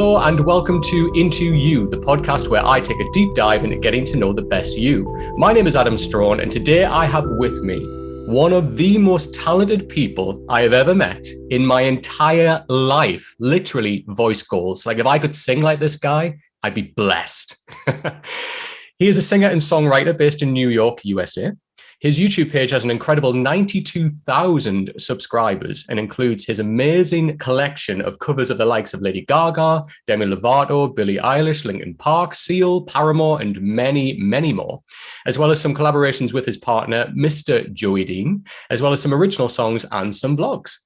Hello and welcome to Into You, the podcast where I take a deep dive into getting to know the best you. My name is Adam Straughan, and today I have with me one of the most talented people I have ever met in my entire life. Literally voice goals. Like if I could sing like this guy, I'd be blessed. He is a singer and songwriter based in New York, USA. His YouTube page has an incredible 92,000 subscribers and includes his amazing collection of covers of the likes of Lady Gaga, Demi Lovato, Billie Eilish, Linkin Park, Seal, Paramore, and many, many more, as well as some collaborations with his partner, Mr. Joey Dean, as well as some original songs and some blogs.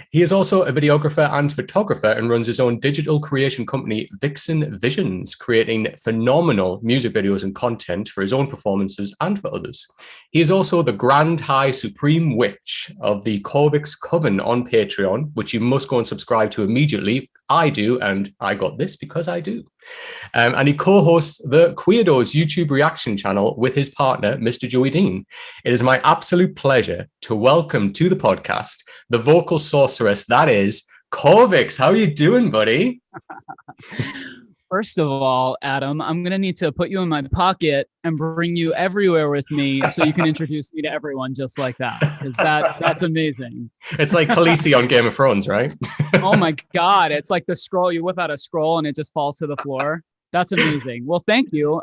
He is also a videographer and photographer and runs his own digital creation company, Vixen Visions, creating phenomenal music videos and content for his own performances and for others. He is also the Grand High Supreme Witch of the Corvyx Coven on Patreon, which you must go and subscribe to immediately. I do, and I got this because I do. And he co-hosts the Queerdos YouTube reaction channel with his partner, Mr. Joey Dean. It is my absolute pleasure to welcome to the podcast the vocal sorceress that is Corvyx. How are you doing, buddy? First of all, Adam, I'm going to need to put you in my pocket and bring you everywhere with me so you can introduce me to everyone just like that, because that's amazing. It's like Khaleesi on Game of Thrones, right? Oh my God. It's like the scroll. You whip out a scroll and it just falls to the floor. That's amazing. Well, thank you.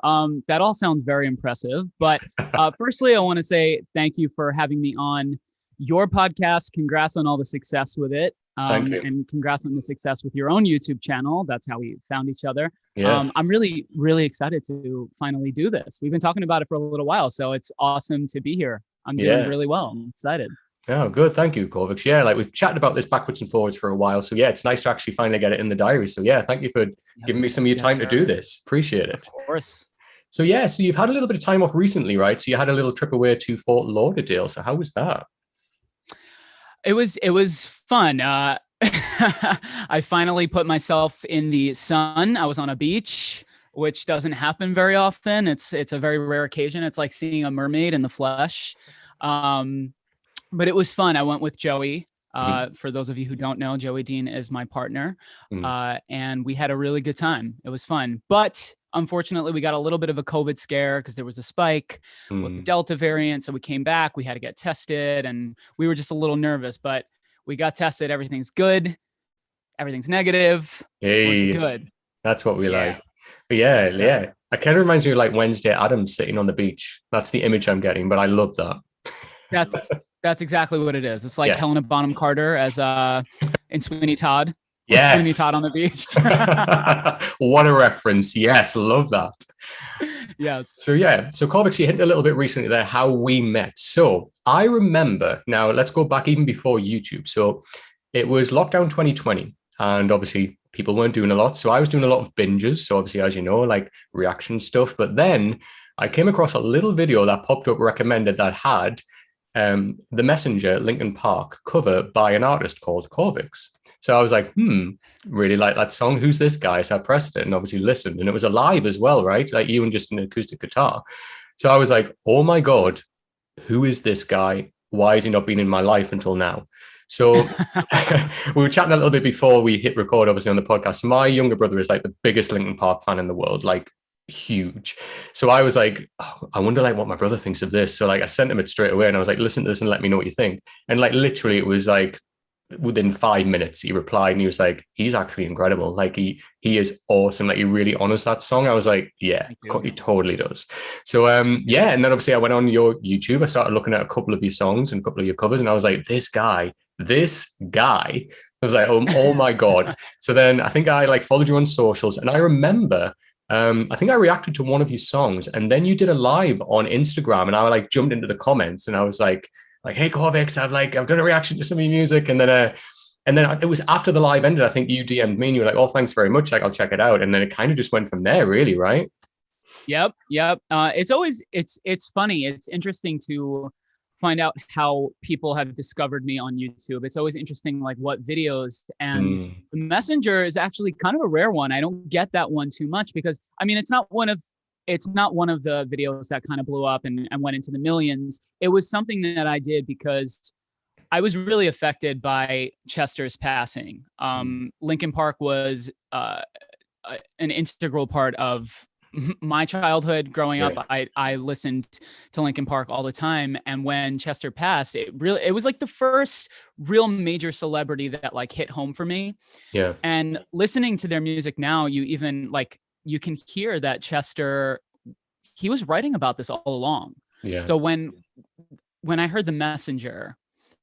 That all sounds very impressive. But firstly, I want to say thank you for having me on your podcast. Congrats on all the success with it. Thank you. And congrats on the success with your own YouTube channel. That's how we found each other. Yeah. I'm really, really excited to finally do this. We've been talking about it for a little while, so it's awesome to be here. I'm doing really well. I'm excited. Oh, good. Thank you, Corvyx. Yeah, like we've chatted about this backwards and forwards for a while. So yeah, it's nice to actually finally get it in the diary. So yeah, thank you for giving me some of your time to do this. Appreciate it. Of course. So yeah, so you've had a little bit of time off recently, right? So you had a little trip away to Fort Lauderdale. So how was that? It was fun. I finally put myself in the sun. I was on a beach, which doesn't happen very often. It's a very rare occasion. It's like seeing a mermaid in the flesh. But it was fun. I went with Joey. For those of you who don't know, Joey Dean is my partner. And we had a really good time. It was fun. But unfortunately, we got a little bit of a COVID scare because there was a spike with the Delta variant. So we came back, we had to get tested, and we were just a little nervous, but we got tested. Everything's good. Everything's negative. Hey, we're good. That's what we like. But yeah. It kind of reminds me of like Wednesday Addams sitting on the beach. That's the image I'm getting, but I love that. That's exactly what it is. It's like Helena Bonham Carter as in Sweeney Todd. Yes. Sweeney Todd on the beach. What a reference. Yes, love that. Yes. So Corvyx, you hinted a little bit recently there how we met. So I remember, now let's go back even before YouTube. So it was lockdown 2020, and obviously people weren't doing a lot. So I was doing a lot of binges. So obviously, as you know, like reaction stuff. But then I came across a little video that popped up recommended that had the Messenger Linkin Park cover by an artist called Corvyx. So I was like, really like that song. Who's this guy? So I pressed it and obviously listened. And it was alive as well, right? Like you and just an acoustic guitar. So I was like, oh my God, who is this guy? Why has he not been in my life until now? So we were chatting a little bit before we hit record, obviously, on the podcast. My younger brother is like the biggest Linkin Park fan in the world, like huge. So I was like, I wonder like what my brother thinks of this. So like I sent him it straight away and I was like, listen to this and let me know what you think. And like literally it was like, within 5 minutes he replied and he was like, he's actually incredible, like he is awesome, like he really honors that song. I was like, yeah, he totally does. So and then obviously I went on your YouTube, I started looking at a couple of your songs and a couple of your covers, and I was like, this guy I was like, oh my God. So then I think I like followed you on socials, and I remember I think I reacted to one of your songs, and then you did a live on Instagram, and I like jumped into the comments and I was like, hey Corvyx, I've done a reaction to some of your music. And then it was after the live ended, I think you DM'd me and you were like, oh, thanks very much, like I'll check it out. And then it kind of just went from there, really, right? Yep. It's funny. It's interesting to find out how people have discovered me on YouTube. It's always interesting, like what videos, and the Messenger is actually kind of a rare one. I don't get that one too much because I mean, it's not one of the videos that kind of blew up and went into the millions. It was something that I did because I was really affected by Chester's passing. Linkin Park was an integral part of my childhood growing up. Yeah. I listened to Linkin Park all the time, and when Chester passed, it was like the first real major celebrity that like hit home for me. Yeah. And listening to their music now, you even like you can hear that Chester, he was writing about this all along. So Yes. when I heard The Messenger,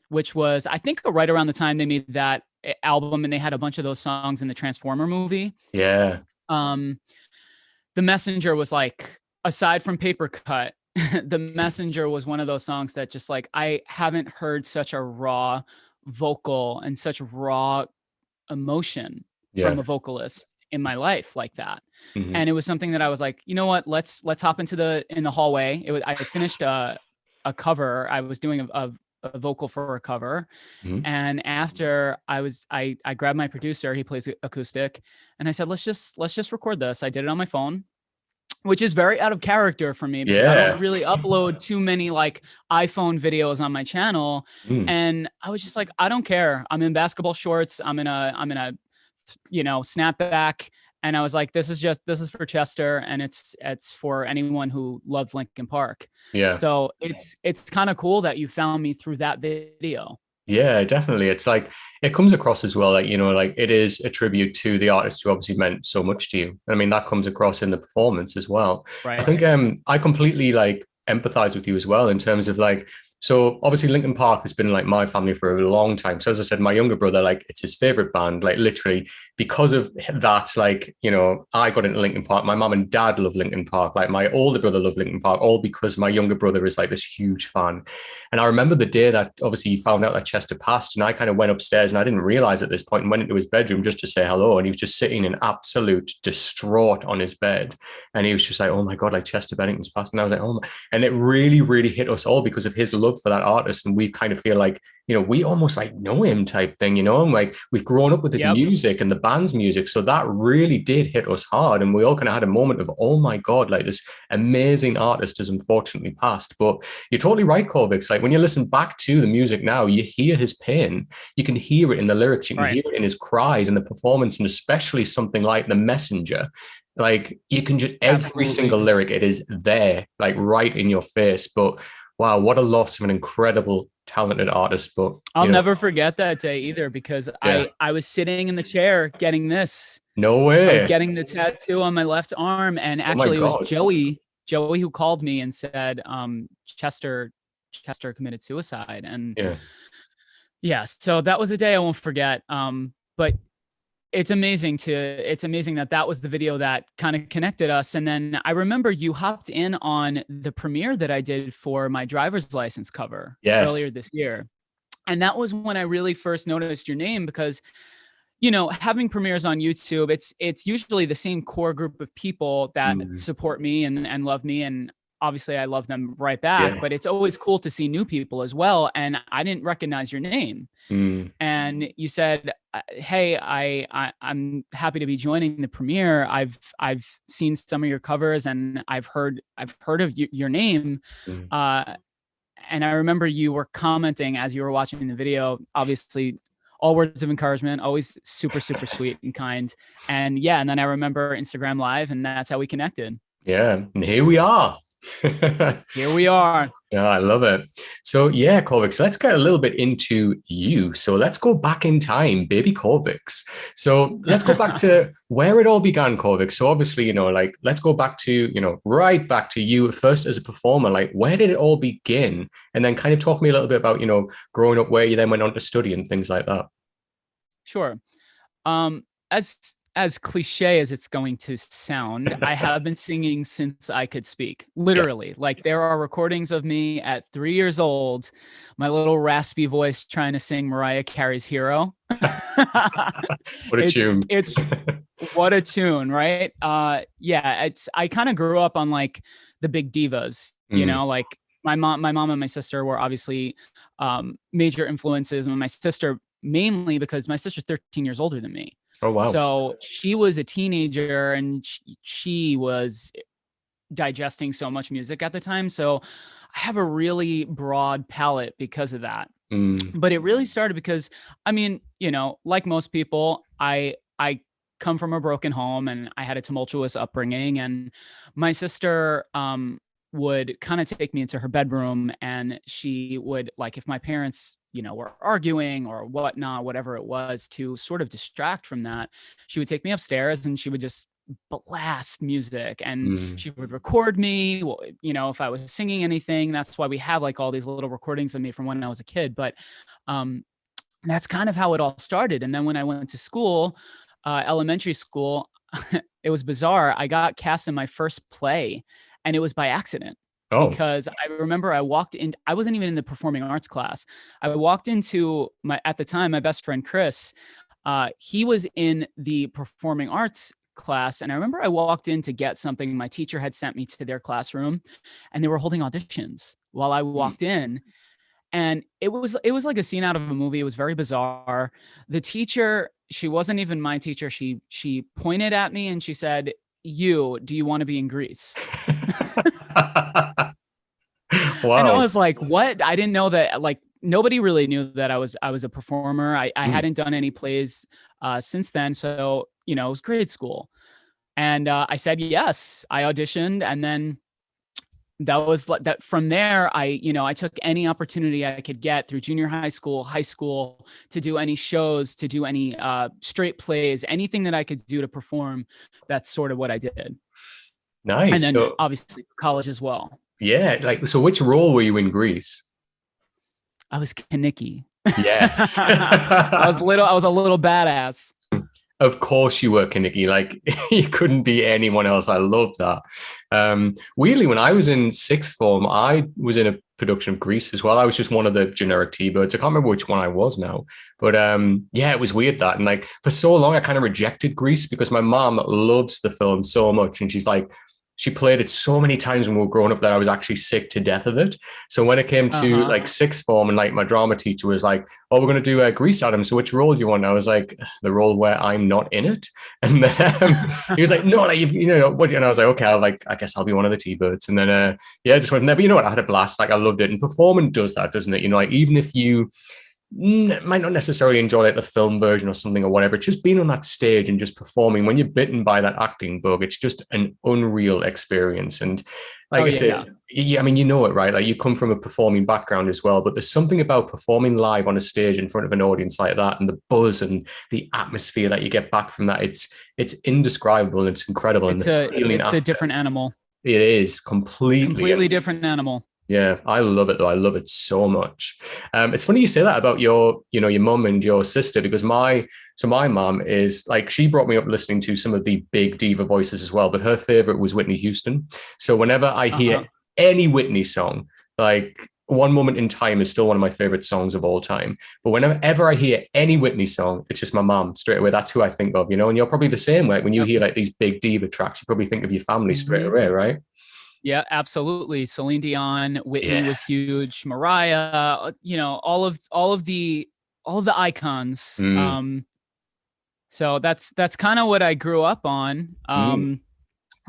which was I think right around the time they made that album, and they had a bunch of those songs in the Transformer movie. Yeah. Um, The Messenger was like, aside from Paper Cut, The Messenger was one of those songs that just like I haven't heard such a raw vocal and such raw emotion from Yeah. a vocalist in my life like that. Hmm. And it was something that I was like, you know what, let's hop into the hallway. I finished a cover. I was doing a vocal for a cover. Hmm. And after I grabbed my producer, he plays acoustic, and I said, let's just record this. I did it on my phone, which is very out of character for me because I don't Yeah. really upload too many like iPhone videos on my channel. Mm. And I was just like, I don't care. I'm in basketball shorts. I'm in a snapback. And I was like, this is for Chester, and it's for anyone who loved Linkin Park. Yes. So it's kind of cool that you found me through that video. Yeah, definitely. It's like it comes across as well, like, like it is a tribute to the artist who obviously meant so much to you. I mean, that comes across in the performance as well. I Right. think I completely like empathize with you as well in terms of like, so obviously Linkin Park has been like my family for a long time. So as I said, my younger brother, like it's his favorite band, like literally because of that, like, I got into Linkin Park. My mom and dad love Linkin Park. Like my older brother loved Linkin Park, all because my younger brother is like this huge fan. And I remember the day that obviously he found out that Chester passed, and I kind of went upstairs and I didn't realize at this point and went into his bedroom just to say hello. And he was just sitting in absolute distraught on his bed. And he was just like, oh my God, like Chester Bennington's passed. And I was like, oh my. And it really, really hit us all because of his love for that artist. And we kind of feel like, we almost like know him type thing, and like we've grown up with his Yep. music and the band's music. So that really did hit us hard. And we all kind of had a moment of, oh my God, like this amazing artist has unfortunately passed. But you're totally right, Corvyx. Like when you listen back to the music now, you hear his pain. You can hear it in the lyrics. You can hear it in his cries and the performance, and especially something like The Messenger. Like you can just every single lyric, it is there, like right in your face. But wow, what a loss of an incredible, talented artist. But I'll never forget that day either because yeah. I was sitting in the chair getting this. No I was way. getting the tattoo on my left arm, and actually it was Joey who called me and said, Chester committed suicide. And yeah, so that was a day I won't forget. But it's amazing that was the video that kind of connected us. And then I remember you hopped in on the premiere that I did for my driver's license cover earlier this year. And that was when I really first noticed your name because, having premieres on YouTube, it's usually the same core group of people that support me and love me. And obviously I love them right back, but it's always cool to see new people as well. And I didn't recognize your name. And you said, hey, I'm happy to be joining the premiere. I've seen some of your covers and I've heard of your name. And I remember you were commenting as you were watching the video, obviously all words of encouragement, always super, super sweet and kind. And yeah, and then I remember Instagram Live, and that's how we connected. Yeah, and here we are. Here we are. Yeah, I love it. So yeah, Corvyx, let's get a little bit into you. So let's go back in time, baby Corvyx. So let's go back to where it all began, Corvyx. So obviously, like let's go back to, right back to you first as a performer. Like where did it all begin? And then kind of talk to me a little bit about, growing up, where you then went on to study and things like that. Sure. As cliche as it's going to sound, I have been singing since I could speak. Literally, like there are recordings of me at 3 years old, my little raspy voice trying to sing Mariah Carey's "Hero." What a tune! It's what a tune, right? Yeah, I kind of grew up on like the big divas, like my mom and my sister were obviously major influences, and my sister mainly because my sister's 13 years older than me. Oh, wow. So she was a teenager and she was digesting so much music at the time. So I have a really broad palette because of that. But it really started because, I mean, like most people, I come from a broken home, and I had a tumultuous upbringing, and my sister would kind of take me into her bedroom, and she would, like, if my parents, were arguing or whatnot, whatever it was, to sort of distract from that, she would take me upstairs and she would just blast music, and she would record me, if I was singing anything. That's why we have like all these little recordings of me from when I was a kid. But that's kind of how it all started. And then when I went to school, elementary school, it was bizarre. I got cast in my first play, and it was by accident. Oh. Because I remember I walked in, I wasn't even in the performing arts class. I walked into at the time, my best friend, Chris, he was in the performing arts class. And I remember I walked in to get something. My teacher had sent me to their classroom, and they were holding auditions while I walked in. And it was like a scene out of a movie. It was very bizarre. The teacher, she wasn't even my teacher. She pointed at me and she said, do you want to be in Grease? Wow. And I was like, what? I didn't know that. Like, nobody really knew that I was a performer. I hadn't done any plays since then. So, it was grade school. And I said yes. I auditioned, and then that was like that. From there, I took any opportunity I could get through junior high school, to do any shows, to do any straight plays, anything that I could do to perform. That's sort of what I did. Nice. And then obviously college as well. Yeah. Like, so which role were you in Grease? I was Kaniki. Yes. I was a little badass. Of course you were, Kaniki. Like, you couldn't be anyone else. I love that. Weirdly, when I was in sixth form, I was in a production of Grease as well. I was just one of the generic T-Birds. I can't remember which one I was now. But yeah, it was weird that. And like, for so long, I kind of rejected Grease because my mom loves the film so much. And she's like, she played it so many times when we were growing up that I was actually sick to death of it. So when it came to like sixth form, and like my drama teacher was like, "Oh, we're going to do a Grease, Adam. So which role do you want?" And I was like, "The role where I'm not in it." And then he was like, "No, like what?" And I was like, "Okay, I guess I'll be one of the T-Birds." And then yeah, just went there. But you know what? I had a blast. Like, I loved it. And performing does that, doesn't it? Like, even if you might not necessarily enjoy like the film version or something or whatever, just being on that stage and just performing, when you're bitten by that acting bug, it's just an unreal experience. And like, yeah, I mean, you know it, right? Like, you come from a performing background as well, but there's something about performing live on a stage in front of an audience like that, and the buzz and the atmosphere that you get back from that, it's indescribable. And it's incredible. It's a different animal. It is completely different animal. Yeah, I love it though. I love it so much. It's funny you say that about your mum and your sister, because my mum is like, she brought me up listening to some of the big diva voices as well, but her favorite was Whitney Houston. So whenever I hear any Whitney song, like One Moment in Time is still one of my favorite songs of all time. But whenever I hear any Whitney song, it's just my mum straight away. That's who I think of, and you're probably the same way. When you hear like these big diva tracks, you probably think of your family straight away, right? Yeah, absolutely. Celine Dion, Whitney was huge. Mariah, all of the icons. So that's kind of what I grew up on.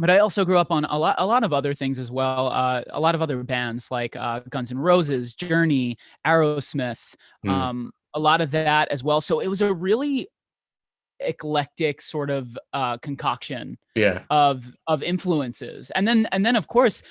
But I also grew up on a lot of other things as well. A lot of other bands like Guns N' Roses, Journey, Aerosmith, a lot of that as well. So it was a really eclectic sort of concoction of influences. And then of course,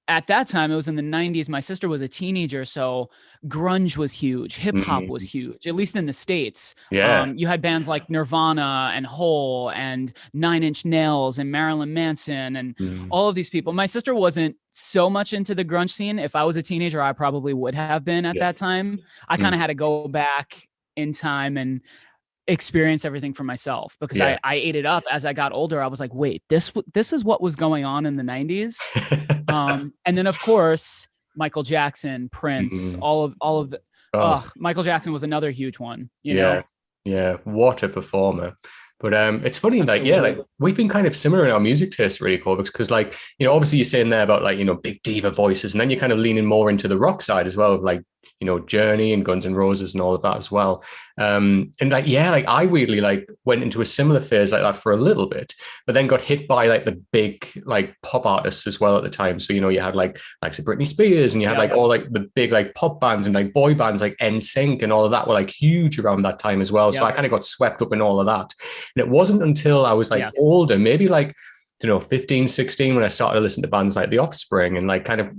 at that time, it was in the 90s. My sister was a teenager, so grunge was huge. Hip hop was huge, at least in the States. You had bands like Nirvana and Hole and Nine Inch Nails and Marilyn Manson and all of these people. My sister wasn't so much into the grunge scene. If I was a teenager, I probably would have been at that time. I kind of had to go back in time and experience everything for myself, because I ate it up as I got older. I was like, wait, this is what was going on in the 90s. And then of course, Michael Jackson, Prince, all of the Michael Jackson was another huge one, you know? Yeah, what a performer. But it's funny, like we've been kind of similar in our music taste, really, Corvyx, because obviously you're saying there about big diva voices, and then you're kind of leaning more into the rock side as well, like Journey and Guns N' Roses and all of that as well. And like, yeah, like I weirdly like went into a similar phase like that for a little bit, but then got hit by like the big like pop artists as well at the time. So, you had like Britney Spears, and you had like all like the big like pop bands and like boy bands like NSYNC and all of that were like huge around that time as well. So I kind of got swept up in all of that. And it wasn't until I was like older, maybe like, 15, 16, when I started to listen to bands like The Offspring and like kind of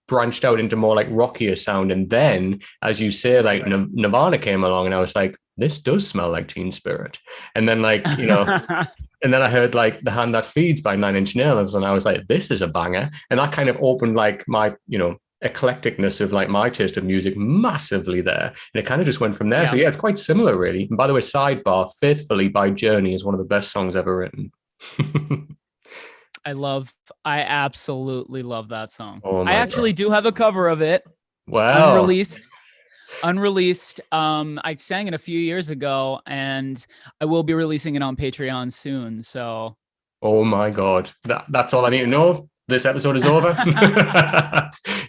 branched out into more like rockier sound. And then, as you say, like Nirvana came along and I was like, this does smell like Teen Spirit. And then like, and then I heard like The Hand That Feeds by Nine Inch Nails, and I was like, this is a banger. And that kind of opened like my, eclecticness of like my taste of music massively there. And it kind of just went from there. Yeah. So yeah, it's quite similar really. And by the way, sidebar, Faithfully by Journey is one of the best songs ever written. I absolutely love that song. Oh, I actually do have a cover of it. Wow. Unreleased. I sang it a few years ago, and I will be releasing it on Patreon soon. So, oh my God, that's all I need to know. This episode is over.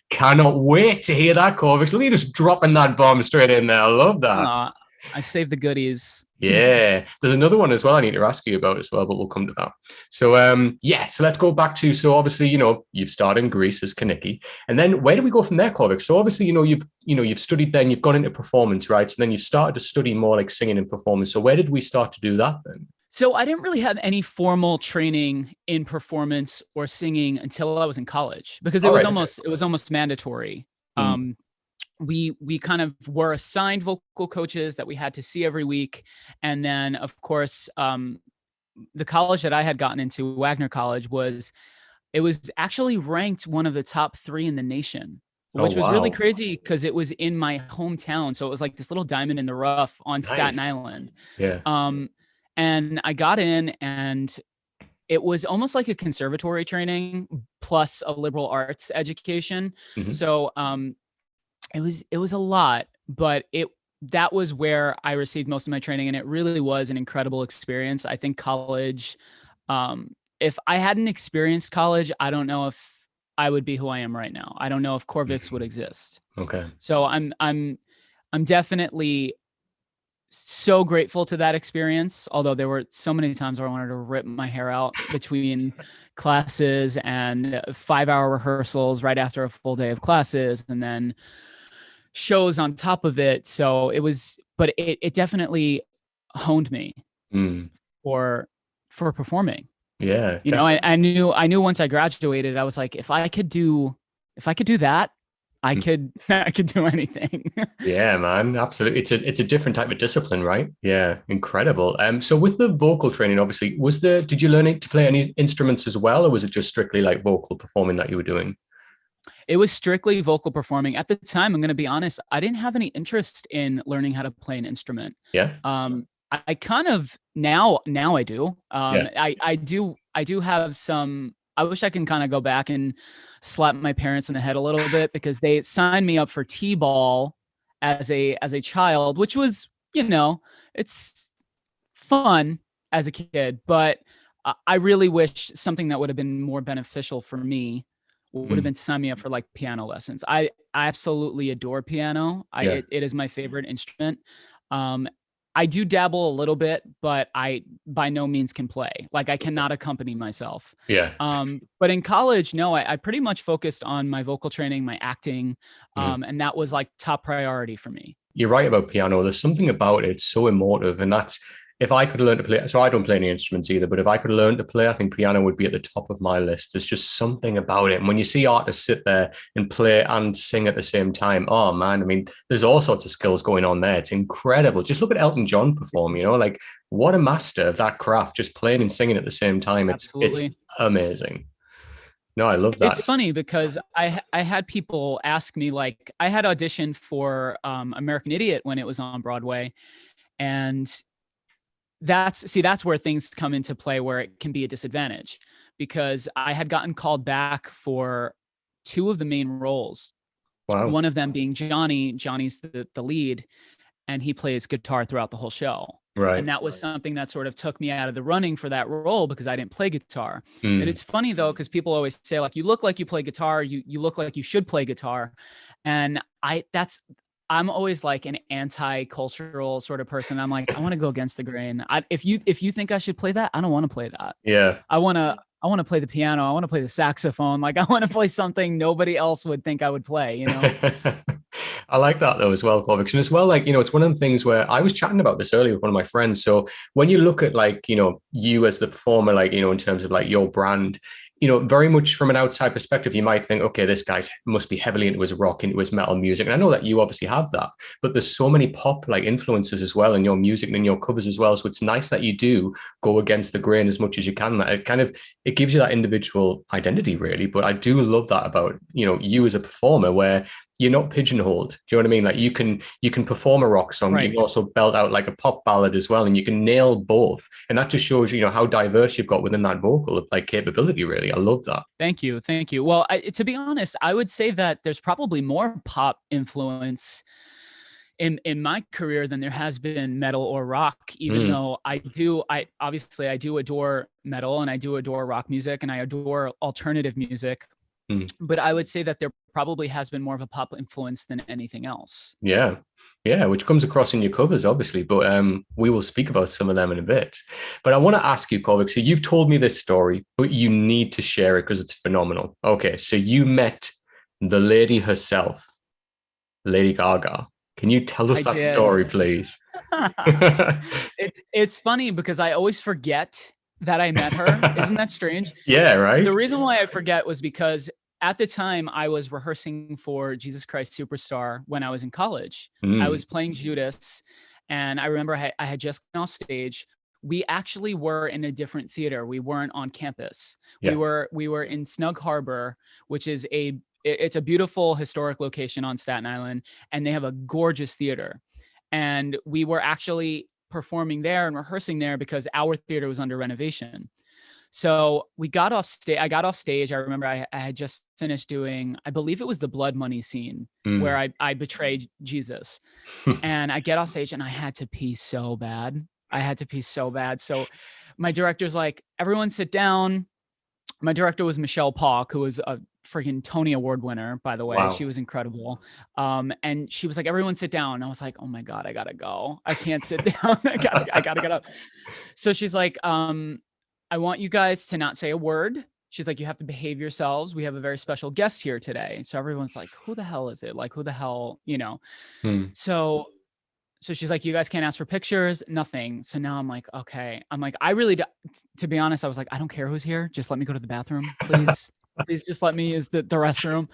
Cannot wait to hear that, Corvyx. Let me just dropping that bomb straight in there. I love that. I saved the goodies. Yeah, there's another one as well I need to ask you about as well, but we'll come to that. So so let's go back to, so obviously, you've started in Greece as Kaniki, and then where do we go from there, Corvyx? So obviously, you've studied, then you've gone into performance, right? So then you've started to study more like singing and performance. So where did we start to do that then? So I didn't really have any formal training in performance or singing until I was in college, because it was almost mandatory. We kind of were assigned vocal coaches that we had to see every week. And then of course, the college that I had gotten into, Wagner College, was actually ranked one of the top 3 in the nation, which was really crazy because it was in my hometown. So it was like this little diamond in the rough on Staten Island. Yeah. And I got in, and it was almost like a conservatory training plus a liberal arts education. Mm-hmm. So, it was a lot, but that was where I received most of my training, and it really was an incredible experience. I think college, if I hadn't experienced college, I don't know if I would be who I am right now. I don't know if Corvyx would exist. Okay. So I'm definitely so grateful to that experience, although there were so many times where I wanted to rip my hair out between classes and 5-hour rehearsals right after a full day of classes, and then shows on top of it. So it definitely honed me for performing. Yeah. I knew once I graduated, I was like, if I could do that, I could do anything. Yeah, man, absolutely. It's a different type of discipline, right? Yeah, incredible. So with the vocal training, obviously, did you learn to play any instruments as well, or was it just strictly like vocal performing that you were doing? It was strictly vocal performing. At the time, I'm going to be honest, I didn't have any interest in learning how to play an instrument. Yeah. I kind of now I do. I do have some. I wish I can kind of go back and slap my parents in the head a little bit, because they signed me up for T-ball as a child, which was, it's fun as a kid, but I really wish something that would have been more beneficial for me would have been sign me up for like piano lessons. I absolutely adore piano. It is my favorite instrument. I do dabble a little bit, but I by no means can play. Like, I cannot accompany myself. Yeah. But in college, no, I pretty much focused on my vocal training, my acting, and that was like top priority for me. You're right about piano. There's something about it. It's so emotive, and that's, if I could learn to play, so I don't play any instruments either, but if I could learn to play, I think piano would be at the top of my list. There's just something about it. And when you see artists sit there and play and sing at the same time, oh man, I mean, there's all sorts of skills going on there. It's incredible. Just look at Elton John perform, like what a master of that craft, just playing and singing at the same time. It's amazing. No, I love that. It's funny because I had people ask me, like, I had auditioned for American Idiot when it was on Broadway, and that's where things come into play, where it can be a disadvantage, because I had gotten called back for 2 of the main roles. Wow. One of them being Johnny. Johnny's the lead, and he plays guitar throughout the whole show. Right. And that was something that sort of took me out of the running for that role, because I didn't play guitar. And it's funny though, because people always say, like, you look like you play guitar, you look like you should play guitar. And I'm always like an anti-cultural sort of person. I'm like, I want to go against the grain. If you think I should play that, I don't want to play that. Yeah. I want to play the piano. I want to play the saxophone. Like I want to play something nobody else would think I would play, you know? I like that though as well, Corvyx. And as well, like, it's one of them things where I was chatting about this earlier with one of my friends. So when you look at like, you as the performer, like, in terms of like your brand, very much from an outside perspective, you might think, okay, this guy must be heavily into his rock, into his metal music. And I know that you obviously have that, but there's so many pop like influences as well in your music and in your covers as well. So it's nice that you do go against the grain as much as you can. That it gives you that individual identity really. But I do love that about, you as a performer where you're not pigeonholed. Do you know what I mean? Like you can perform a rock song, Right. you can also belt out like a pop ballad as well, and you can nail both. And that just shows how diverse you've got within that vocal like capability. Really, I love that. Thank you. Thank you. Well, to be honest, I would say that there's probably more pop influence in my career than there has been metal or rock, even though I obviously I do adore metal and I do adore rock music and I adore alternative music. But I would say that there probably has been more of a pop influence than anything else. Yeah. Yeah, which comes across in your covers, obviously, but we will speak about some of them in a bit. But I want to ask you, Corvyx, so you've told me this story, but you need to share it because it's phenomenal. Okay, so you met the lady herself, Lady Gaga. Can you tell us that story, please? It's funny because I always forget that I met her. Isn't that strange? Yeah, right. The reason why I forget was because at the time I was rehearsing for Jesus Christ Superstar when I was in college. I was playing Judas, and I remember I had just gone off stage. We actually were in a different theater. We weren't on campus. Yeah. We were in Snug Harbor, which is it's a beautiful historic location on Staten Island, and they have a gorgeous theater. And we were actually performing there and rehearsing there because our theater was under renovation. So we got off stage. I got off stage. I remember I had just finished doing, I believe it was the blood money scene where I betrayed Jesus. And I get off stage and I had to pee so bad. I had to pee so bad. So my director's like, everyone sit down. My director was Michelle Pauk, who was a freaking Tony Award winner, by the way. Wow. She was incredible. And she was like, everyone sit down. I was like, oh my God, I gotta go. I can't sit down. I gotta get up. So she's like, I want you guys to not say a word. She's like, you have to behave yourselves. We have a very special guest here today. So everyone's like, who the hell is it? Like, who the hell, So she's like, you guys can't ask for pictures, nothing. So now I'm like, okay. I'm like, I really, to be honest, I was like, I don't care who's here. Just let me go to the bathroom, please. Please just let me use the restroom.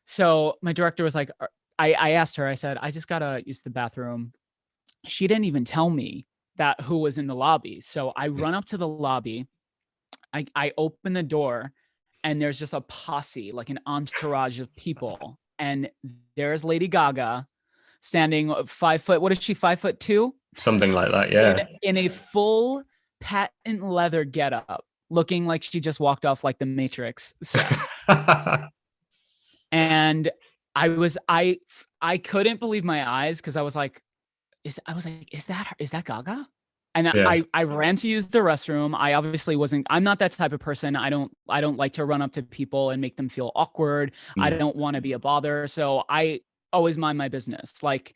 So my director was like, I asked her, I said, I just gotta use the bathroom. She didn't even tell me that who was in the lobby. So I run up to the lobby. I open the door and there's just a posse, like an entourage of people. And there's Lady Gaga standing 5 foot. What is she, 5'2"? Something like that, yeah. In a full patent leather getup, looking like she just walked off like the Matrix set. And I couldn't believe my eyes because I was like, is that Gaga? And yeah. I ran to use the restroom. I obviously I'm not that type of person. I don't like to run up to people and make them feel awkward. I don't want to be a bother. So I always mind my business. Like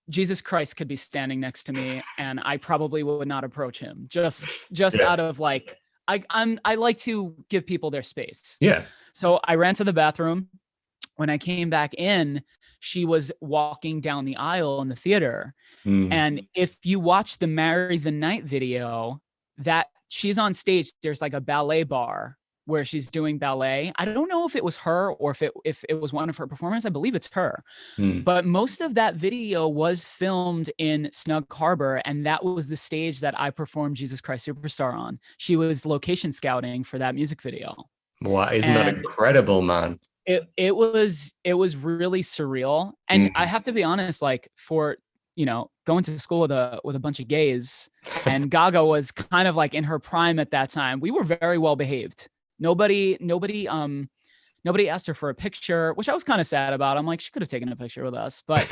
Jesus Christ could be standing next to me and I probably would not approach him just out of like, I like to give people their space. Yeah. So I ran to the bathroom. When I came back in, she was walking down the aisle in the theater. And if you watch the Marry the Night video, that she's on stage, there's like a ballet bar where she's doing ballet. I don't know if it was her or if it was one of her performers. I believe it's her. But most of that video was filmed in Snug Harbor, and that was the stage that I performed Jesus Christ Superstar on. She was location scouting for that music video. Wow, isn't that incredible, man? It was really surreal. And I have to be honest, like for going to school with a bunch of gays, and Gaga was kind of like in her prime at that time. We were very well behaved. Nobody asked her for a picture, which I was kind of sad about. I'm like, she could have taken a picture with us, but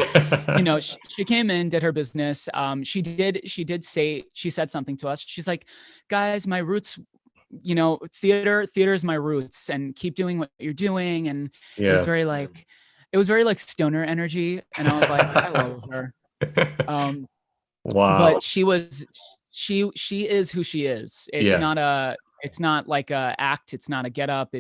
she came in, did her business. She said something to us. She's like, guys, my roots, theater is my roots, and keep doing what you're doing. And it was very like, it was very like stoner energy, and I was like, I love her. Um, Wow. but she is who she is. Yeah. It's not like a act. It's not a get up.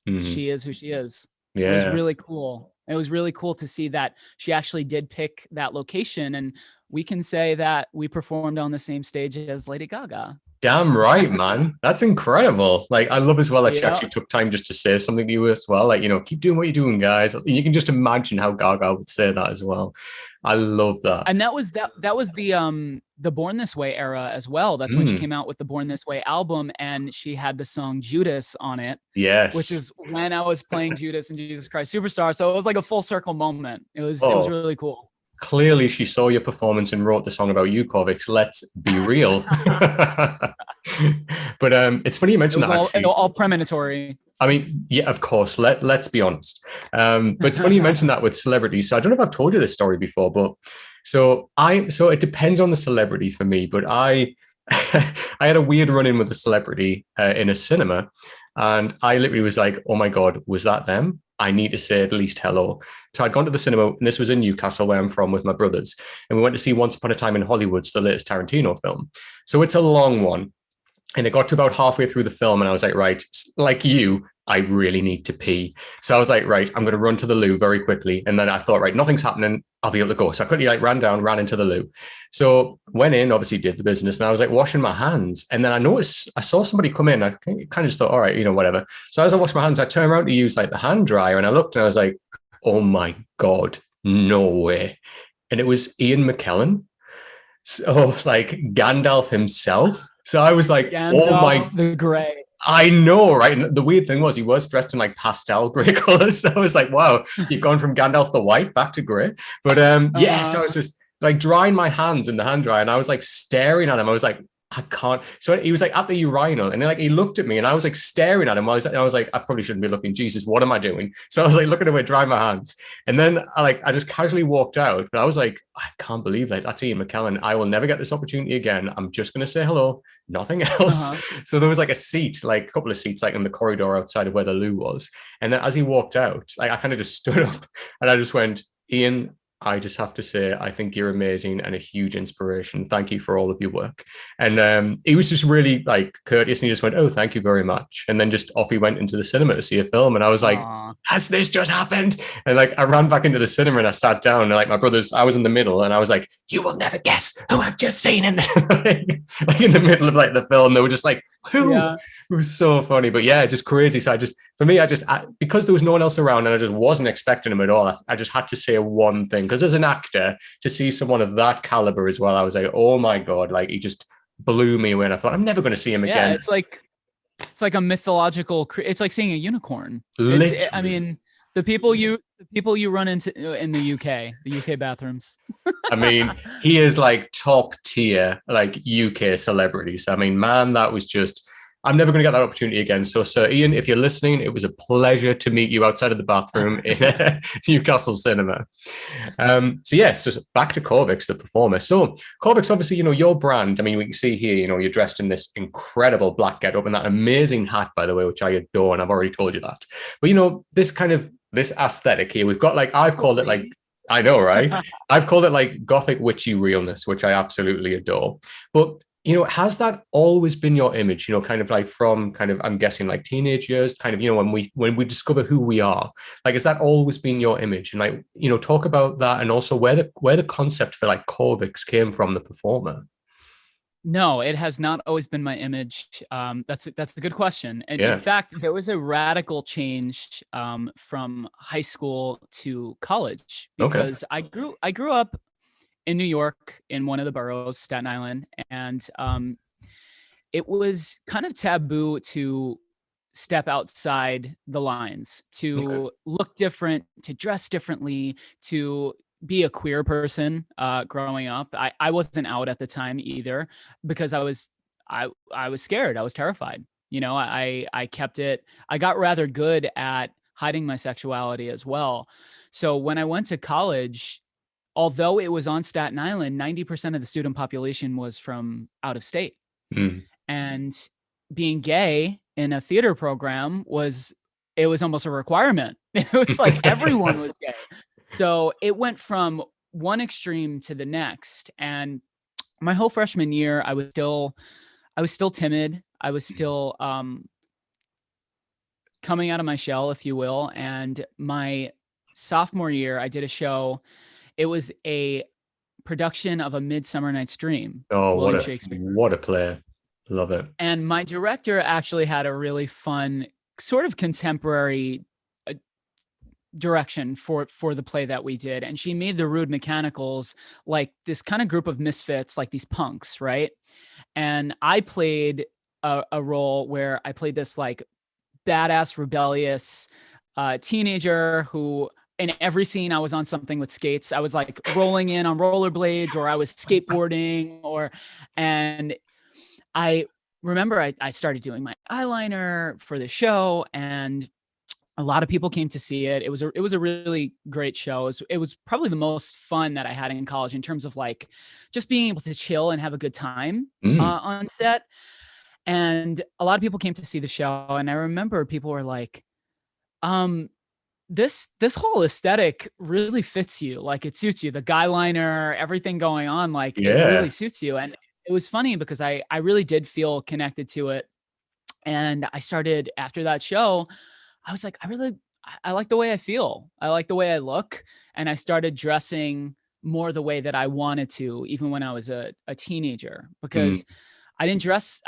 Hmm. She is who she is. It was Yeah. really cool. It was really cool to see that she actually did pick that location, and we can say that we performed on the same stage as Lady Gaga. Damn right, man. That's incredible. Like, I love as well that she Yeah. actually took time just to say something to you as well. Like, keep doing what you're doing, guys. You can just imagine how Gaga would say that as well. I love that. And that was the Born This Way era as well. That's when she Mm, came out with the Born This Way album, and she had the song Judas on it, which yes. is when I was playing Judas and Jesus Christ Superstar. So it was like a full circle moment. It was Oh, really cool. clearly she saw your performance and wrote the song about you, Corvyx. Let's be real. But it's funny you It mentioned was that actually. all premonitory. I mean, yeah, of course. Let's be honest. But it's funny you mentioned that with celebrities. So I don't know if I've told you this story before, but so it depends on the celebrity for me. But I I had a weird run in with a celebrity in a cinema, and I literally was like, "Oh my god, was that them? I need to say at least hello." So I'd gone to the cinema, and this was in Newcastle, where I'm from, with my brothers, and we went to see Once Upon a Time in Hollywood, the latest Tarantino film. So it's a long one, and it got to about halfway through the film, and I was like, right, like you, I really need to pee. So I was like, right, I'm going to run to the loo very quickly. And then I thought, right, nothing's happening. I'll be able to go. So I quickly ran down, ran into the loo. So went in, obviously did the business, and I was like washing my hands. And then I saw somebody come in. I kind of just thought, all right, whatever. So as I washed my hands, I turned around to use like the hand dryer, and I looked and I was like, oh my God, no way. And it was Ian McKellen. So like Gandalf himself. So I was like, oh my, Gandalf the Grey. I know, right? And the weird thing was he was dressed in like pastel gray colors. So I was like, wow, you've gone from Gandalf the White back to gray. But yeah, so I was just like drying my hands in the hand dryer, and I was like staring at him. I was like, I can't. So he was like at the urinal, and then like he looked at me, and I was like staring at him. I was like, I probably shouldn't be looking. Jesus, what am I doing? So I was like looking away, drying my hands, and then I just casually walked out. But I was like, I can't believe that. That's Ian McKellen. I will never get this opportunity again. I'm just gonna say hello, nothing else. So there was like a seat, like a couple of seats, like in the corridor outside of where the loo was. And then as he walked out, like I kind of just stood up, and I just went, Ian, I just have to say, I think you're amazing and a huge inspiration. Thank you for all of your work. And he was just really like courteous, and he just went, oh, thank you very much. And then just off he went into the cinema to see a film. And I was like, has this just happened? And like I ran back into the cinema and I sat down, and like my brothers, I was in the middle, and I was like, you will never guess who I've just seen in the like in the middle of like the film. They were just like, who? Yeah. It was so funny, but yeah, just crazy. So because there was no one else around and I just wasn't expecting him at all, I just had to say one thing. Because as an actor, to see someone of that caliber as well, I was like, oh my God, like he just blew me away. And I thought, I'm never going to see him again. Yeah, it's like a mythological, it's like seeing a unicorn. I mean, the people you run into in the UK bathrooms. I mean, he is like top tier, like UK celebrities. I mean, man, that was just, I'm never going to get that opportunity again. So, Sir Ian, if you're listening, it was a pleasure to meet you outside of the bathroom in Newcastle Cinema. So back to Corvyx, the performer. So, Corvyx, obviously, your brand. I mean, we can see here, you're dressed in this incredible black getup and that amazing hat, by the way, which I adore, and I've already told you that. But this aesthetic here, we've got like I've called it like. I know, right? I've called it like gothic witchy realness, which I absolutely adore. But has that always been your image? Kind of like from kind of, I'm guessing like teenage years, kind of, when we discover who we are, like, has that always been your image? And like, talk about that, and also where the concept for like Corvyx came from, the performer. No, it has not always been my image. That's a good question. And Yeah. in fact, there was a radical change from high school to college, because I grew up in New York, in one of the boroughs, Staten Island, and it was kind of taboo to step outside the lines, to look different, to dress differently, to be a queer person growing up. I wasn't out at the time either, because I was scared. I was terrified. I kept it. I got rather good at hiding my sexuality as well. So when I went to college, although it was on Staten Island, 90% of the student population was from out of state. And being gay in a theater program was it was almost a requirement. It was like everyone was gay. So it went from one extreme to the next. And my whole freshman year, I was still timid. I was still coming out of my shell, if you will. And my sophomore year, I did a show. It was a production of A Midsummer Night's Dream, Oh, William Shakespeare. what a play. Love it. And my director actually had a really fun sort of contemporary direction for the play that we did. And she made the Rude Mechanicals like this kind of group of misfits, like these punks, right? And I played a role where I played this like badass, rebellious teenager who in every scene I was on something with skates. I was like rolling in on rollerblades, or I was skateboarding, and I remember I started doing my eyeliner for the show, and a lot of people came to see it. It was a really great show. It was probably the most fun that I had in college in terms of like just being able to chill and have a good time on set. And a lot of people came to see the show, and I remember people were like, this whole aesthetic really fits you. Like it suits you, the guy liner, everything going on, like it really suits you. And it was funny because I really did feel connected to it. And I started after that show, I was like, I like the way I feel. I like the way I look. And I started dressing more the way that I wanted to, even when I was a teenager, because I didn't dress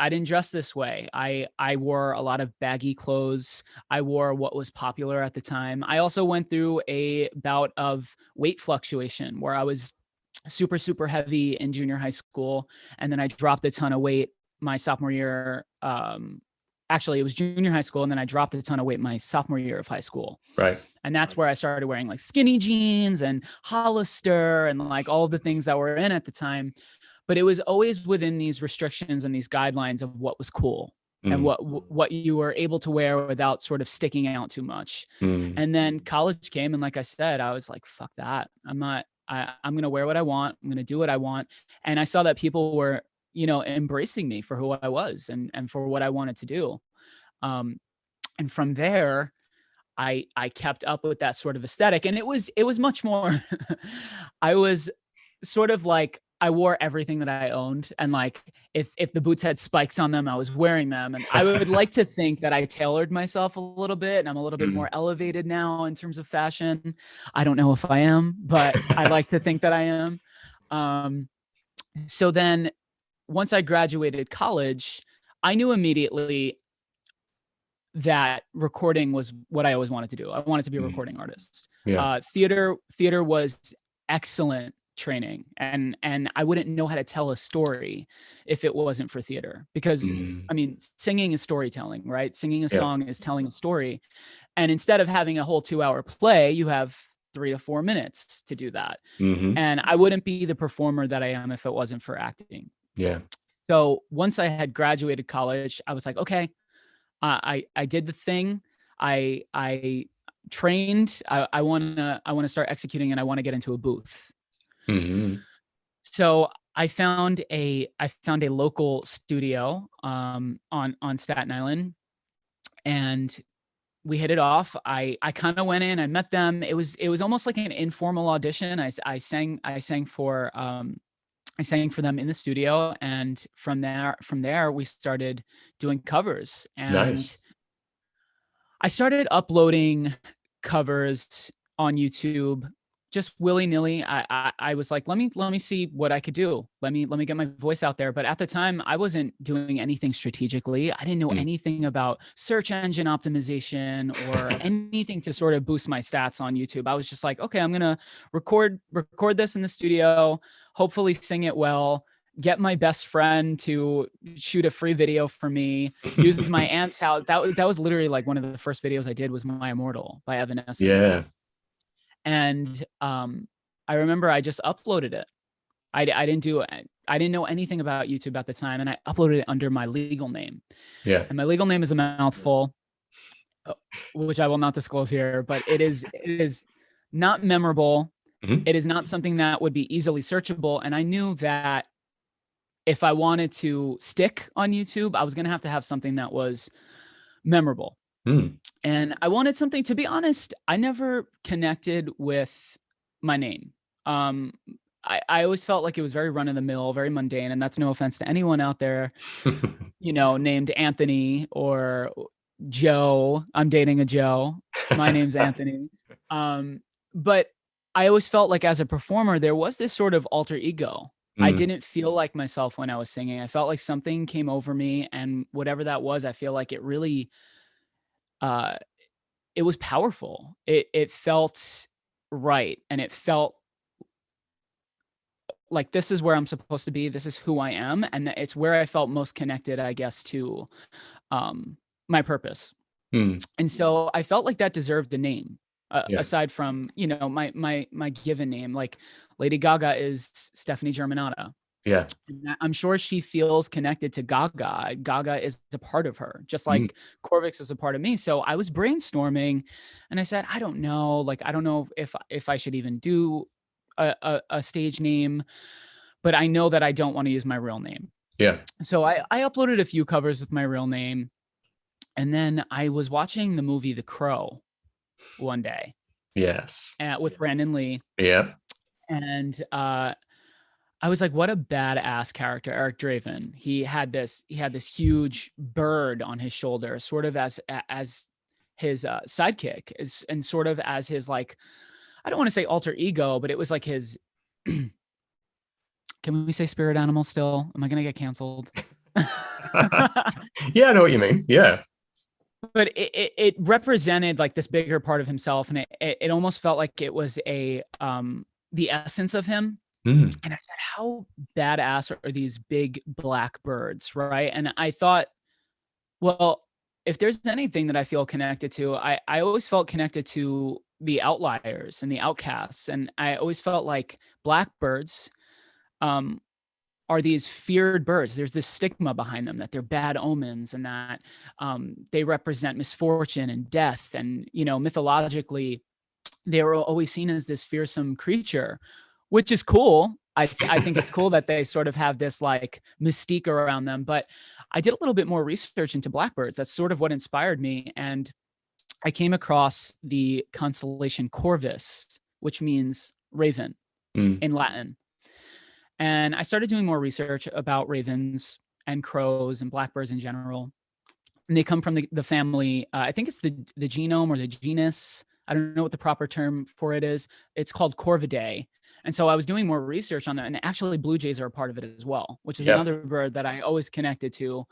this way. I wore a lot of baggy clothes. I wore what was popular at the time. I also went through a bout of weight fluctuation where I was super, super heavy in junior high school. And then I dropped a ton of weight my sophomore year. Actually, it was junior high school. And then I dropped a ton of weight my sophomore year of high school. Right. And that's where I started wearing like skinny jeans and Hollister and like all of the things that were in at the time. But it was always within these restrictions and these guidelines of what was cool and what you were able to wear without sort of sticking out too much. And then college came, and like I said, I was like, fuck that. I'm going to wear what I want. I'm going to do what I want. And I saw that people were, embracing me for who I was and for what I wanted to do. And from there, I kept up with that sort of aesthetic, and it was much more, I was sort of like, I wore everything that I owned. And like, if the boots had spikes on them, I was wearing them. And I would like to think that I tailored myself a little bit, and I'm a little bit more elevated now in terms of fashion. I don't know if I am, but I like to think that I am. So then once I graduated college, I knew immediately that recording was what I always wanted to do. I wanted to be a recording artist. Yeah. Theater was excellent training, and I wouldn't know how to tell a story if it wasn't for theater, because I mean, singing is storytelling, right? Singing a song is telling a story. And instead of having a whole 2-hour play, you have 3 to 4 minutes to do that. And I wouldn't be the performer that I am if it wasn't for acting. Yeah. So once I had graduated college, I was like, okay, I did the thing. I trained. I want to start executing, and I want to get into a booth. So I found a local studio on Staten Island, and we hit it off. I kind of went in, I met them. It was almost like an informal audition. I sang for them in the studio, and from there we started doing covers. And Nice. I started uploading covers on YouTube just willy-nilly. I was like, let me see what I could do. Let me get my voice out there. But at the time, I wasn't doing anything strategically. I didn't know anything about search engine optimization or anything to sort of boost my stats on YouTube. I was just like, okay, I'm gonna record this in the studio, hopefully sing it well, get my best friend to shoot a free video for me, use my aunt's house. That was literally like one of the first videos I did was My Immortal by Evanescence. Yeah. And I remember I just uploaded it. I didn't know anything about YouTube at the time, and I uploaded it under my legal name. Yeah. And my legal name is a mouthful, which I will not disclose here, but it is not memorable. It is not something that would be easily searchable. And I knew that if I wanted to stick on YouTube, I was going to have something that was memorable. Mm. And I wanted something, to be honest, I never connected with my name. Um, I always felt like it was very run of the mill, very mundane. And that's no offense to anyone out there, named Anthony or Joe. I'm dating a Joe. My name's Anthony. But I always felt like as a performer, there was this sort of alter ego. I Mm. didn't feel like myself when I was singing. I felt like something came over me, and whatever that was, I feel like it really, uh, it was powerful. It felt right, and it felt like this is where I'm supposed to be. This is who I am, and it's where I felt most connected, I guess, to my purpose. Mm. And so I felt like that deserved a name, Yeah. aside from my given name. Like Lady Gaga is Stephanie Germanata. Yeah. And I'm sure she feels connected to Gaga. Gaga is a part of her, just Mm. like Corvyx is a part of me. So I was brainstorming, and I said, I don't know. Like, I don't know if I should even do a stage name, but I know that I don't want to use my real name. Yeah. So I uploaded a few covers with my real name, and then I was watching the movie The Crow one day Yes. with Brandon Lee, Yeah. and I was like, what a badass character, Eric Draven. He had this huge bird on his shoulder, sort of as his sidekick, and sort of as his, like, I don't want to say alter ego, but it was like his. Can we say spirit animal still? Am I gonna get canceled? Yeah, I know what you mean. Yeah. But it represented like this bigger part of himself, and it almost felt like it was the essence of him. Mm. And I said, how badass are these big black birds, right? And I thought, well, if there's anything that I feel connected to, I always felt connected to the outliers and the outcasts. And I always felt like blackbirds um, are these feared birds. There's this stigma behind them that they're bad omens, and that they represent misfortune and death. And, mythologically, they were always seen as this fearsome creature, which is cool. I think it's cool that they sort of have this like mystique around them. But I did a little bit more research into blackbirds. That's sort of what inspired me. And I came across the constellation Corvus, which means raven Mm. in Latin. And I started doing more research about ravens and crows and blackbirds in general. And they come from the family. I think it's the genome or the genus. I don't know what the proper term for it is. It's called Corvidae. And so I was doing more research on that. And actually, blue jays are a part of it as well, which is Yeah. another bird that I always connected to.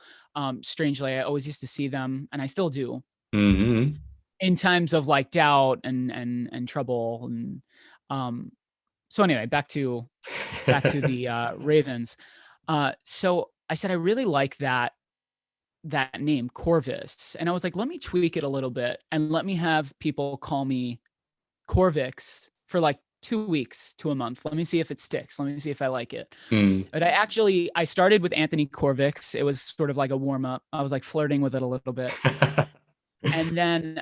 Strangely, I always used to see them, and I still do, Mm-hmm. in times of like doubt and trouble. And so anyway, back to the ravens. So I said I really like that name, Corvus. And I was like, let me tweak it a little bit and let me have people call me Corvyx for like 2 weeks to a month. Let me see if it sticks. Let me see if I like it. Mm. But I started with Anthony Corvyx. It was sort of like a warm up. I was like flirting with it a little bit. And then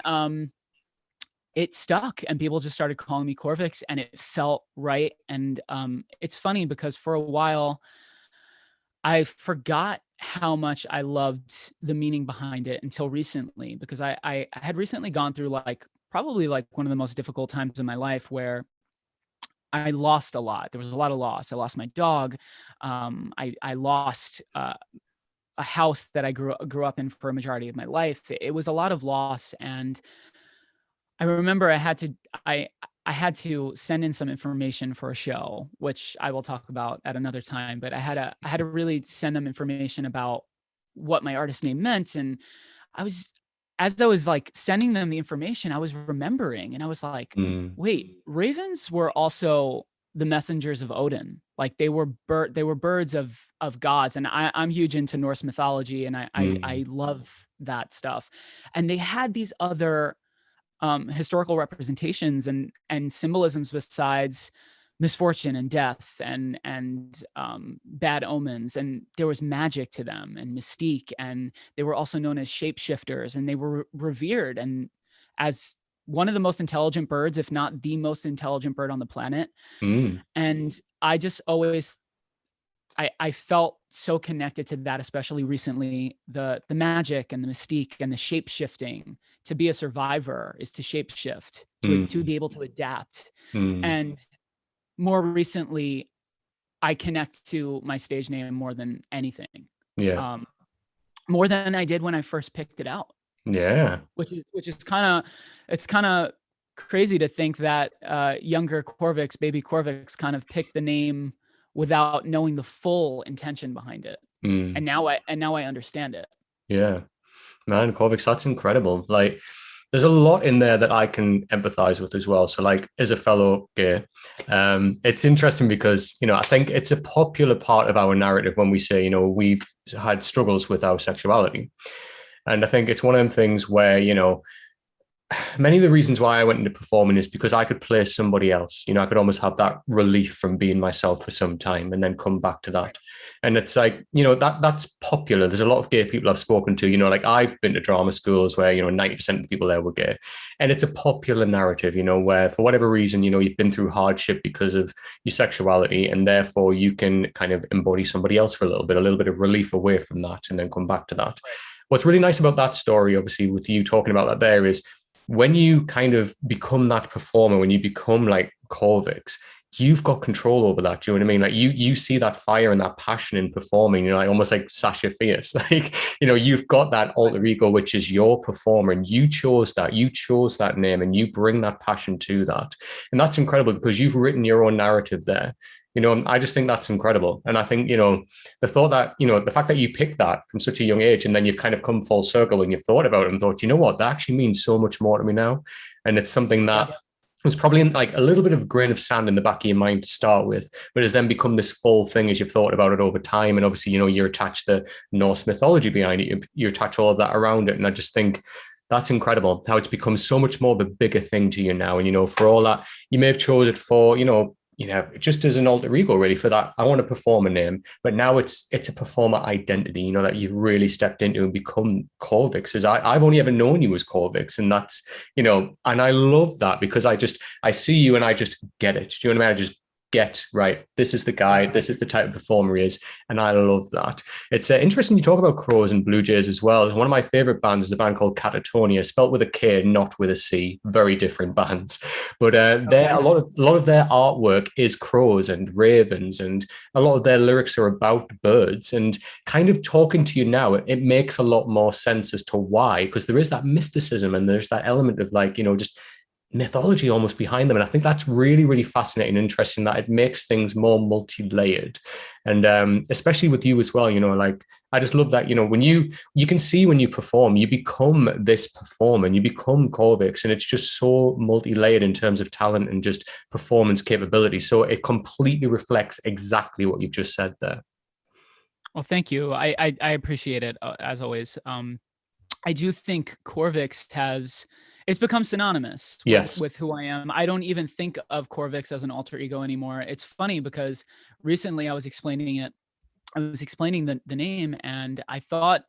it stuck, and people just started calling me Corvyx, and it felt right. And it's funny because for a while I forgot how much I loved the meaning behind it until recently, because I had recently gone through like probably like one of the most difficult times in my life, where I lost a lot. There was a lot of loss. I lost my dog. I lost a house that I grew up in for a majority of my life. It was a lot of loss, and I remember I had to send in some information for a show, which I will talk about at another time. But I had to really send them information about what my artist name meant. And as I was like sending them the information, I was remembering, and I was like, Mm. wait, ravens were also the messengers of Odin. Like they were birds of gods. And I'm huge into Norse mythology, and I Mm. love that stuff. And they had these other historical representations and symbolisms besides misfortune and death and bad omens. And there was magic to them and mystique, and they were also known as shapeshifters, and they were revered and as one of the most intelligent birds, if not the most intelligent bird on the planet. Mm. And I just always I felt so connected to that, especially recently. The magic and the mystique and the shape shifting. To be a survivor is to shape shift, to Mm, be able to adapt. mm, And more recently, I connect to my stage name more than anything, yeah. um, more than I did when I first picked it out. Yeah. Which is kind of crazy to think that younger Corvyx, baby Corvyx, kind of picked the name without knowing the full intention behind it. Mm, And now I understand it. yeah. Man, Corvix, that's incredible. Like, there's a lot in there that I can empathize with as well. So, like, as a fellow gay, it's interesting because, I think it's a popular part of our narrative when we say, we've had struggles with our sexuality. And I think it's one of them things where, many of the reasons why I went into performing is because I could play somebody else. I could almost have that relief from being myself for some time and then come back to that. And it's like, that's popular. There's a lot of gay people I've spoken to, like I've been to drama schools where, 90% of the people there were gay. And it's a popular narrative, where for whatever reason, you've been through hardship because of your sexuality, and therefore you can kind of embody somebody else for a little bit of relief away from that and then come back to that. What's really nice about that story, obviously, with you talking about that there is when you kind of become that performer, when you become like Corvix, you've got control over that. Do you know what I mean? Like you see that fire and that passion in performing, like almost like Sasha Fierce. Like, you've got that alter ego, which is your performer, and you chose that name, and you bring that passion to that. And that's incredible because you've written your own narrative there. I just think that's incredible. And I think, the thought that, the fact that you picked that from such a young age and then you've kind of come full circle and you've thought about it and thought, what, that actually means so much more to me now. And it's something that was probably in like a little bit of a grain of sand in the back of your mind to start with, but has then become this full thing as you've thought about it over time. And obviously, you're attached the Norse mythology behind it. You attach all of that around it. And I just think that's incredible how it's become so much more of a bigger thing to you now. And, for all that, you may have chose it for, just as an alter ego, really, for that. I want to perform a name, but now it's a performer identity, that you've really stepped into and become Corvix. I've only ever known you as Corvix, and that's, and I love that because I see you and I just get it. Do you know what I mean? I just get, right, this is the guy, this is the type of performer he is, and I love that. It's interesting you talk about Crows and Blue Jays as well. One of my favorite bands is a band called Catatonia, spelt with a K, not with a C. Very different bands, but they're a lot of their artwork is crows and ravens, and a lot of their lyrics are about birds. And kind of talking to you now, it makes a lot more sense as to why, because there is that mysticism and there's that element of like, just mythology almost behind them. And I think that's really, really fascinating and interesting, that it makes things more multi-layered. And especially with you as well, like I just love that, when you can see when you perform, you become this performer and you become Corvix, and it's just so multi-layered in terms of talent and just performance capability. So it completely reflects exactly what you've just said there. Well, thank you. I appreciate it, as always. I do think Corvyx it's become synonymous Yes. with who I am. I don't even think of Corvyx as an alter ego anymore. It's funny because recently I was explaining the name, and I thought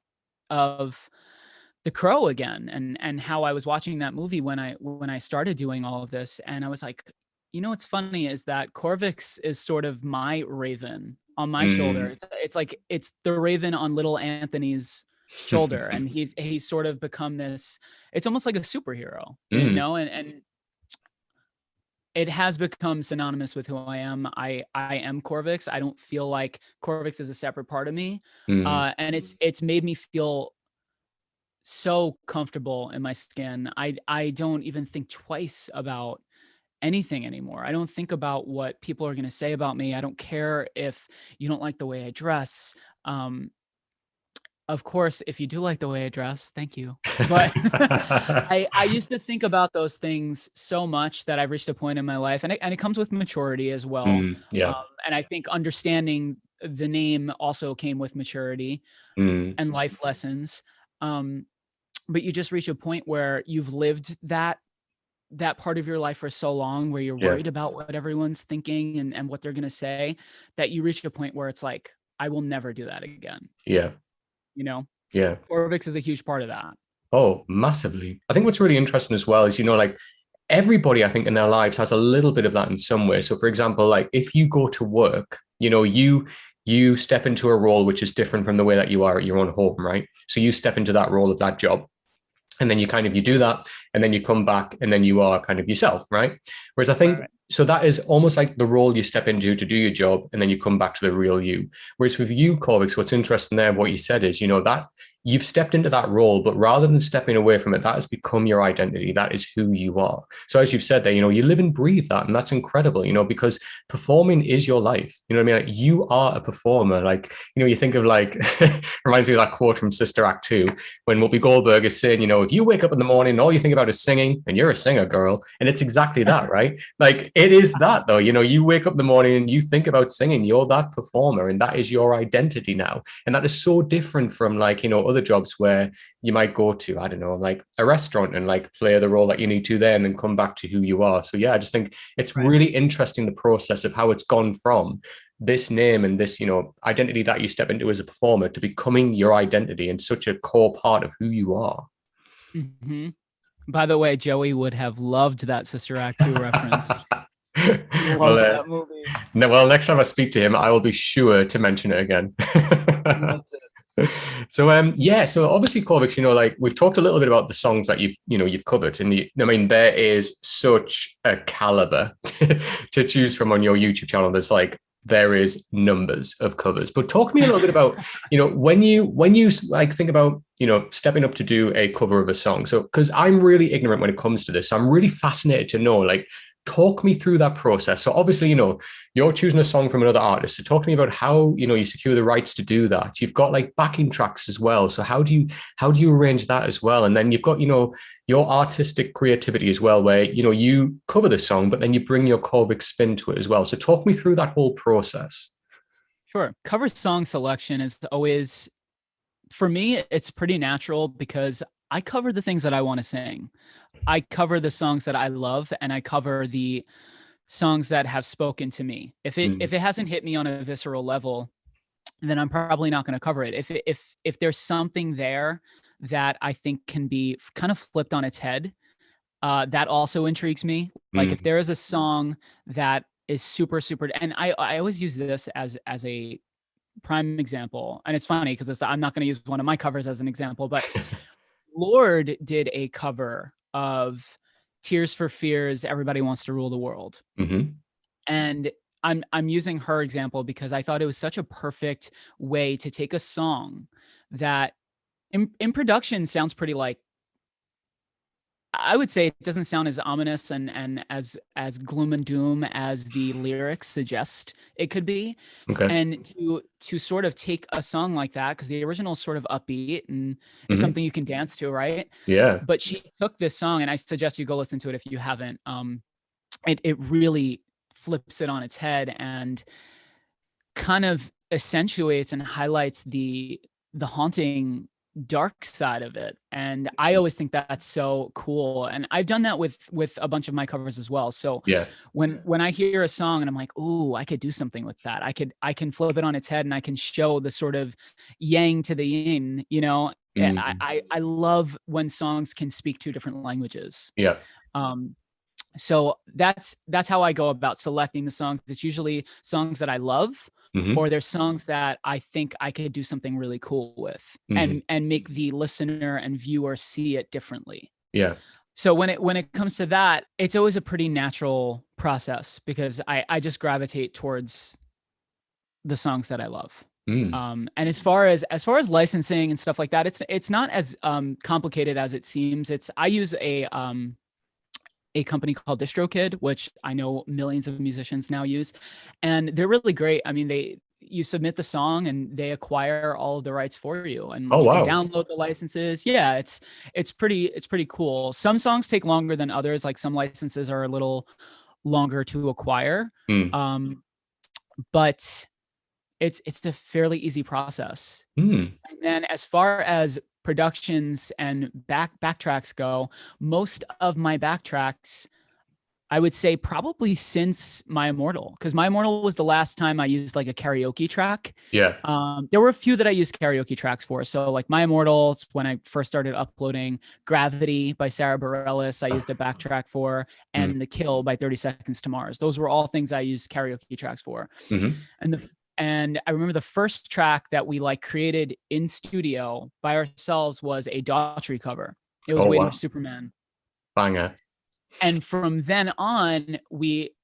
of The Crow again, and how I was watching that movie when I started doing all of this, and I was like, what's funny is that Corvyx is sort of my raven on my shoulder. It's like it's the raven on little Anthony's shoulder, and he's sort of become this. It's almost like a superhero, and it has become synonymous with who I am. I am Corvyx. I don't feel like Corvyx is a separate part of me, and it's made me feel so comfortable in my skin. I don't even think twice about anything anymore. I don't think about what people are going to say about me. I don't care if you don't like the way I dress. Of course, if you do like the way I dress, thank you. But I used to think about those things so much that I've reached a point in my life, and it comes with maturity as well. Yeah. And I think understanding the name also came with maturity and life lessons. But you just reach a point where you've lived that part of your life for so long, where you're worried about what everyone's thinking and what they're going to say, that you reach a point where it's like, I will never do that again. Yeah. Yeah. Corvyx is a huge part of that. Oh, massively. I think what's really interesting as well is, like everybody, I think, in their lives has a little bit of that in some way. So, for example, like if you go to work, you step into a role which is different from the way that you are at your own home, right? So you step into that role of that job, and then you do that, and then you come back, and then you are kind of yourself, right? Whereas I think Right. so that is almost like the role you step into to do your job, and then you come back to the real you. Whereas with you, Corvyx, what's interesting there, what you said is, that you've stepped into that role, but rather than stepping away from it, that has become your identity. That is who you are. So as you've said there, you live and breathe that, and that's incredible, because performing is your life. You know what I mean? Like, you are a performer. Like, you think of like, reminds me of that quote from Sister Act 2, when Whoopi Goldberg is saying, if you wake up in the morning and all you think about is singing, and you're a singer, girl. And it's exactly that, right? Like, it is that though, you wake up in the morning and you think about singing, you're that performer, and that is your identity now. And that is so different from like, other jobs where you might go to, I don't know, like a restaurant and like play the role that you need to there and then come back to who you are. So yeah, I just think it's really interesting, the process of how it's gone from this name and this, identity that you step into as a performer to becoming your identity and such a core part of who you are. Mm-hmm. By the way, Joey would have loved that Sister Act 2 reference. He loves that movie. No, well, next time I speak to him, I will be sure to mention it again. Loves it. So so obviously, Corvyx, like we've talked a little bit about the songs that you've covered, and I mean, there is such a caliber to choose from on your YouTube channel. There is numbers of covers, but talk to me a little bit about when you like think about stepping up to do a cover of a song. So because I'm really ignorant when it comes to this, so I'm really fascinated to know, like, talk me through that process. So obviously, you're choosing a song from another artist. So talk to me about how, you secure the rights to do that. You've got like backing tracks as well. So how do you arrange that as well? And then you've got, your artistic creativity as well, where, you cover the song, but then you bring your Corvyx spin to it as well. So talk me through that whole process. Sure. Cover song selection is always, for me, it's pretty natural because I cover the things that I want to sing. I cover the songs that I love, and I cover the songs that have spoken to me. If it hasn't hit me on a visceral level, then I'm probably not going to cover it. If there's something there that I think can be kind of flipped on its head, that also intrigues me. Like if there is a song that is super, and I always use this as a prime example, and it's funny because I'm not going to use one of my covers as an example, but Lorde did a cover of Tears for Fears, Everybody Wants to Rule the World. Mm-hmm. And I'm using her example because I thought it was such a perfect way to take a song that in production sounds pretty, like, I would say it doesn't sound as ominous and as gloom and doom as the lyrics suggest it could be. Okay. And to sort of take a song like that, because the original is sort of upbeat and it's something you can dance to, right? Yeah. But she took this song, and I suggest you go listen to it if you haven't. It really flips it on its head and kind of accentuates and highlights the haunting dark side of it. And I always think that's so cool, and I've done that with a bunch of my covers as well. So Yeah. when I hear a song and I'm like, ooh, I could do something with that, I can flip it on its head and I can show the sort of yang to the yin, I love when songs can speak two different languages. Yeah. So that's how I go about selecting the songs. It's usually songs that I love, or there's songs that I think I could do something really cool with, and make the listener and viewer see it differently. Yeah. So when it comes to that, it's always a pretty natural process because I just gravitate towards the songs that I love. And as far as licensing and stuff like that, it's not as complicated as it seems. I use a company called DistroKid, which I know millions of musicians now use, and they're really great. I mean, you submit the song and they acquire all of the rights for you, and you can download the licenses. Yeah, it's pretty cool. Some songs take longer than others. Like some licenses are a little longer to acquire, but it's a fairly easy process. And then as far as productions and backtracks go, most of my backtracks, I would say probably since My Immortal, because My Immortal was the last time I used like a karaoke track. Yeah. There were a few that I used karaoke tracks for. So like My Immortal, it's when I first started uploading. Gravity by Sarah Bareilles, I used a backtrack for, and The Kill by 30 Seconds to Mars. Those were all things I used karaoke tracks for. And And I remember the first track that we like created in studio by ourselves was a Daughtry cover. It was Oh, Waiting wow. for Superman. Banger. And from then on,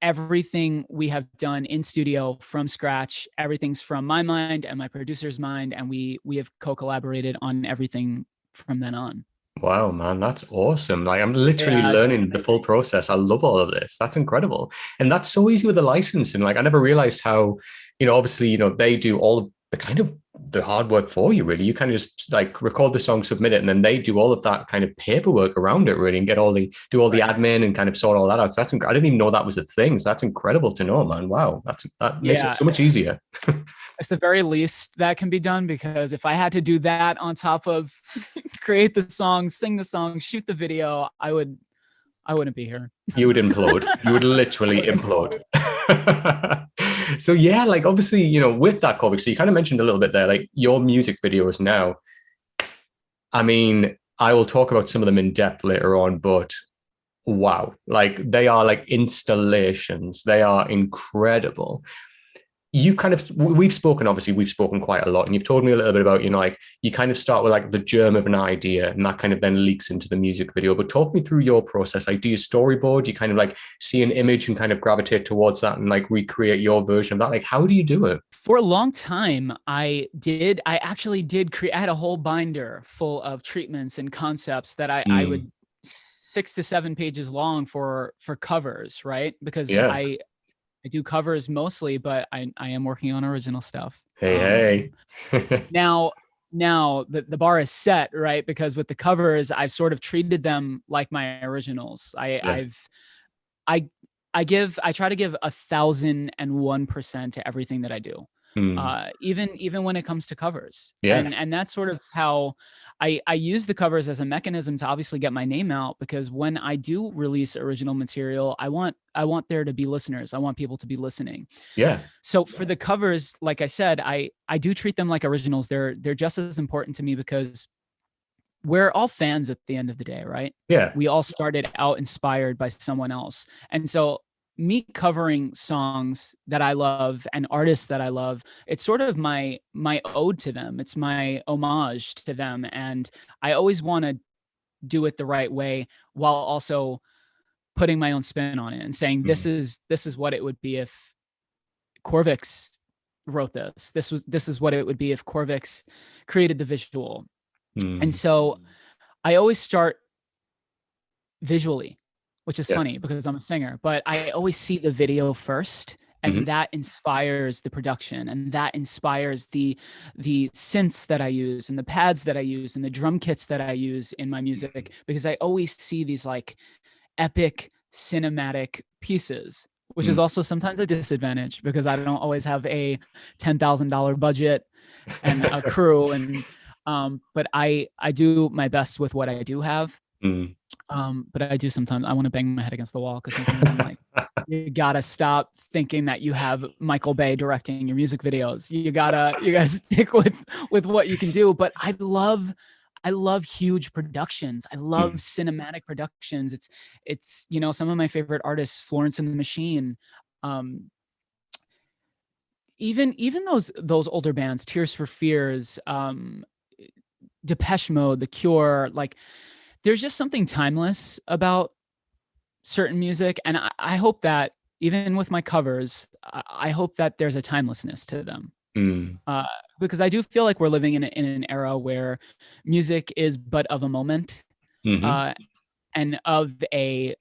everything we have done in studio from scratch, everything's from my mind and my producer's mind, and we have co-collaborated on everything from then on. Wow, man, that's awesome. Like, I'm literally Yeah, it's learning the full process. I love all of this. That's incredible. And that's so easy with the licensing. Like, I never realized how, obviously, they do all of the kind of the hard work for you, really. You kind of just like record the song, submit it, and then they do all of that kind of paperwork around it, really, and do all the admin and kind of sort all that out. So I didn't even know that was a thing. So that's incredible to know, man. Wow. That makes it so much easier. It's the very least that can be done, because if I had to do that on top of create the song, sing the song, shoot the video, I wouldn't be here. You would implode. You would literally implode. So yeah, like obviously, with that, Corvyx, so you kind of mentioned a little bit there, like your music videos now. I mean, I will talk about some of them in depth later on, but wow, like they are like installations. They are incredible. We've spoken quite a lot, and you've told me a little bit about, like you kind of start with like the germ of an idea, and that kind of then leaks into the music video. But talk me through your process. Like, do you storyboard? You kind of like see an image and kind of gravitate towards that and like recreate your version of that? Like, how do you do it? For a long time, I actually did create, I had a whole binder full of treatments and concepts that I would 6 to 7 pages long for covers, right? Because I do covers mostly, but I am working on original stuff. Hey. Now the bar is set, right? Because with the covers, I've sort of treated them like my originals. I try to give 1,001% to everything that I do. Even when it comes to covers. And that's sort of how I use the covers as a mechanism to obviously get my name out, because when I do release original material, I want there to be listeners. I want people to be listening. Yeah. So for the covers, like I said, I do treat them like originals. They're just as important to me, because we're all fans at the end of the day, right? Yeah. We all started out inspired by someone else. And so me covering songs that I love and artists that I love, it's sort of my ode to them. It's my homage to them. And I always want to do it the right way, while also putting my own spin on it and saying, this is what it would be if Corvyx wrote this. This is what it would be if Corvyx created the visual. And so I always start visually, which is funny because I'm a singer, but I always see the video first, and that inspires the production, and that inspires the synths that I use, and the pads that I use, and the drum kits that I use in my music, because I always see these like epic cinematic pieces, which is also sometimes a disadvantage, because I don't always have a $10,000 budget and a crew, and but I do my best with what I do have. But I do sometimes, I want to bang my head against the wall, because sometimes I'm like, you gotta stop thinking that you have Michael Bay directing your music videos. You gotta stick with what you can do. But I love huge productions. I love cinematic productions. It's some of my favorite artists, Florence and the Machine, even those older bands, Tears for Fears, Depeche Mode, The Cure, like there's just something timeless about certain music. And I hope that even with my covers, I hope that there's a timelessness to them. Because I do feel like we're living in an era where music is but of a moment, and of it's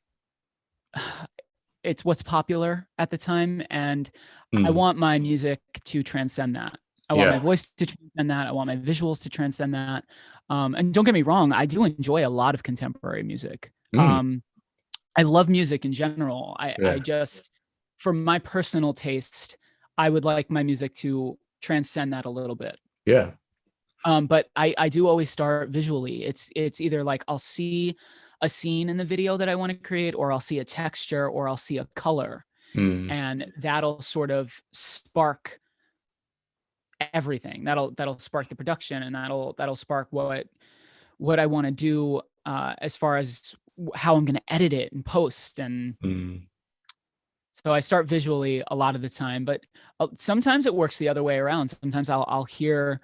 what's popular at the time. And I want my music to transcend that. I want my voice to transcend that. I want my visuals to transcend that. And don't get me wrong, I do enjoy a lot of contemporary music. I love music in general. I just, for my personal taste, I would like my music to transcend that a little bit. Yeah. But I do always start visually. It's either like I'll see a scene in the video that I want to create, or I'll see a texture, or I'll see a color, and that'll sort of spark everything. That'll spark the production, and that'll spark what I want to do as far as how I'm going to edit it and post. And So I start visually a lot of the time, but sometimes it works the other way around. Sometimes I'll hear,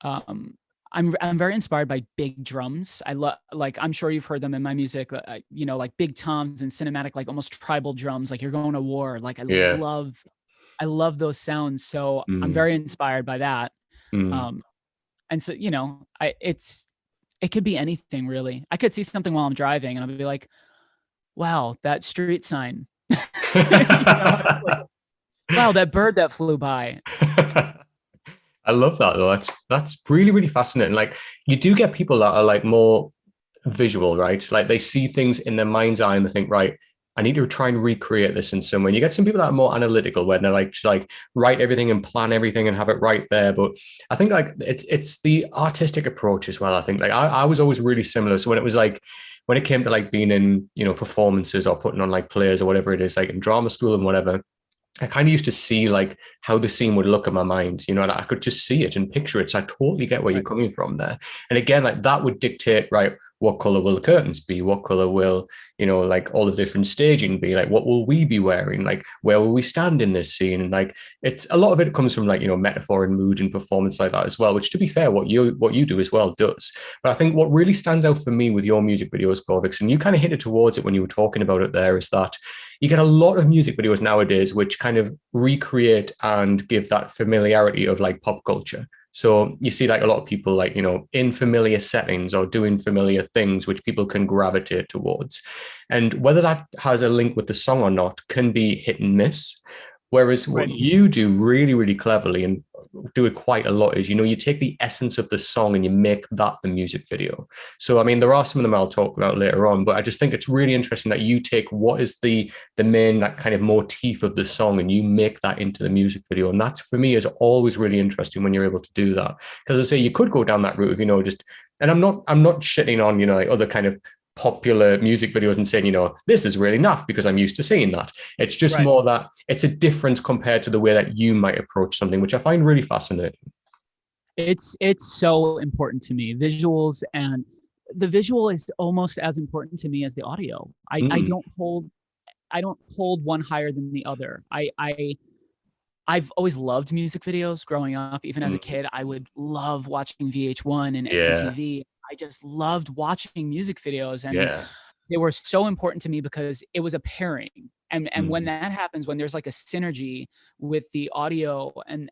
um, I'm very inspired by big drums. I love, like, I'm sure you've heard them in my music, you know, like big toms and cinematic, like almost tribal drums, like you're going to war. Like Yeah. I love those sounds. So I'm Mm, very inspired by that. mm. Um, and so, you know, it could be anything really. I could see something while I'm driving and I'll be like, wow, that street sign. You know, it's like, wow, that bird that flew by. I love that though. That's really, really fascinating. Like you do get people that are like more visual, right? Like they see things in their mind's eye and they think, right, I need to try and recreate this in some way. And you get some people that are more analytical, where they're like just like write everything and plan everything and have it right there. But I think like it's the artistic approach as well. I think like I was always really similar. So when it was like when it came to like being in, you know, performances or putting on like plays or whatever it is, like in drama school and whatever, I kind of used to see like how the scene would look in my mind, you know, and I could just see it and picture it. So I totally get where you're Right. coming from there. And again, like that would dictate, right, what color will the curtains be? What color will, you know, like all the different staging be? Like, what will we be wearing? Like, where will we stand in this scene? And like, it's a lot of it comes from like, you know, metaphor and mood and performance like that as well, which to be fair, what you do as well does. But I think what really stands out for me with your music videos, Corvyx, and you kind of hit it towards it when you were talking about it there, is that you get a lot of music videos nowadays which kind of recreate and give that familiarity of like pop culture. So you see like a lot of people like, you know, in familiar settings or doing familiar things which people can gravitate towards. And whether that has a link with the song or not can be hit and miss. Whereas what Right. you do really, really cleverly and do it quite a lot is, you know, you take the essence of the song and you make that the music video. So, I mean, there are some of them I'll talk about later on, but I just think it's really interesting that you take what is the main that kind of motif of the song and you make that into the music video. And that's for me is always really interesting when you're able to do that. Because I say you could go down that route of, you know, just and I'm not shitting on, you know, like other kind of popular music videos and saying, you know, this is really naff because I'm used to seeing that. It's just Right. more that it's a difference compared to the way that you might approach something, which I find really fascinating. It's so important to me. Visuals, and the visual is almost as important to me as the audio. Mm, I don't hold one higher than the other. I've always loved music videos growing up. Even as a mm, kid, I would love watching VH1 and yeah, MTV. I just loved watching music videos, and yeah. they were so important to me because it was a pairing. And when Mm, that happens, when there's like a synergy with the audio and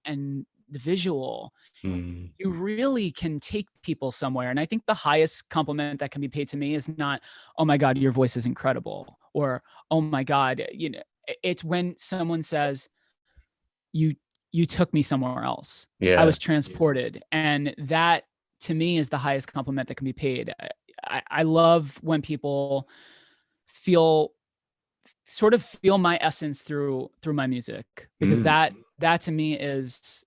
the visual, mm, you really can take people somewhere. And I think the highest compliment that can be paid to me is not, oh my God, your voice is incredible, or oh my God, you know, it's when someone says, you you took me somewhere else. I yeah. was transported. And that to me is the highest compliment that can be paid. I love when people feel feel my essence through my music, because Mm, that to me is,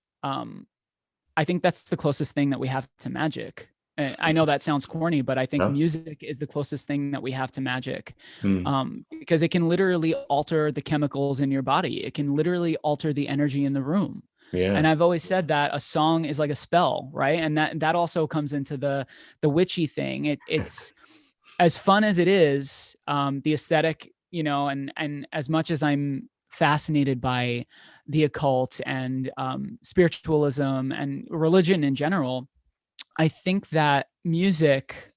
I think that's the closest thing that we have to magic. I know that sounds corny, but I think no? music is the closest thing that we have to magic, Mm, because it can literally alter the chemicals in your body. It can literally alter the energy in the room. yeah. And I've always said that a song is like a spell, right? And that also comes into the witchy thing. It's as fun as it is, the aesthetic, you know, and as much as I'm fascinated by the occult and spiritualism and religion in general, I think that music,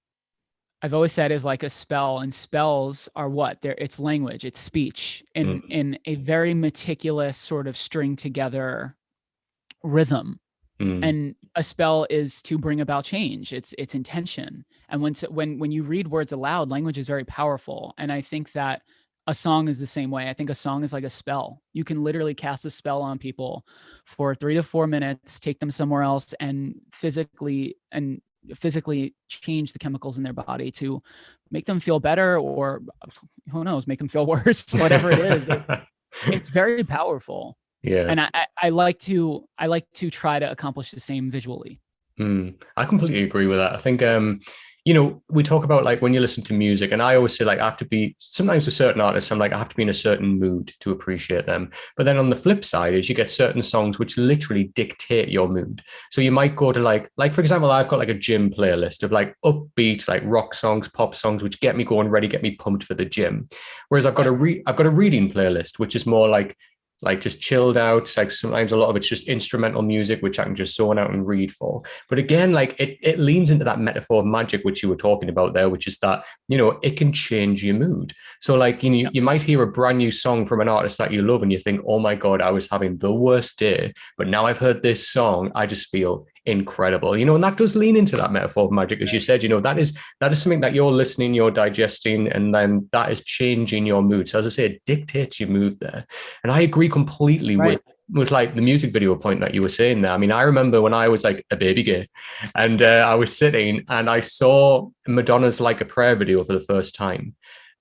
I've always said, is like a spell, and spells are what? It's language, it's speech Mm, in a very meticulous sort of string together rhythm. mm, And a spell is to bring about change. It's intention. And when you read words aloud, language is very powerful. And I think that a song is the same way. I think a song is like a spell. You can literally cast a spell on people for 3 to 4 minutes, take them somewhere else, and physically change the chemicals in their body to make them feel better, or who knows, make them feel worse. Whatever it is, it's very powerful. yeah. And I like to try to accomplish the same visually. I completely agree with that. I think you know, we talk about like when you listen to music, and I always say like I have to be sometimes with certain artists, I'm like I have to be in a certain mood to appreciate them. But then on the flip side is you get certain songs which literally dictate your mood. So you might go to like for example, I've got like a gym playlist of like upbeat, like rock songs, pop songs, which get me going ready, get me pumped for the gym. Whereas I've got a reading playlist, which is more like just chilled out. It's like sometimes a lot of it's just instrumental music, which I can just zone out and read for. But again, like it leans into that metaphor of magic, which you were talking about there, which is that, you know, it can change your mood. So like, you know, you might hear a brand new song from an artist that you love and you think, oh my God, I was having the worst day. But now I've heard this song, I just feel incredible, you know, and that does lean into that metaphor of magic, as you said, you know, that is something that you're listening, you're digesting, and then that is changing your mood. So as I say, it dictates your mood there. And I agree completely with like the music video point that you were saying there. I mean, I remember when I was like a baby gay and I was sitting and I saw Madonna's Like a Prayer video for the first time.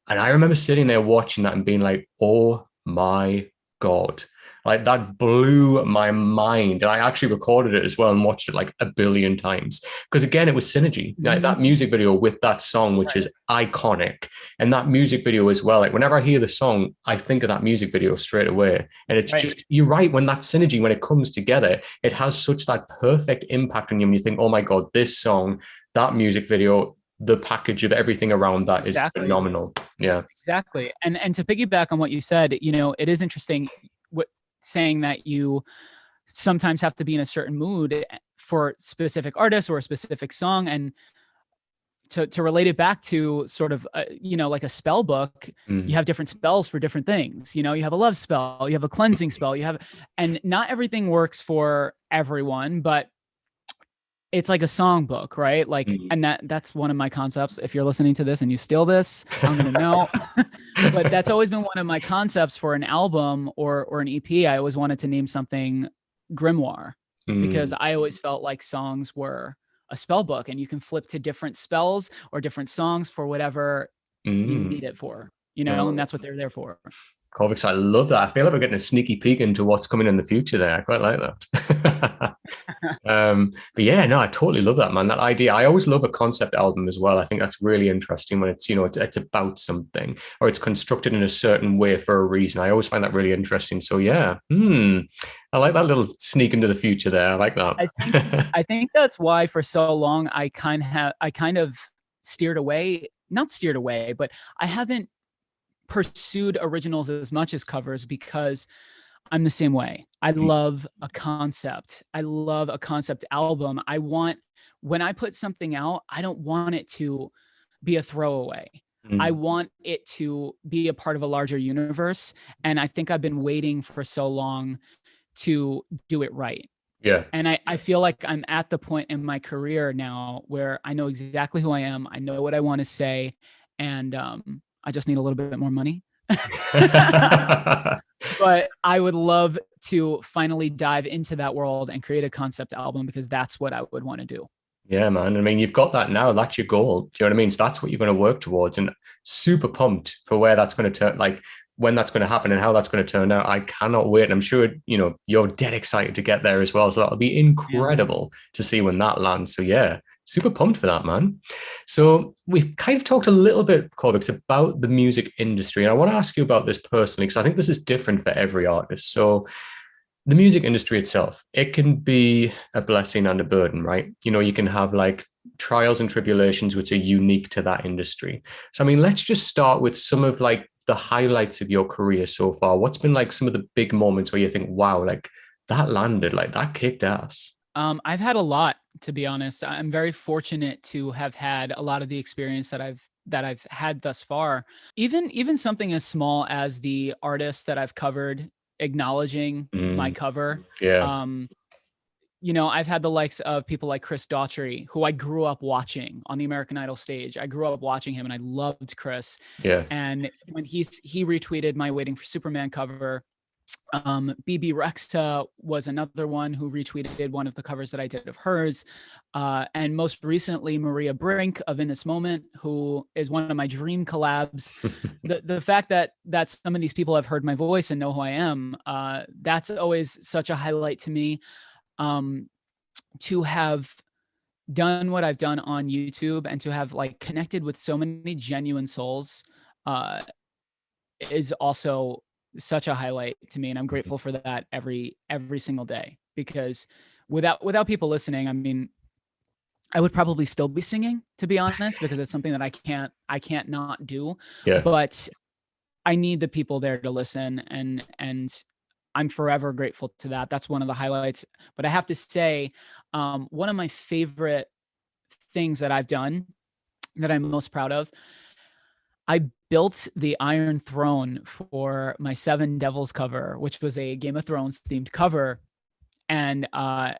And I remember sitting there watching that and being like, oh my God. Like that blew my mind. And I actually recorded it as well and watched it like a billion times. Because again, it was synergy. Like that music video with that song, which is iconic. And that music video as well. Like whenever I hear the song, I think of that music video straight away. And it's just, you're right, when that synergy, when it comes together, it has such that perfect impact on you. And you think, oh my God, this song, that music video, the package of everything around that is phenomenal. Yeah, exactly. And to piggyback on what you said, you know, it is interesting saying that you sometimes have to be in a certain mood for specific artists or a specific song. And to relate it back to sort of, you know, like a spell book, you have different spells for different things. You know, you have a love spell, you have a cleansing spell, and not everything works for everyone, but it's like a song book, right? Like, and that's one of my concepts. If you're listening to this and you steal this, I'm going to know. But that's always been one of my concepts for an album or an EP. I always wanted to name something grimoire because I always felt like songs were a spell book and you can flip to different spells or different songs for whatever you need it for, you know, and that's what they're there for. Corvyx, I love that. I feel like we're getting a sneaky peek into what's coming in the future there. I quite like that. But yeah, no, I totally love that, man. That idea. I always love a concept album as well. I think that's really interesting when it's, you know, it's about something or it's constructed in a certain way for a reason. I always find that really interesting. So yeah, I like that little sneak into the future there. I like that. I think that's why for so long I kind of steered away, not steered away, but I haven't pursued originals as much as covers because I'm the same way. I love a concept. I love a concept album. When I put something out, I don't want it to be a throwaway. I want it to be a part of a larger universe. And I think I've been waiting for so long to do it right. Yeah. And I feel like I'm at the point in my career now where I know exactly who I am. I know what I want to say. And I just need a little bit more money. But I would love to finally dive into that world and create a concept album because that's what I would want to do. Yeah, man. I mean, you've got that now. That's your goal. Do you know what I mean? So that's what you're going to work towards, and super pumped for where that's going to turn, like when that's going to happen and how that's going to turn out. I cannot wait. And I'm sure, you know, you're dead excited to get there as well. So that'll be incredible to see when that lands. So yeah, super pumped for that, man. So we've kind of talked a little bit, Corvyx, about the music industry. And I want to ask you about this personally, because I think this is different for every artist. So the music industry itself, it can be a blessing and a burden, right? You know, you can have like trials and tribulations which are unique to that industry. So, I mean, let's just start with some of like the highlights of your career so far. What's been like some of the big moments where you think, wow, like that landed, like that kicked ass? I've had a lot, to be honest. I'm very fortunate to have had a lot of the experience that I've had thus far. Even something as small as the artists that I've covered acknowledging my cover. Yeah. You know, I've had the likes of people like Chris Daughtry, who I grew up watching on the American Idol stage. I grew up watching him and I loved Chris. Yeah. And when he retweeted my Waiting for Superman cover, BB Rexa was another one who retweeted one of the covers that I did of hers. And most recently, Maria Brink of In This Moment, who is one of my dream collabs. The fact that some of these people have heard my voice and know who I am, that's always such a highlight to me. To have done what I've done on YouTube and to have like connected with so many genuine souls uh, is also such a highlight to me. And I'm grateful for that every single day, because without people listening, I mean, I would probably still be singing, to be honest, because it's something that I can't not do. Yeah. But I need the people there to listen, and I'm forever grateful to that. That's one of the highlights. But I have to say, one of my favorite things that I've done that I'm most proud of, I built the Iron Throne for my Seven Devils cover, which was a Game of Thrones themed cover, and I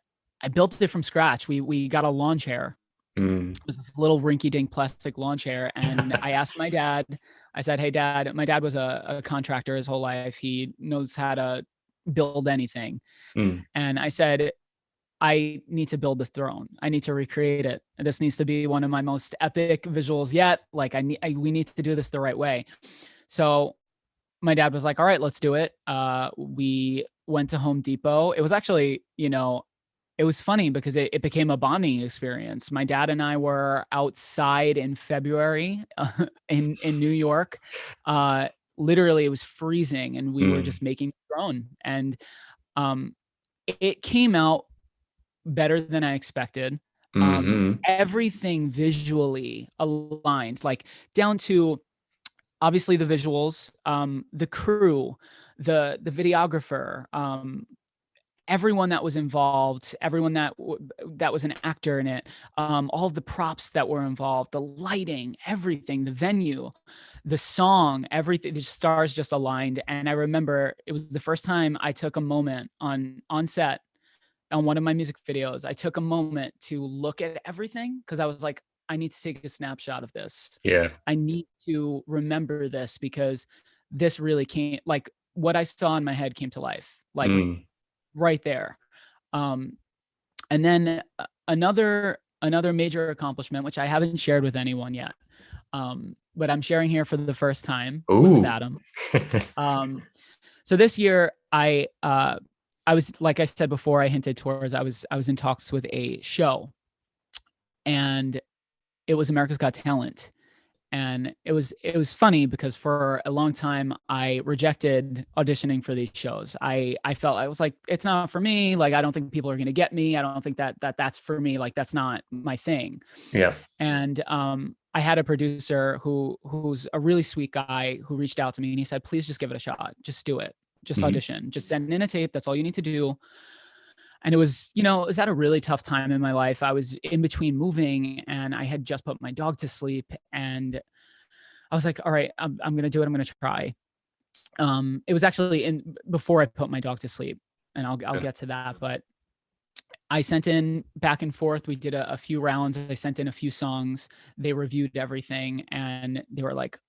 built it from scratch. We got a lawn chair. Mm. It was this little rinky-dink plastic lawn chair, and I asked my dad. I said, "Hey, Dad." My dad was a contractor his whole life. He knows how to build anything, Mm. and I said, I need to build this throne. I need to recreate it. This needs to be one of my most epic visuals yet. Like we need to do this the right way. So my dad was like, all right, let's do it. We went to Home Depot. It was actually, it was funny because it became a bonding experience. My dad and I were outside in February in New York. Literally, it was freezing, and we were just making a throne. And it came out better than I expected. Everything visually aligned, like down to obviously the visuals, the crew, the videographer, everyone that was involved, everyone that was an actor in it, all of the props that were involved, the lighting, everything, the venue, the song, everything, the stars just aligned. And I remember it was the first time I took a moment on set on one of my music videos. I took a moment to look at everything because I was like, I need to take a snapshot of this. Yeah. I need to remember this because this really came, like what I saw in my head came to life, like right there. And then another major accomplishment, which I haven't shared with anyone yet, but I'm sharing here for the first time with Adam. So this year, I was, like I said before, I hinted towards, I was in talks with a show, and it was America's Got Talent. And it was funny because for a long time I rejected auditioning for these shows. I felt, I was like, it's not for me. Like, I don't think people are going to get me. I don't think that's for me. Like, that's not my thing. Yeah. And I had a producer who's a really sweet guy who reached out to me, and he said, please just give it a shot. Just do it. Just audition. Just send in a tape. That's all you need to do. And it was, it was at a really tough time in my life. I was in between moving, and I had just put my dog to sleep, and I was like, all right, I'm going to do it. I'm going to try. It was actually before I put my dog to sleep, and I'll get to that. But I sent in back and forth. We did a few rounds. I sent in a few songs. They reviewed everything, and they were like,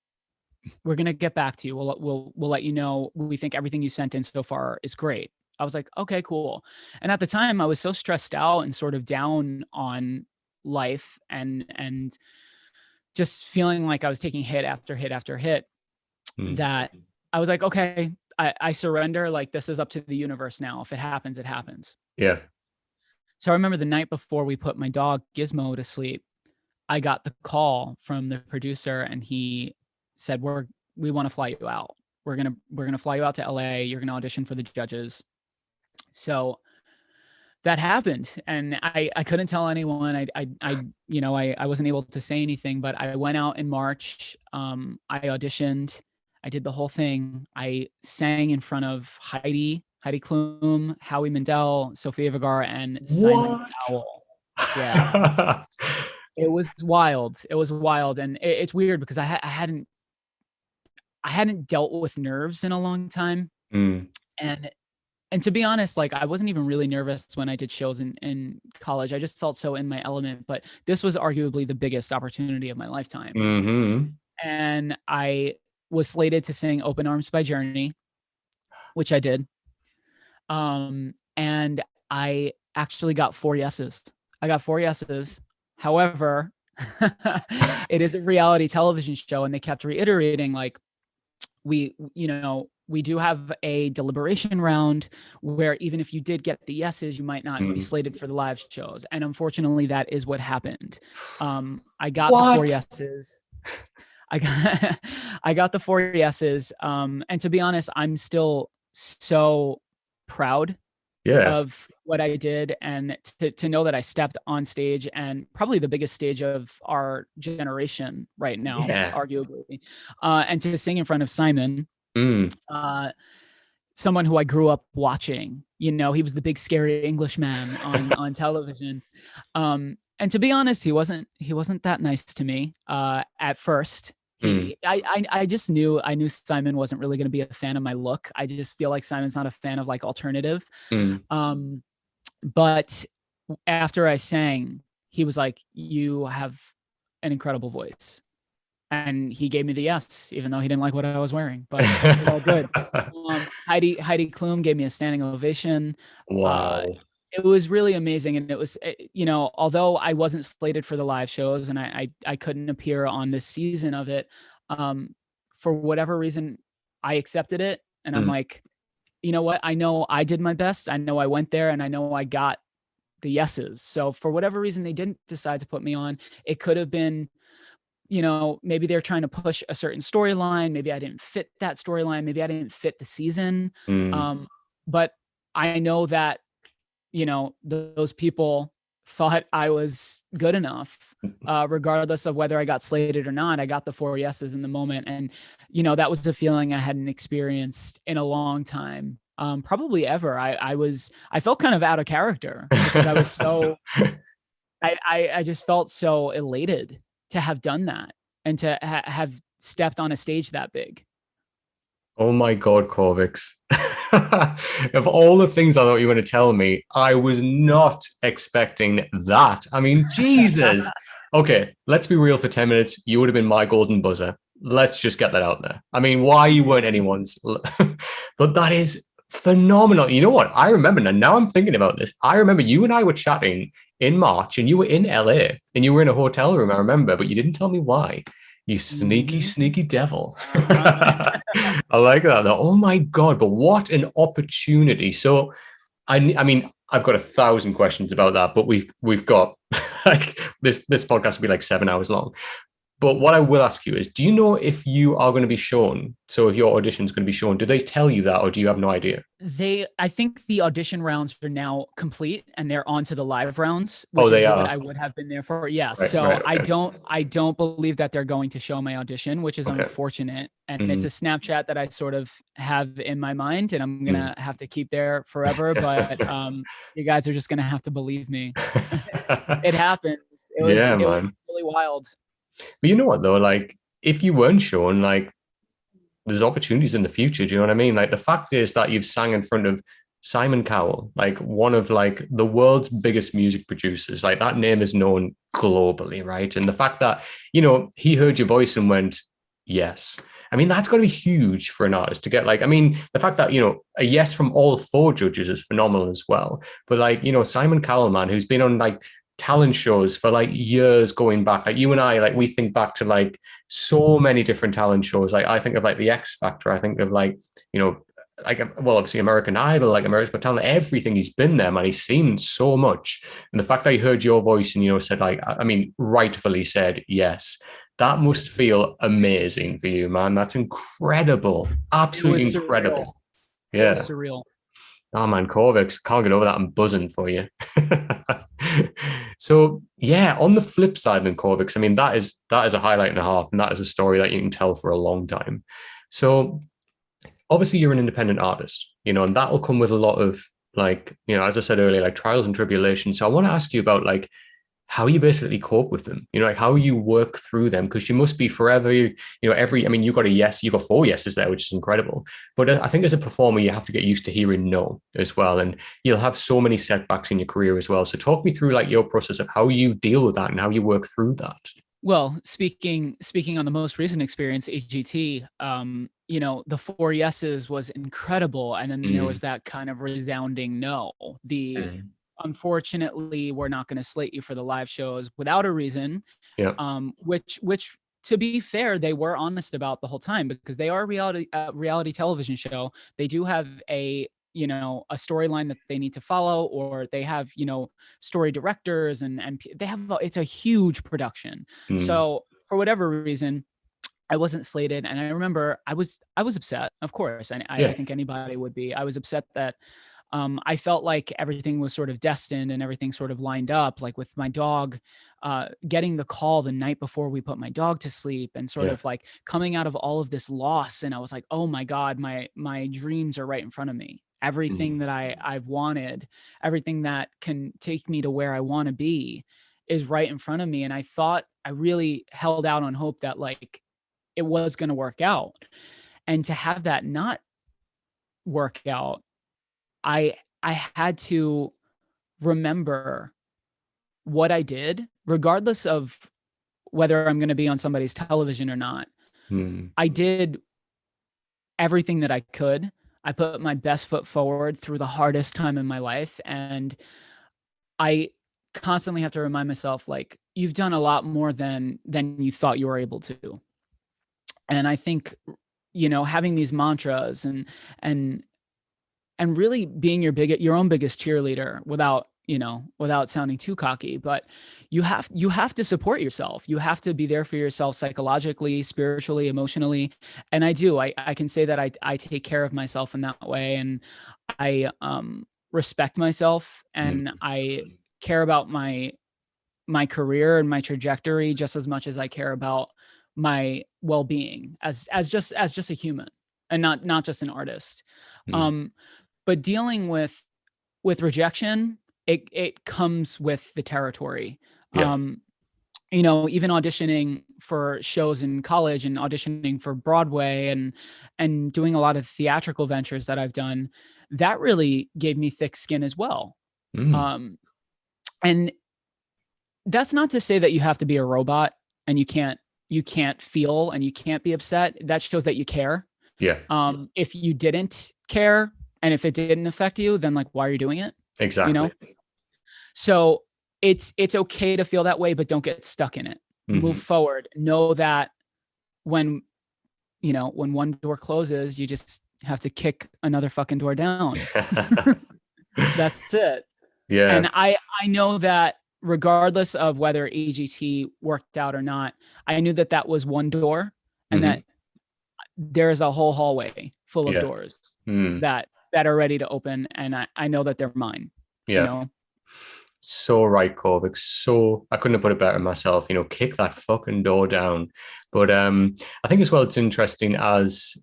we're going to get back to you. We'll let you know. We think everything you sent in so far is great. I was like, okay, cool. And at the time I was so stressed out and sort of down on life, and just feeling like I was taking hit after hit after hit, that I was like, okay, I surrender. Like, this is up to the universe now. If it happens, it happens. Yeah. So I remember the night before we put my dog Gizmo to sleep, I got the call from the producer, and he said, we want to fly you out. We're going to fly you out to LA. You're going to audition for the judges. So that happened, and I couldn't tell anyone. I wasn't able to say anything, but I went out in March. I auditioned. I did the whole thing. I sang in front of Heidi Klum, Howie Mandel, Sofia Vergara, and Simon Cowell. Yeah. It was wild. It was wild. And it's weird because I hadn't dealt with nerves in a long time. And to be honest, like, I wasn't even really nervous when I did shows in college. I just felt so in my element, but this was arguably the biggest opportunity of my lifetime. And I was slated to sing Open Arms by Journey, which I did. And I actually got 4 yeses. I got 4 yeses. However, it is a reality television show, and they kept reiterating, like, we we do have a deliberation round where even if you did get the yeses, you might not be slated for the live shows. And unfortunately, that is what happened. I got the 4 yeses. I got the 4 yeses. And to be honest, I'm still so proud of what I did, and to know that I stepped on stage, and probably the biggest stage of our generation right now, arguably, and to sing in front of Simon, someone who I grew up watching. You know, he was the big scary Englishman on television. And to be honest, he wasn't that nice to me at first. I just knew Simon wasn't really going to be a fan of my look. I just feel like Simon's not a fan of like alternative. But after I sang, he was like, "You have an incredible voice." And he gave me the yes, even though he didn't like what I was wearing, but it's all good. Heidi Klum gave me a standing ovation. Wow. It was really amazing. And it was, you know, although I wasn't slated for the live shows and I couldn't appear on this season of it, for whatever reason, I accepted it. And I'm like, you know what? I know I did my best. I know I went there, and I know I got the yeses. So for whatever reason, they didn't decide to put me on. It could have been, you know, maybe they're trying to push a certain storyline. Maybe I didn't fit that storyline. Maybe I didn't fit the season. But I know that, you know, those people thought I was good enough, regardless of whether I got slated or not. I got the 4 yeses in the moment. And, you know, that was a feeling I hadn't experienced in a long time, probably ever. I felt kind of out of character because I was so, I just felt so elated to have done that and to have stepped on a stage that big. Oh my God, Corvyx. Of all the things I thought you were going to tell me, I was not expecting that. I mean, Jesus. Okay, let's be real for 10 minutes. You would have been my golden buzzer. Let's just get that out there. I mean, why you weren't anyone's, but that is phenomenal. You know what? I remember now I'm thinking about this. I remember you and I were chatting in March, and you were in LA and you were in a hotel room, I remember, but you didn't tell me why. You sneaky, sneaky devil. I like that though. Oh my God, but what an opportunity. So I mean, I've got 1,000 questions about that, but we've got like this podcast will be like 7 hours long. But what I will ask you is, do you know if you are going to be shown? So if your audition is going to be shown, do they tell you that, or do you have no idea? I think the audition rounds are now complete, and they're on to the live rounds, which is what I would have been there for. Yeah. Right, so right, okay. I don't believe that they're going to show my audition, which is unfortunate. And it's a Snapchat that I sort of have in my mind, and I'm going to have to keep there forever. But you guys are just going to have to believe me. It happens. It was really wild. But you know what though, like if you weren't shown, like there's opportunities in the future. Do you know what I mean? Like the fact is that you've sang in front of Simon Cowell, like one of like the world's biggest music producers. Like that name is known globally, right? And the fact that, you know, he heard your voice and went, yes. I mean, that's got to be huge for an artist to get. Like, I mean, the fact that, you know, a yes from all 4 judges is phenomenal as well. But like, you know, Simon Cowell, man, who's been on like talent shows for like years going back, like you and I, like we think back to like so many different talent shows. Like I think of like the X Factor, I think of like, you know, like, well, obviously American Idol, like America's Got Talent, everything. He's been there, man. He's seen so much. And the fact that he heard your voice and, you know, said like, I mean, rightfully said yes, that must feel amazing for you, man. That's incredible. Absolutely incredible. Surreal. Yeah. It was surreal. Oh man, Corvyx, can't get over that. I'm buzzing for you. So yeah, on the flip side, then Corvyx, I mean, that is a highlight and a half, and that is a story that you can tell for a long time. So obviously you're an independent artist, you know, and that will come with a lot of like, you know, as I said earlier, like trials and tribulations. So I want to ask you about like how you basically cope with them, you know, like how you work through them, because you must be forever, you know, I mean, you got a yes, you got 4 yeses there, which is incredible. But I think as a performer, you have to get used to hearing no as well. And you'll have so many setbacks in your career as well. So talk me through like your process of how you deal with that and how you work through that. Well, speaking on the most recent experience, AGT, you know, the 4 yeses was incredible. And then there was that kind of resounding no. Unfortunately, we're not going to slate you for the live shows without a reason. Yeah. Which to be fair, they were honest about the whole time, because they are a reality television show. They do have a a storyline that they need to follow, or they have story directors, and they have it's a huge production. So for whatever reason, I wasn't slated, and I remember I was upset, of course, and I think anybody would be. I was upset that I felt like everything was sort of destined and everything sort of lined up, like with my dog, getting the call the night before we put my dog to sleep, and sort of like coming out of all of this loss. And I was like, oh my God, my dreams are right in front of me. Everything that I've wanted, everything that can take me to where I want to be is right in front of me. And I thought, I really held out on hope that like it was going to work out. And to have that not work out, I had to remember what I did, regardless of whether I'm going to be on somebody's television or not. I did everything that I could. I put my best foot forward through the hardest time in my life. And I constantly have to remind myself, like, you've done a lot more than you thought you were able to. And I think, having these mantras and really being your own biggest cheerleader, without sounding too cocky, but you have to support yourself. You have to be there for yourself psychologically, spiritually, emotionally. And I do. I can say that I take care of myself in that way, and I respect myself, and I care about my career and my trajectory just as much as I care about my well-being as just a human, and not just an artist. But dealing with rejection, it comes with the territory. Even auditioning for shows in college and auditioning for Broadway and doing a lot of theatrical ventures that I've done, that really gave me thick skin as well. And that's not to say that you have to be a robot and you can't feel and you can't be upset. That shows that you care. If you didn't care, and if it didn't affect you, then like, why are you doing it? Exactly. So it's okay to feel that way, but don't get stuck in it. Move forward. Know that when one door closes, you just have to kick another fucking door down. That's it. Yeah. And I know that regardless of whether AGT worked out or not, I knew that was one door, and that there's a whole hallway full of doors that are ready to open, and I know that they're mine. So right, Corvyx. So I couldn't have put it better myself. Kick that fucking door down. But I think as well, it's interesting as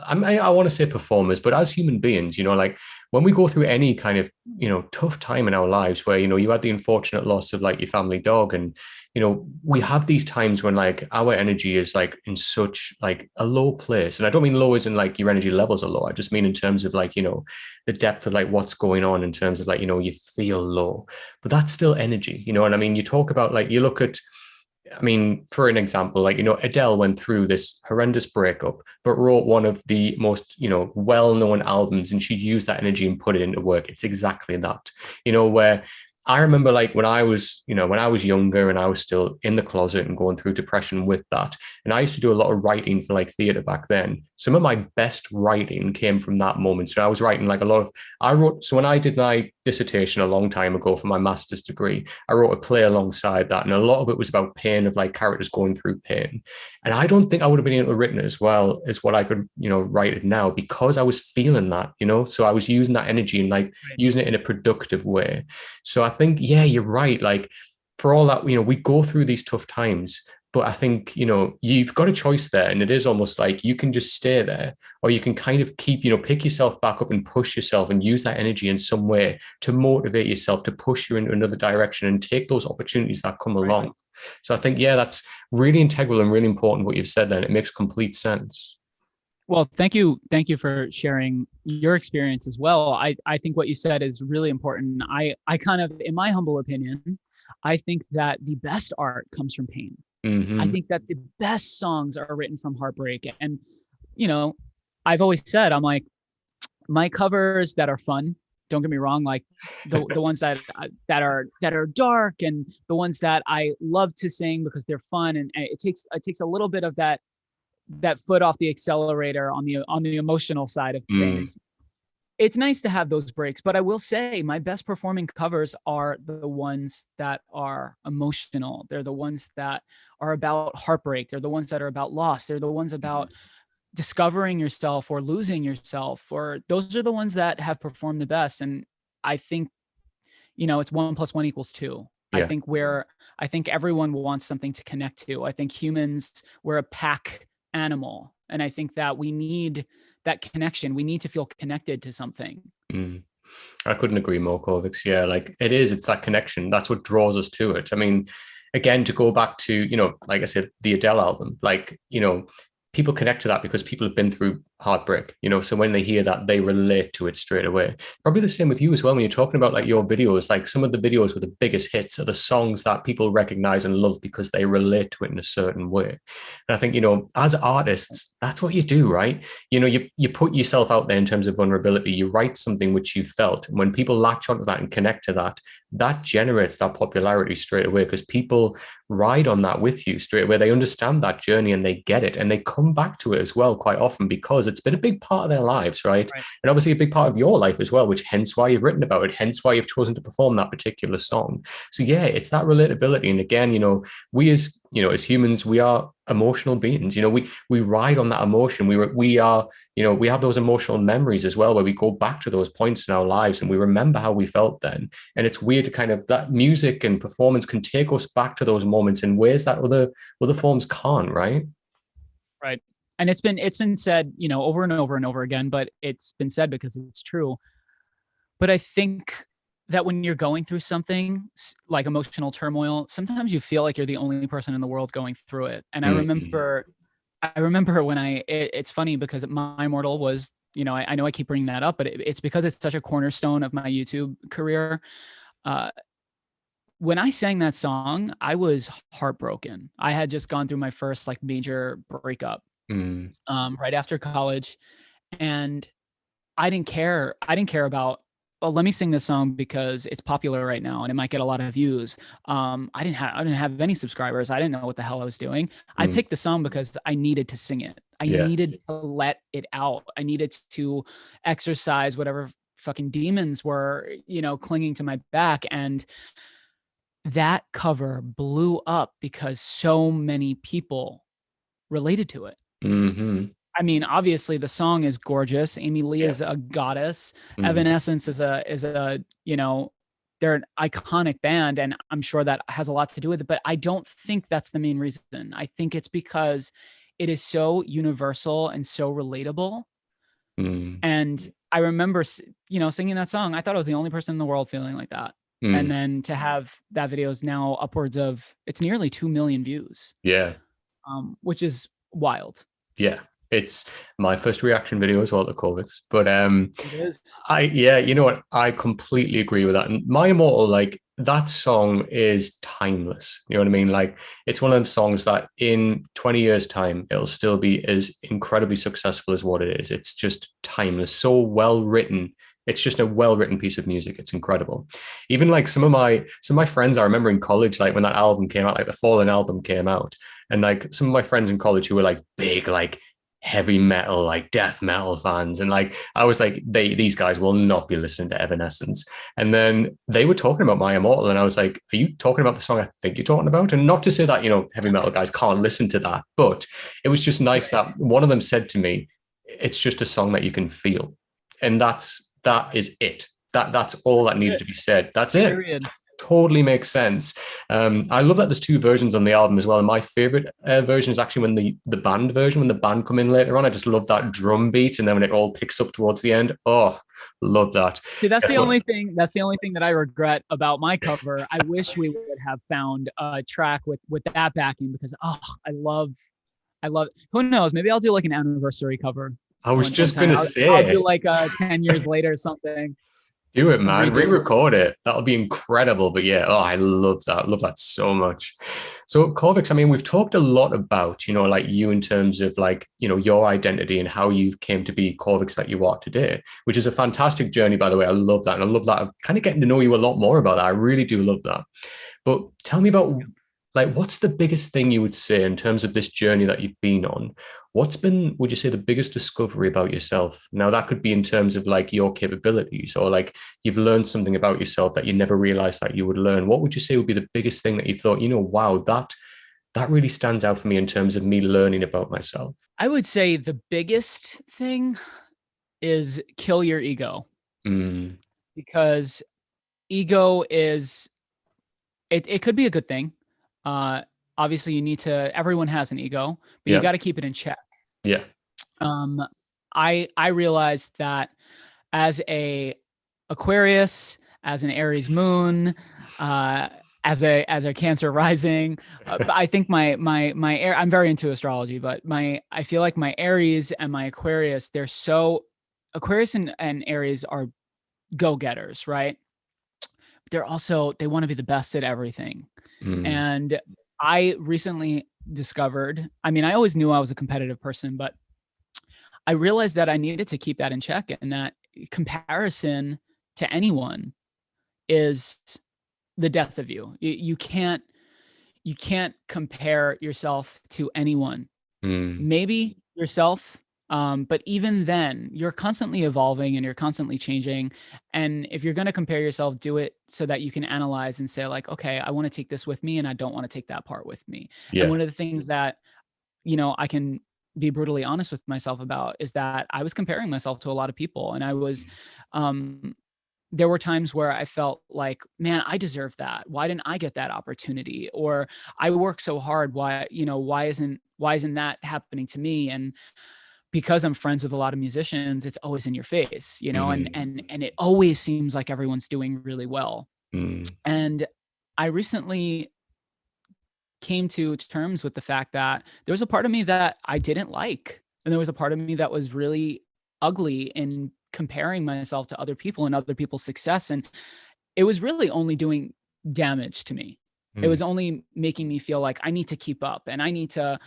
I want to say performers, but as human beings, like when we go through any kind of tough time in our lives, where you had the unfortunate loss of like your family dog, and we have these times when like our energy is like in such like a low place. And I don't mean low as in like your energy levels are low. I just mean in terms of like the depth of like what's going on, in terms of like you feel low, but that's still energy. And I mean, you talk about like, you look at, I mean, for an example, like, Adele went through this horrendous breakup, but wrote one of the most, well-known albums, and she used that energy and put it into work. It's exactly that, where I remember like when I was younger and I was still in the closet and going through depression with that. And I used to do a lot of writing for like theater back then. Some of my best writing came from that moment. So I was writing like so when I did my dissertation a long time ago for my master's degree, I wrote a play alongside that. And a lot of it was about pain, of like characters going through pain. And I don't think I would have been able to written it as well as what I could, write it now, because I was feeling that, so I was using that energy and like using it in a productive way. So I think, yeah, you're right. Like for all that, we go through these tough times, but I think, you've got a choice there, and it is almost like you can just stay there, or you can kind of keep, pick yourself back up and push yourself and use that energy in some way to motivate yourself, to push you into another direction and take those opportunities that come along. So I think, yeah, that's really integral and really important what you've said there, and it makes complete sense. Well, thank you for sharing your experience as well. I think what you said is really important. I kind of, in my humble opinion, I think that the best art comes from pain. I think that the best songs are written from heartbreak. And, I've always said, I'm like, my covers that are fun don't get me wrong, like the ones that are dark, and the ones that I love to sing because they're fun, and it takes a little bit of that foot off the accelerator on the emotional side of things. It's nice to have those breaks, but I will say my best performing covers are the ones that are emotional. They're the ones that are about heartbreak. They're the ones that are about loss. They're the ones about discovering yourself or losing yourself, or those are the ones that have performed the best. And I think, it's 1 + 1 = 2. Yeah. I think everyone wants something to connect to. I think humans, we're a pack animal. And I think that we need that connection. We need to feel connected to something. I couldn't agree more, Corvyx. Yeah, like it's that connection. That's what draws us to it. I mean, again, to go back to, like I said, the Adele album, like, people connect to that because people have been through heartbreak, so when they hear that, they relate to it straight away. Probably the same with you as well when you're talking about like your videos. Like some of the videos with the biggest hits are the songs that people recognize and love because they relate to it in a certain way. And I think, as artists, that's what you do, right? You put yourself out there in terms of vulnerability. You write something which you felt, and when people latch onto that and connect to that, that generates that popularity straight away because people ride on that with you straight away. They understand that journey and they get it, and they come back to it as well quite often because it's been a big part of their lives, right? And obviously a big part of your life as well, which hence why you've written about it, hence why you've chosen to perform that particular song. So yeah, it's that relatability. And again, we as humans, we are emotional beings. We ride on that emotion. We have those emotional memories as well, where we go back to those points in our lives and we remember how we felt then. And it's weird to kind of, that music and performance can take us back to those moments in ways that other forms can't, right? Right. And it's been said, over and over and over again, but it's been said because it's true. But I think that when you're going through something like emotional turmoil, sometimes you feel like you're the only person in the world going through it. And I remember when it's funny because My Immortal was, I know I keep bringing that up, but it's because it's such a cornerstone of my YouTube career. When I sang that song, I was heartbroken. I had just gone through my first like major breakup right after college, and I didn't care about, well, let me sing this song because it's popular right now and it might get a lot of views. I didn't have any subscribers. I didn't know what the hell I was doing. I picked the song because I needed to sing it. I needed to let it out. I needed to exercise whatever fucking demons were, clinging to my back. And that cover blew up because so many people related to it. I mean, obviously the song is gorgeous. Amy Lee is a goddess. Evanescence is a they're an iconic band, and I'm sure that has a lot to do with it, but I don't think that's the main reason. I think it's because it is so universal and so relatable. And I remember, singing that song. I thought I was the only person in the world feeling like that. And then to have that video is now upwards of, it's nearly 2 million views. Yeah. Which is wild. Yeah. It's my first reaction video as well to Corvyx, but it is. you know what? I completely agree with that. And My Immortal, like that song is timeless. You know what I mean? Like it's one of them songs that in 20 years' time, it'll still be as incredibly successful as what it is. It's just timeless, so well written. It's just a well-written piece of music. It's incredible. Even like some of my friends, I remember in college, like when that album came out, like the Fallen album came out, and like some of my friends in college who were like big, like heavy metal, like death metal fans. And like, I was like, these guys will not be listening to Evanescence. And then they were talking about My Immortal. And I was like, are you talking about the song I think you're talking about? And not to say that, heavy metal guys can't listen to that, but it was just nice that one of them said to me, it's just a song that you can feel. And that is it. That's all that needed to be said. That's it. Totally makes sense. I love that there's 2 versions on the album as well. And my favorite version is actually when the band version, when the band come in later on. I just love that drum beat, and then when it all picks up towards the end. Oh, love that. See, that's the only thing that I regret about my cover. I wish we would have found a track with that backing, because I love who knows, maybe I'll do like an anniversary cover. I was just gonna say I'll do like 10 years later or something. Do it, man. Re-record it. That'll be incredible. But yeah, I love that. I love that so much. So Corvix, I mean, we've talked a lot about, like you in terms of like, your identity and how you came to be Corvix that you are today, which is a fantastic journey, by the way. I love that. And I love that. I'm kind of getting to know you a lot more about that. I really do love that. But tell me about like, what's the biggest thing you would say in terms of this journey that you've been on? What's been, would you say, the biggest discovery about yourself? Now, that could be in terms of like your capabilities or like you've learned something about yourself that you never realized that you would learn. What would you say would be the biggest thing that you thought, wow, that really stands out for me in terms of me learning about myself? I would say the biggest thing is kill your ego, because ego is it could be a good thing. Obviously you need to, everyone has an ego, but you got to keep it in check. Yeah. I realized that as a Aquarius, as an Aries moon, as a Cancer rising, I think I'm very into astrology, but I feel like my Aries and my Aquarius, Aquarius and Aries are go-getters, right? They're also, they want to be the best at everything. And I recently discovered, I mean, I always knew I was a competitive person, but I realized that I needed to keep that in check, and that comparison to anyone is the death of you. You can't compare yourself to anyone. Maybe yourself, but even then, you're constantly evolving and you're constantly changing. And if you're going to compare yourself, do it so that you can analyze and say like, okay, I want to take this with me and I don't want to take that part with me. Yeah. And one of the things that, I can be brutally honest with myself about is that I was comparing myself to a lot of people. And I was, there were times where I felt like, man, I deserve that. Why didn't I get that opportunity? Or I work so hard. Why isn't that happening to me? And because I'm friends with a lot of musicians, it's always in your face, and it always seems like everyone's doing really well. And I recently came to terms with the fact that there was a part of me that I didn't like. And there was a part of me that was really ugly in comparing myself to other people and other people's success. And it was really only doing damage to me. It was only making me feel like I need to keep up and I need to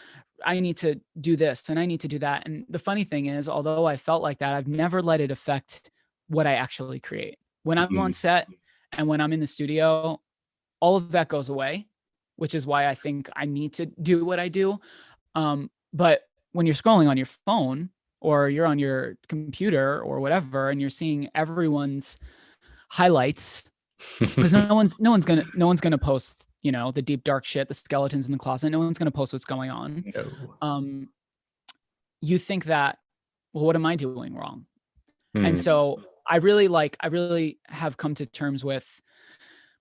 do this and I need to do that. And the funny thing is, although I felt like that, I've never let it affect what I actually create. When I'm on set and when I'm in the studio, all of that goes away, which is why I think I need to do what I do. But when you're scrolling on your phone or you're on your computer or whatever, and you're seeing everyone's highlights, because no one's gonna post, the deep dark shit, the skeletons in the closet. No one's gonna post what's going on. No. You think that, well, what am I doing wrong? And so I really have come to terms with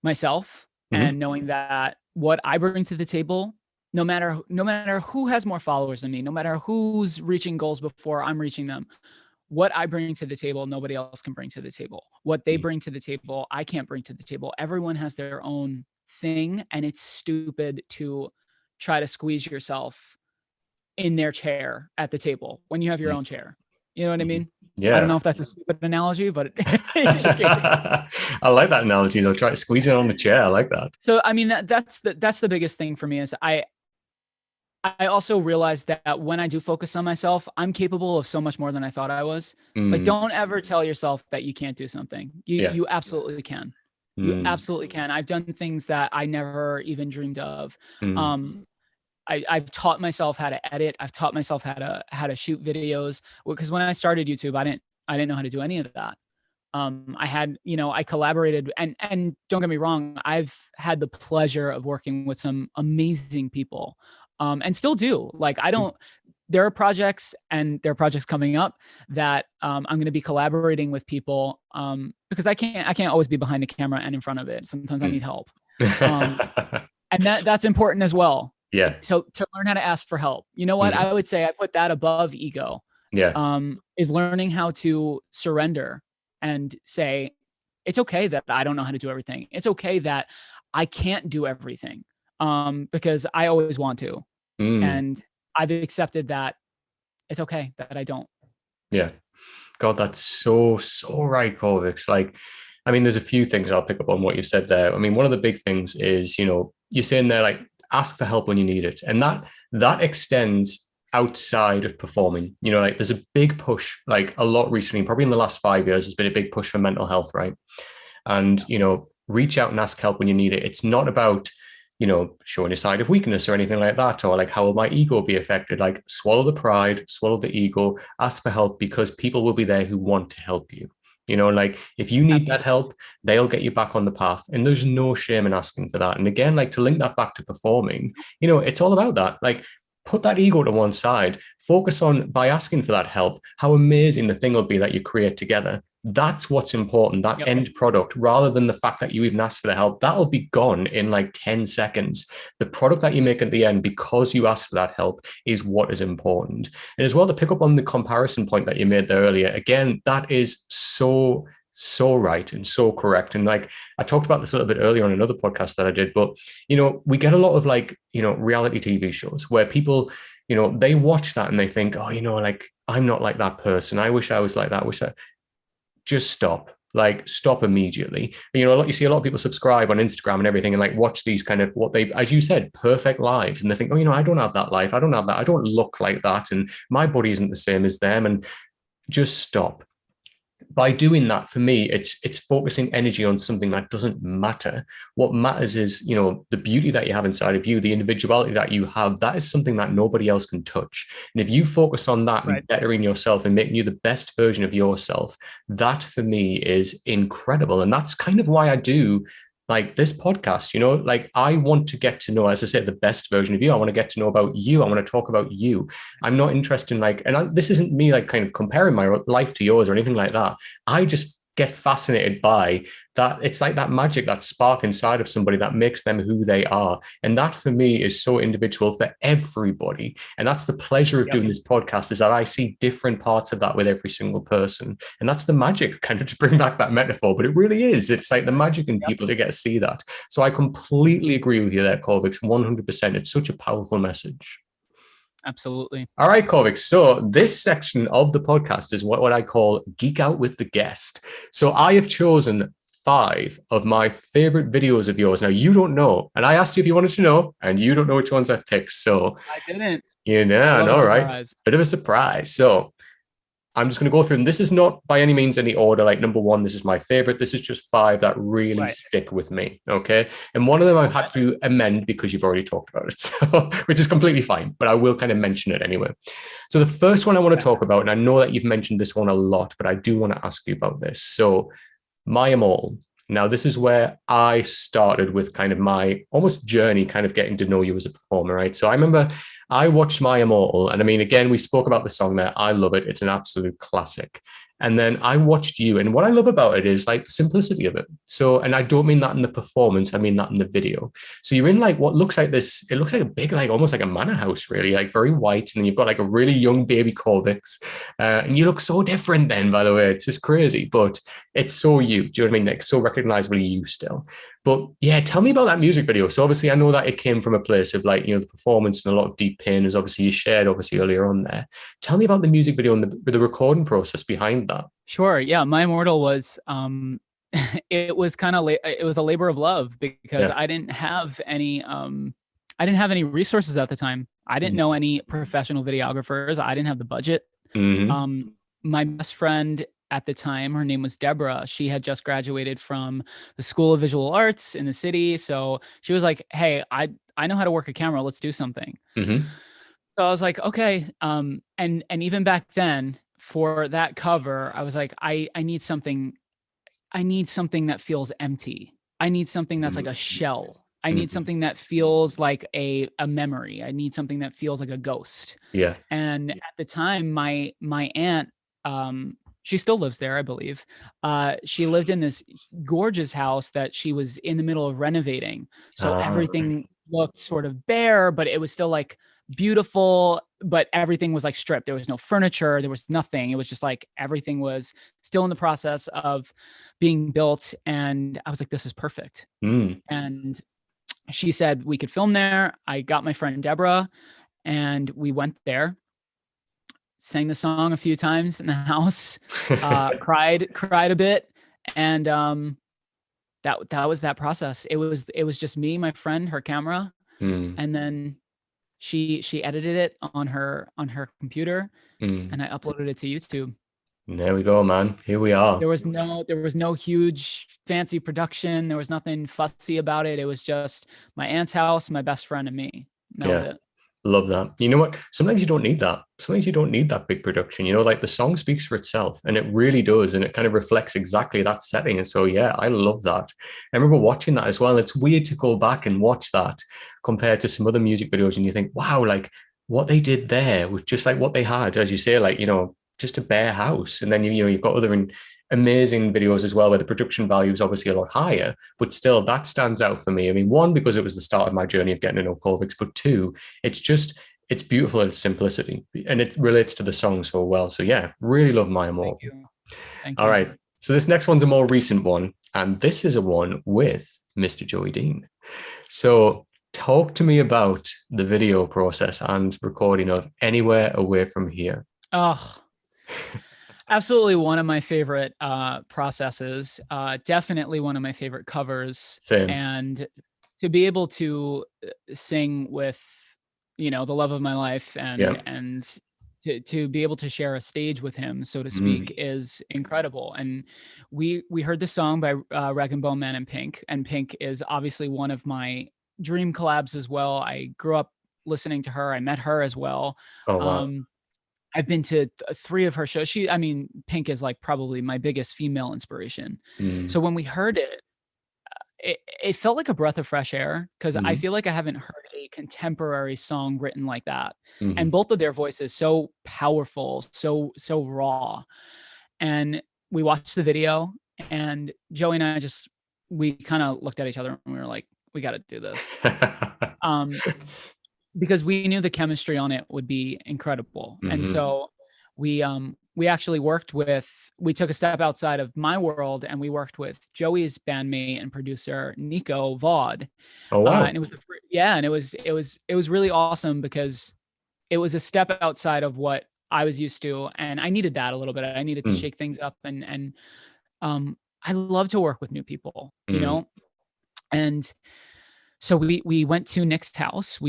myself and knowing that what I bring to the table, no matter who has more followers than me, no matter who's reaching goals before I'm reaching them, what I bring to the table, nobody else can bring to the table. What they bring to the table, I can't bring to the table. Everyone has their own thing, and it's stupid to try to squeeze yourself in their chair at the table when you have your own chair. You know what I mean? Yeah. I don't know if that's a stupid analogy, but it just came. I like that analogy though. Try to squeeze it on the chair. I like that. So I mean, that's the biggest thing for me is I also realized that when I do focus on myself, I'm capable of so much more than I thought I was. Like, don't ever tell yourself that you can't do something. You absolutely can. You absolutely can. I've done things that I never even dreamed of. I've taught myself how to edit. I've taught myself how to shoot videos, because when I started YouTube, I didn't know how to do any of that. I collaborated, and don't get me wrong, I've had the pleasure of working with some amazing people, and still do. Like, there are projects coming up that I'm going to be collaborating with people, because I can't always be behind the camera and in front of it. Sometimes I need help. And that's important as well. Yeah. So to learn how to ask for help, you know what, I would say I put that above ego. Yeah. Is learning how to surrender and say, it's okay that I don't know how to do everything. It's okay that I can't do everything, because I always want to. And I've accepted that it's okay that I don't. Yeah. God, that's so right, Corvix. Like, I mean, there's a few things I'll pick up on what you said there. I mean, one of the big things is, you're saying there, like, ask for help when you need it. And that extends outside of performing. You know, like there's a big push, like a lot recently, probably in the last 5 years, there's been a big push for mental health, right? And, you know, reach out and ask help when you need it. It's not about, you know, showing a side of weakness or anything like that, or like, how will my ego be affected? Like, swallow the pride, swallow the ego, ask for help, because people will be there who want to help you. You know, like if you need that help, they'll get you back on the path. And there's no shame in asking for that. And again, like to link that back to performing, you know, it's all about that. Like, put that ego to one side, focus on, by asking for that help, how amazing the thing will be that you create together. That's what's important, that end product, rather than the fact that you even asked for the help. That'll be gone in like 10 seconds. The product that you make at the end, because you asked for that help, is what is important. And as well, to pick up on the comparison point that you made there earlier, again, that is so right and so correct. And like I talked about this a little bit earlier on another podcast that I did, but you know, we get a lot of like, you know, reality TV shows where people, you know, they watch that and they think, oh, you know, like I'm not like that person. I wish I was like that. Just stop. Like, stop immediately. You know, you see a lot of people subscribe on Instagram and everything and like watch these kind of, what they, as you said, perfect lives. And they think, oh, you know, I don't have that life. I don't have that. I don't look like that. And my body isn't the same as them. And just stop. By doing that, for me, it's focusing energy on something that doesn't matter. What matters is, you know, the beauty that you have inside of you, the individuality that you have. That is something that nobody else can touch. And if you focus on that and bettering yourself and making you the best version of yourself, that for me is incredible. And that's kind of why I do like this podcast. You know, like I want to get to know, as I said, the best version of you. I want to get to know about you. I want to talk about you. I'm not interested in like, and this isn't me like kind of comparing my life to yours or anything like that. I just get fascinated by that. It's like that magic, that spark inside of somebody that makes them who they are. And that for me is so individual for everybody. And that's the pleasure of doing this podcast, is that I see different parts of that with every single person. And that's the magic, kind of to bring back that metaphor, but it really is. It's like the magic in people to get to see that. So I completely agree with you there, Corvyx, 100%. It's such a powerful message. Absolutely. All right, Corvyx. So this section of the podcast is what I call Geek Out with the Guest. So I have chosen 5 of my favorite videos of yours. Now, you don't know, and I asked you if you wanted to know, and you don't know which ones I've picked. So I didn't. You know, all right. Bit of a surprise. So I'm just going to go through, and this is not by any means any order. Like number 1, this is my favorite. This is just 5 that really stick with me. Okay. And one of them I've had to amend because you've already talked about it, so, which is completely fine, but I will kind of mention it anyway. So the first one I want to talk about, and I know that you've mentioned this one a lot, but I do want to ask you about this. So My Immortal. Now, this is where I started with kind of my almost journey, kind of getting to know you as a performer, right? So I remember I watched My Immortal, and I mean, again, we spoke about the song there. I love it. It's an absolute classic. And then I watched you, and what I love about it is like the simplicity of it. So, and I don't mean that in the performance, I mean that in the video. So you're in like what looks like this, it looks like a big, like almost like a manor house, really, like very white. And then you've got like a really young baby Corvyx. And you look so different then, by the way. It's just crazy, but it's so you. Do you know what I mean? Like so recognizably you still. But yeah, tell me about that music video. So obviously I know that it came from a place of like, you know, the performance and a lot of deep pain, as obviously you shared obviously earlier on there. Tell me about the music video and the recording process behind that. Sure. Yeah. My Immortal was, it was kind of, it was a labor of love because I didn't have any resources at the time. I didn't know any professional videographers. I didn't have the budget. My best friend at the time, her name was Deborah. She had just graduated from the School of Visual Arts in the city. So she was like, hey, I know how to work a camera. Let's do something. So I was like, okay. And even back then for that cover, I was like, I need something that feels empty. I need something that's like a shell. I need something that feels like a memory. I need something that feels like a ghost. Yeah. And at the time, my aunt, she still lives there, I believe. She lived in this gorgeous house that she was in the middle of renovating. So everything looked sort of bare, but it was still like beautiful, but everything was like stripped. There was no furniture. There was nothing. It was just like everything was still in the process of being built. And I was like, this is perfect. And she said we could film there. I got my friend Deborah and we went there. Sang the song a few times in the house, cried a bit. And that was that process. It was just me, my friend, her camera, Mm. And then she edited it on her computer, Mm. and I uploaded it to YouTube. There we go, man. Here we are. There was no huge fancy production. There was nothing fussy about it. It was just my aunt's house, my best friend, and me. And that was Yeah. it. Love that. You know what? Sometimes you don't need that. Sometimes you don't need that big production. You know, like the song speaks for itself, and it really does. And it kind of reflects exactly that setting. And so, yeah, I love that. I remember watching that as well. It's weird to go back and watch that compared to some other music videos. And you think, wow, like what they did there was just like what they had, as you say, like, you know, just a bare house. And then, you know, you've got other amazing videos as well, where the production value is obviously a lot higher, but still that stands out for me. I mean, one, because it was the start of my journey of getting to know Corvyx, but two, it's beautiful in its simplicity and it relates to the song so well. So yeah, really love Maya Thank Moore. you. Thank All you. right. So this next one's a more recent one, and this is a one with Mr. Joey Dean. So talk to me about the video process and recording of Anywhere Away From Here. Oh, absolutely one of my favorite processes. Definitely one of my favorite covers. Same. And to be able to sing with, you know, the love of my life, Yeah. and to be able to share a stage with him, so to speak, is incredible. And we heard the song by Rag and Bone Man and Pink is obviously one of my dream collabs as well. I grew up listening to her. I met her as well. Oh wow. I've been to 3 of her shows. I mean, Pink is like probably my biggest female inspiration. So when we heard it, it felt like a breath of fresh air, because I feel like I haven't heard a contemporary song written like that. And both of their voices so powerful, so raw. And we watched the video, and Joey and I we kind of looked at each other and we were like, we got to do this. Because we knew the chemistry on it would be incredible. And so we actually we took a step outside of my world, and we worked with Joey's bandmate and producer, Nico Vaude. Oh wow. And it was really awesome, because it was a step outside of what I was used to. And I needed that a little bit. I needed to shake things up, and I love to work with new people, you know? And so we went to Nick's house.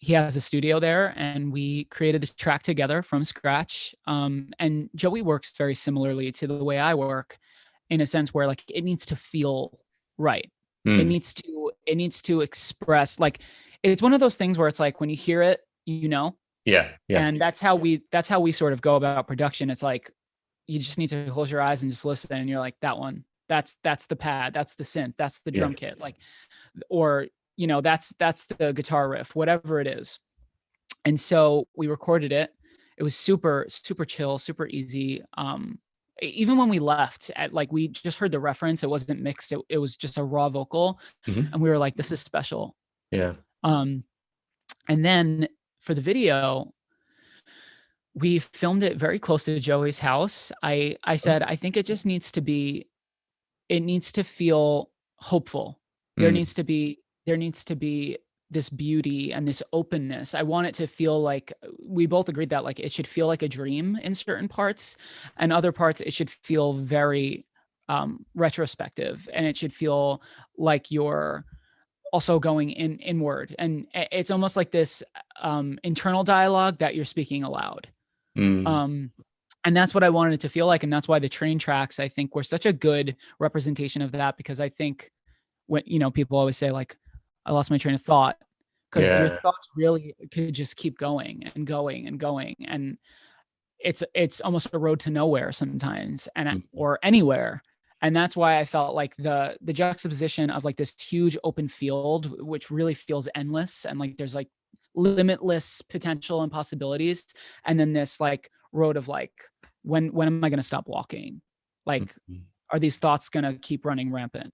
He has a studio there, and we created the track together from scratch. And Joey works very similarly to the way I work, in a sense where like it needs to feel right. It needs to express, like, it's one of those things where it's like when you hear it, you know. Yeah. And that's how we sort of go about production. It's like you just need to close your eyes and just listen, and you're like, that one, that's the pad, that's the synth, that's the drum kit, like, or you know, that's the guitar riff, whatever it is. And so we recorded it. It was super chill, super easy. Even when we left, we just heard the reference. It wasn't mixed. It was just a raw vocal, and we were like, this is special. Yeah. And then for the video, we filmed it very close to Joey's house. I said, I think it just needs to feel hopeful. There needs to be this beauty and this openness. I want it to feel like, we both agreed that like it should feel like a dream in certain parts, and other parts it should feel very retrospective, and it should feel like you're also going inward, and it's almost like this internal dialogue that you're speaking aloud. And that's what I wanted it to feel like, and that's why the train tracks, I think, were such a good representation of that, because I think when, you know, people always say like, I lost my train of thought, because your thoughts really could just keep going and going and going, and it's almost a road to nowhere sometimes, and or anywhere. And that's why I felt like the juxtaposition of like this huge open field, which really feels endless, and like there's like limitless potential and possibilities, and then this like road of like, when am I going to stop walking? Like, are these thoughts going to keep running rampant?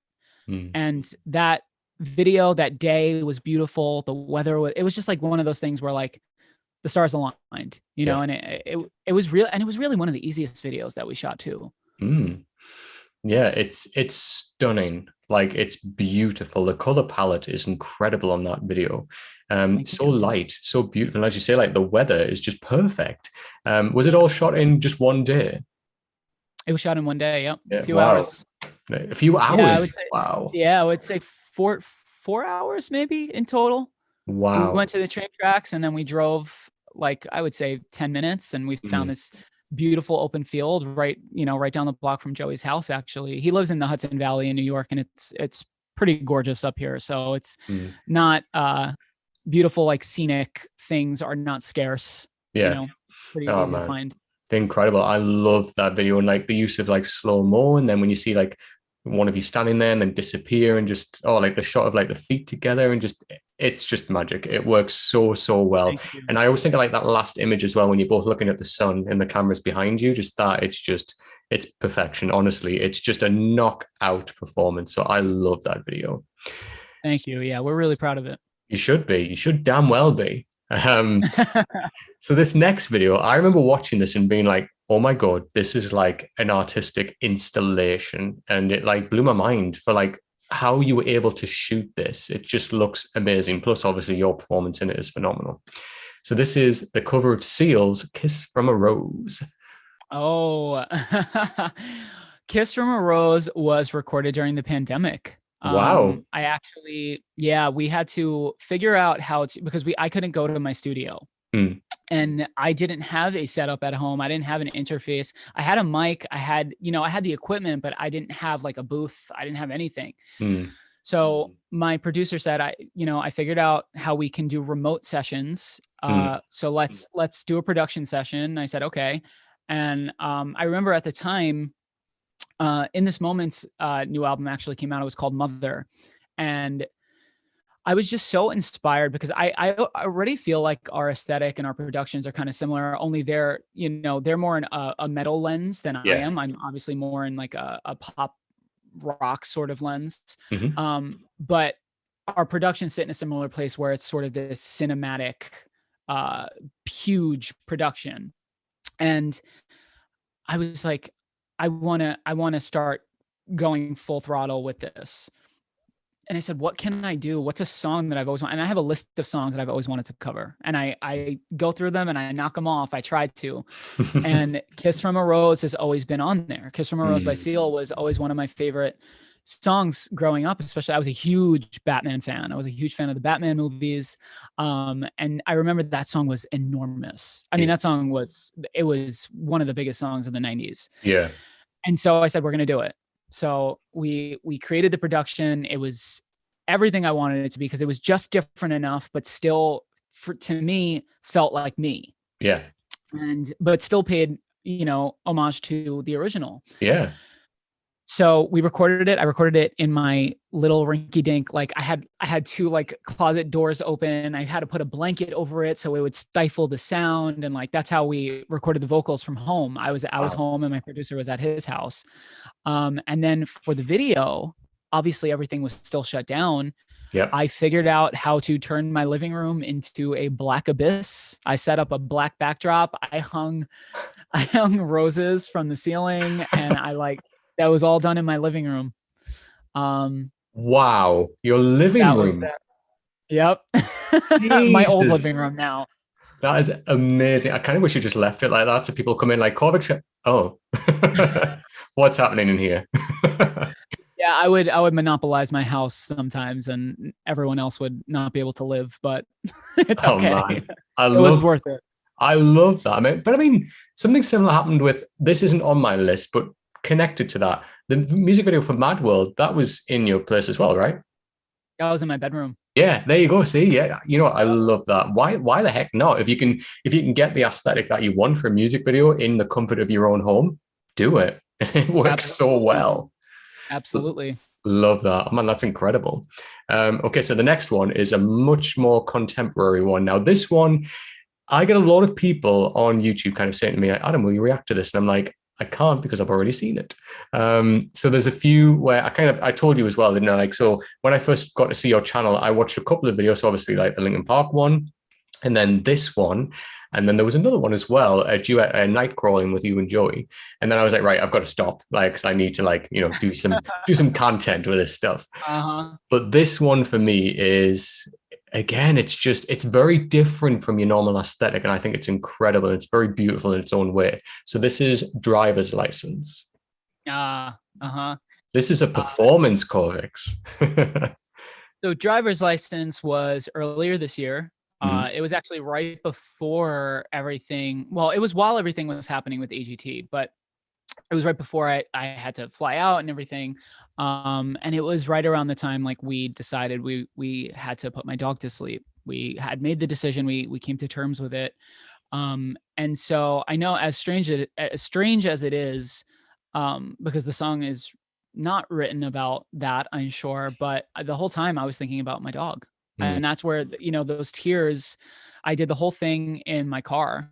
And that video that day was beautiful. The weather it was just like one of those things where like the stars aligned, you know. And it was real, and it was really one of the easiest videos that we shot too. Yeah, it's stunning. Like, it's beautiful. The color palette is incredible on that video. So light, so beautiful. And as you say, like the weather is just perfect. Was it all shot in just one day? It was shot in one day. Yep. Yeah, A few hours. A few hours. Yeah, Wow. Yeah, I would say four 4 hours maybe in total. We Wow. went to the train tracks and then we drove like, I would say 10 minutes, and we found this beautiful open field right down the block from Joey's house. Actually, he lives in the Hudson Valley in New York, and it's pretty gorgeous up here. So it's not beautiful, like scenic things are not scarce. Yeah. Pretty Oh easy to man, find. incredible. I love that video, and like the use of like slow mo, and then when you see like one of you standing there and then disappear, and just like the shot of like the feet together, and just it's just magic. It works so well. And I always think of like that last image as well, when you're both looking at the sun and the camera's behind you, just that it's perfection. Honestly, it's just a knockout performance. So I love that video. Thank you. Yeah, we're really proud of it. You should be. You should damn well be. So this next video, I remember watching this and being like, oh my God, this is like an artistic installation. And it like blew my mind for like how you were able to shoot this. It just looks amazing. Plus, obviously, your performance in it is phenomenal. So this is the cover of Seal's Kiss from a Rose. Oh, Kiss from a Rose was recorded during the pandemic. Wow. We had to figure out how to, because I couldn't go to my studio. And I didn't have a setup at home. I didn't have an interface. I had a mic. I had the equipment, but I didn't have like a booth. I didn't have anything. So my producer said, I figured out how we can do remote sessions. So let's do a production session. I said, okay. And I remember at the time, In This Moment's new album actually came out. It was called Mother. And I was just so inspired because I already feel like our aesthetic and our productions are kind of similar, only they're more in a metal lens than I am. I'm obviously more in like a pop rock sort of lens. But our productions sit in a similar place where it's sort of this cinematic, huge production. And I was like, I want to start going full throttle with this. And I said, what can I do? What's a song that I've always wanted? And I have a list of songs that I've always wanted to cover. And I go through them and I knock them off. I tried to. And Kiss from a Rose has always been on there. Kiss from a Rose by Seal was always one of my favorite songs growing up, especially. I was a huge Batman fan. I was a huge fan of the Batman movies. And I remember that song was enormous. I mean, that song was one of the biggest songs of the 90s. Yeah. And so I said, we're going to do it. So we created the production. It was everything I wanted it to be because it was just different enough, but still, to me, felt like me. Yeah. But still paid, homage to the original. Yeah. So we recorded it. I recorded it in my little rinky dink. Like I had two like closet doors open. I had to put a blanket over it so it would stifle the sound. And like, that's how we recorded the vocals from home. I was home and my producer was at his house. And then for the video, obviously everything was still shut down. Yep. I figured out how to turn my living room into a black abyss. I set up a black backdrop. I hung roses from the ceiling, and that was all done in my living room. Wow. Your living room. Yep. My old living room now. That is amazing. I kind of wish you just left it like that so people come in like, Corvyx, oh, what's happening in here? Yeah, I would monopolize my house sometimes and everyone else would not be able to live, but it's okay. Man. It was worth it. I love that. But I mean, something similar happened with, this isn't on my list, but connected to that, the music video for Mad World, that was in your place as well, right? I was in my bedroom. Yeah, there you go. See, yeah, you know what? I love that. Why the heck not? If you can get the aesthetic that you want for a music video in the comfort of your own home, do it. It works so well. Absolutely. Love that. Man, that's incredible. Okay, so the next one is a much more contemporary one. Now, this one, I get a lot of people on YouTube kind of saying to me, Adam, will you react to this? And I'm like, I can't because I've already seen it. So there's a few where I told you as well, didn't I? Like, so when I first got to see your channel, I watched a couple of videos, so obviously like the Linkin Park one, and then this one, and then there was another one as well, a duet, Night Crawling with you and Joey. And then I was like, right, I've got to stop, like, because I need to like, do some content with this stuff. But this one for me is, again, it's very different from your normal aesthetic, and I think it's incredible. It's very beautiful in its own way. So this is Driver's License. This is a performance, Corvyx. So driver's license was earlier this year. Mm, It was actually right before everything. Well, it was while everything was happening with AGT, but it was right before I had to fly out and everything. And it was right around the time like we decided we had to put my dog to sleep. We had made the decision. We came to terms with it. And so I know as strange as it is, because the song is not written about that, I'm sure, but the whole time I was thinking about my dog. mm, And that's where, those tears, I did the whole thing in my car.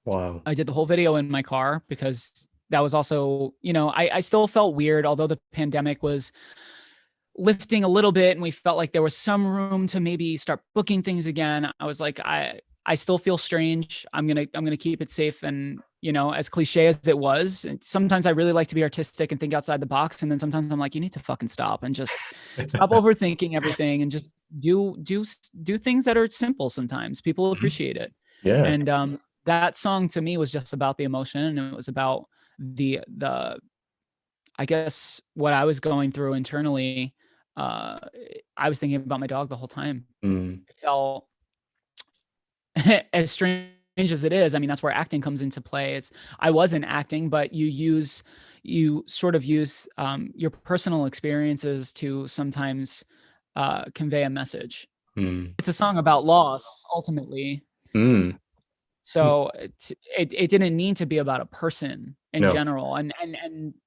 wow. I did the whole video in my car because that was also, I still felt weird, although the pandemic was lifting a little bit and we felt like there was some room to maybe start booking things again. I was like, I still feel strange. I'm gonna keep it safe. And as cliche as it was, and sometimes I really like to be artistic and think outside the box. And then sometimes I'm like, you need to fucking stop and just stop overthinking everything and just do things that are simple. Sometimes people Mhm. appreciate it. Yeah. And that song to me was just about the emotion, and it was about the I guess what I was going through internally. uh I was thinking about my dog the whole time. Mm, It felt as strange as it is. I mean, that's where acting comes into play. I wasn't acting, but you sort of use your personal experiences to sometimes convey a message. mm, It's a song about loss ultimately. mm. So it didn't need to be about a person in No. general. And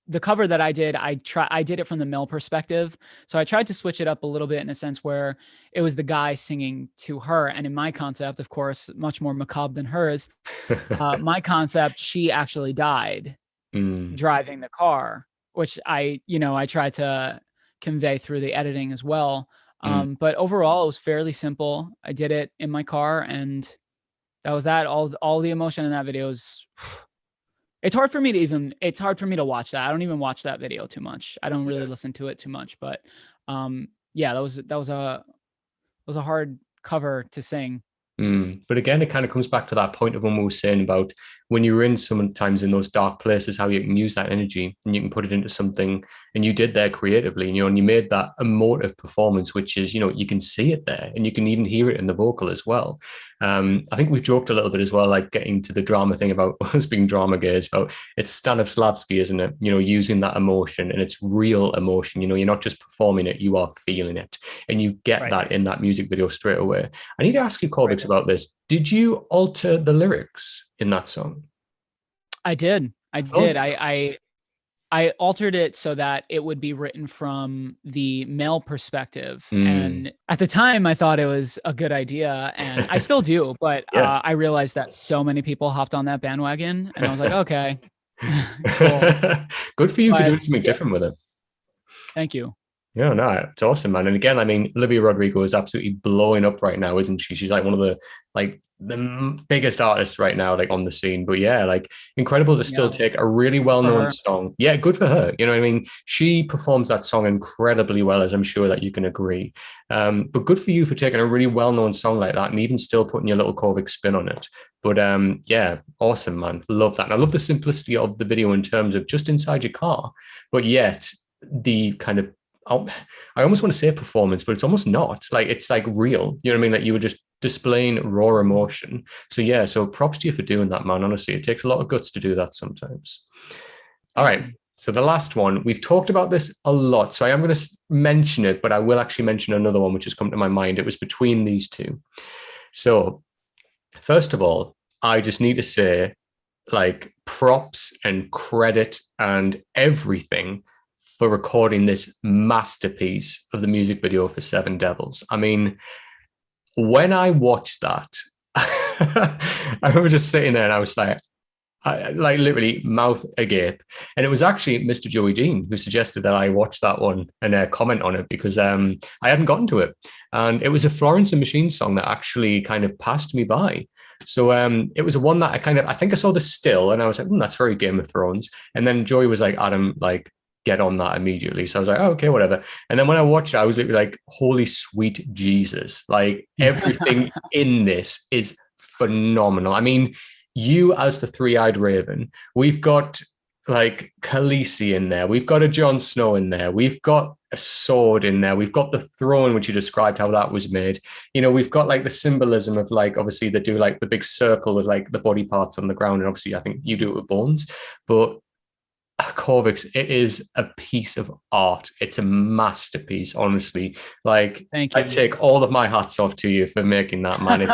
the cover that I did, I did it from the male perspective. So I tried to switch it up a little bit in a sense where it was the guy singing to her. And in my concept, of course, much more macabre than hers, my concept, she actually died Mm, driving the car, which I tried to convey through the editing as well. mm. But overall, it was fairly simple. I did it in my car, and that was that. All the emotion in that video is. It's hard for me to watch that. I don't even watch that video too much. I don't really listen to it too much, but yeah, that was a hard cover to sing. Mm. But again, it kind of comes back to that point of when we were saying about when you're in sometimes in those dark places, how you can use that energy and you can put it into something. And you did there creatively, and you made that emotive performance, which is, you can see it there and you can even hear it in the vocal as well. I think we've joked a little bit as well, like getting to the drama thing about us being drama gays, about it's Stanislavski, isn't it? Using that emotion, and it's real emotion. You're not just performing it, you are feeling it. And you get Right. that in that music video straight away. I need to ask you, Right. Corvyx, about this. Did you alter the lyrics in that song? I did. I I did. thought so. I altered it so that it would be written from the male perspective. Mm. And at the time, I thought it was a good idea, and I still do. But Yeah. I realized that so many people hopped on that bandwagon, and I was like, okay, cool. Good for you for But doing something yeah, different with it. thank you. Yeah, no, it's awesome, man. And again, I mean, Olivia Rodrigo is absolutely blowing up right now, isn't she? She's like one of the biggest artists right now, like on the scene. But yeah, like incredible to still Yeah, take a really for well-known her. song. Yeah, good for her. You know what I mean? She performs that song incredibly well, as I'm sure that you can agree. But good for you for taking a really well-known song like that and even still putting your little Corvic spin on it. But yeah, awesome, man. Love that. And I love the simplicity of the video in terms of just inside your car, but yet the kind of I almost want to say performance, but it's almost not. Like it's like real. You know what I mean? Like you were just displaying raw emotion. So yeah, so props to you for doing that, man. Honestly, it takes a lot of guts to do that sometimes. All Yeah. right. So the last one, we've talked about this a lot. So I am going to mention it, but I will actually mention another one which has come to my mind. It was between these two. So first of all, I just need to say like props and credit and everything for recording this masterpiece of the music video for Seven Devils. I mean, when I watched that, I remember just sitting there and I was like literally mouth agape. And it was actually Mr. Joey Dean who suggested that I watch that one and comment on it because I hadn't gotten to it. And it was a Florence and Machine song that actually kind of passed me by. So it was one that I think I saw the still and I was like, that's very Game of Thrones. And then Joey was like, Adam, like, get on that immediately. So I was like, oh, okay, whatever. And then when I watched it, I was literally like, holy sweet Jesus. Like everything in this is phenomenal. I mean, you as the three-eyed raven, we've got like Khaleesi in there. We've got a Jon Snow in there. We've got a sword in there. We've got the throne, which you described how that was made. You know, we've got like the symbolism of like, obviously they do like the big circle with like the body parts on the ground. And obviously I think you do it with bones, but Corvyx, it is a piece of art. It's a masterpiece, honestly. Like, Thank I you. take all of my hats off to you for making that, man.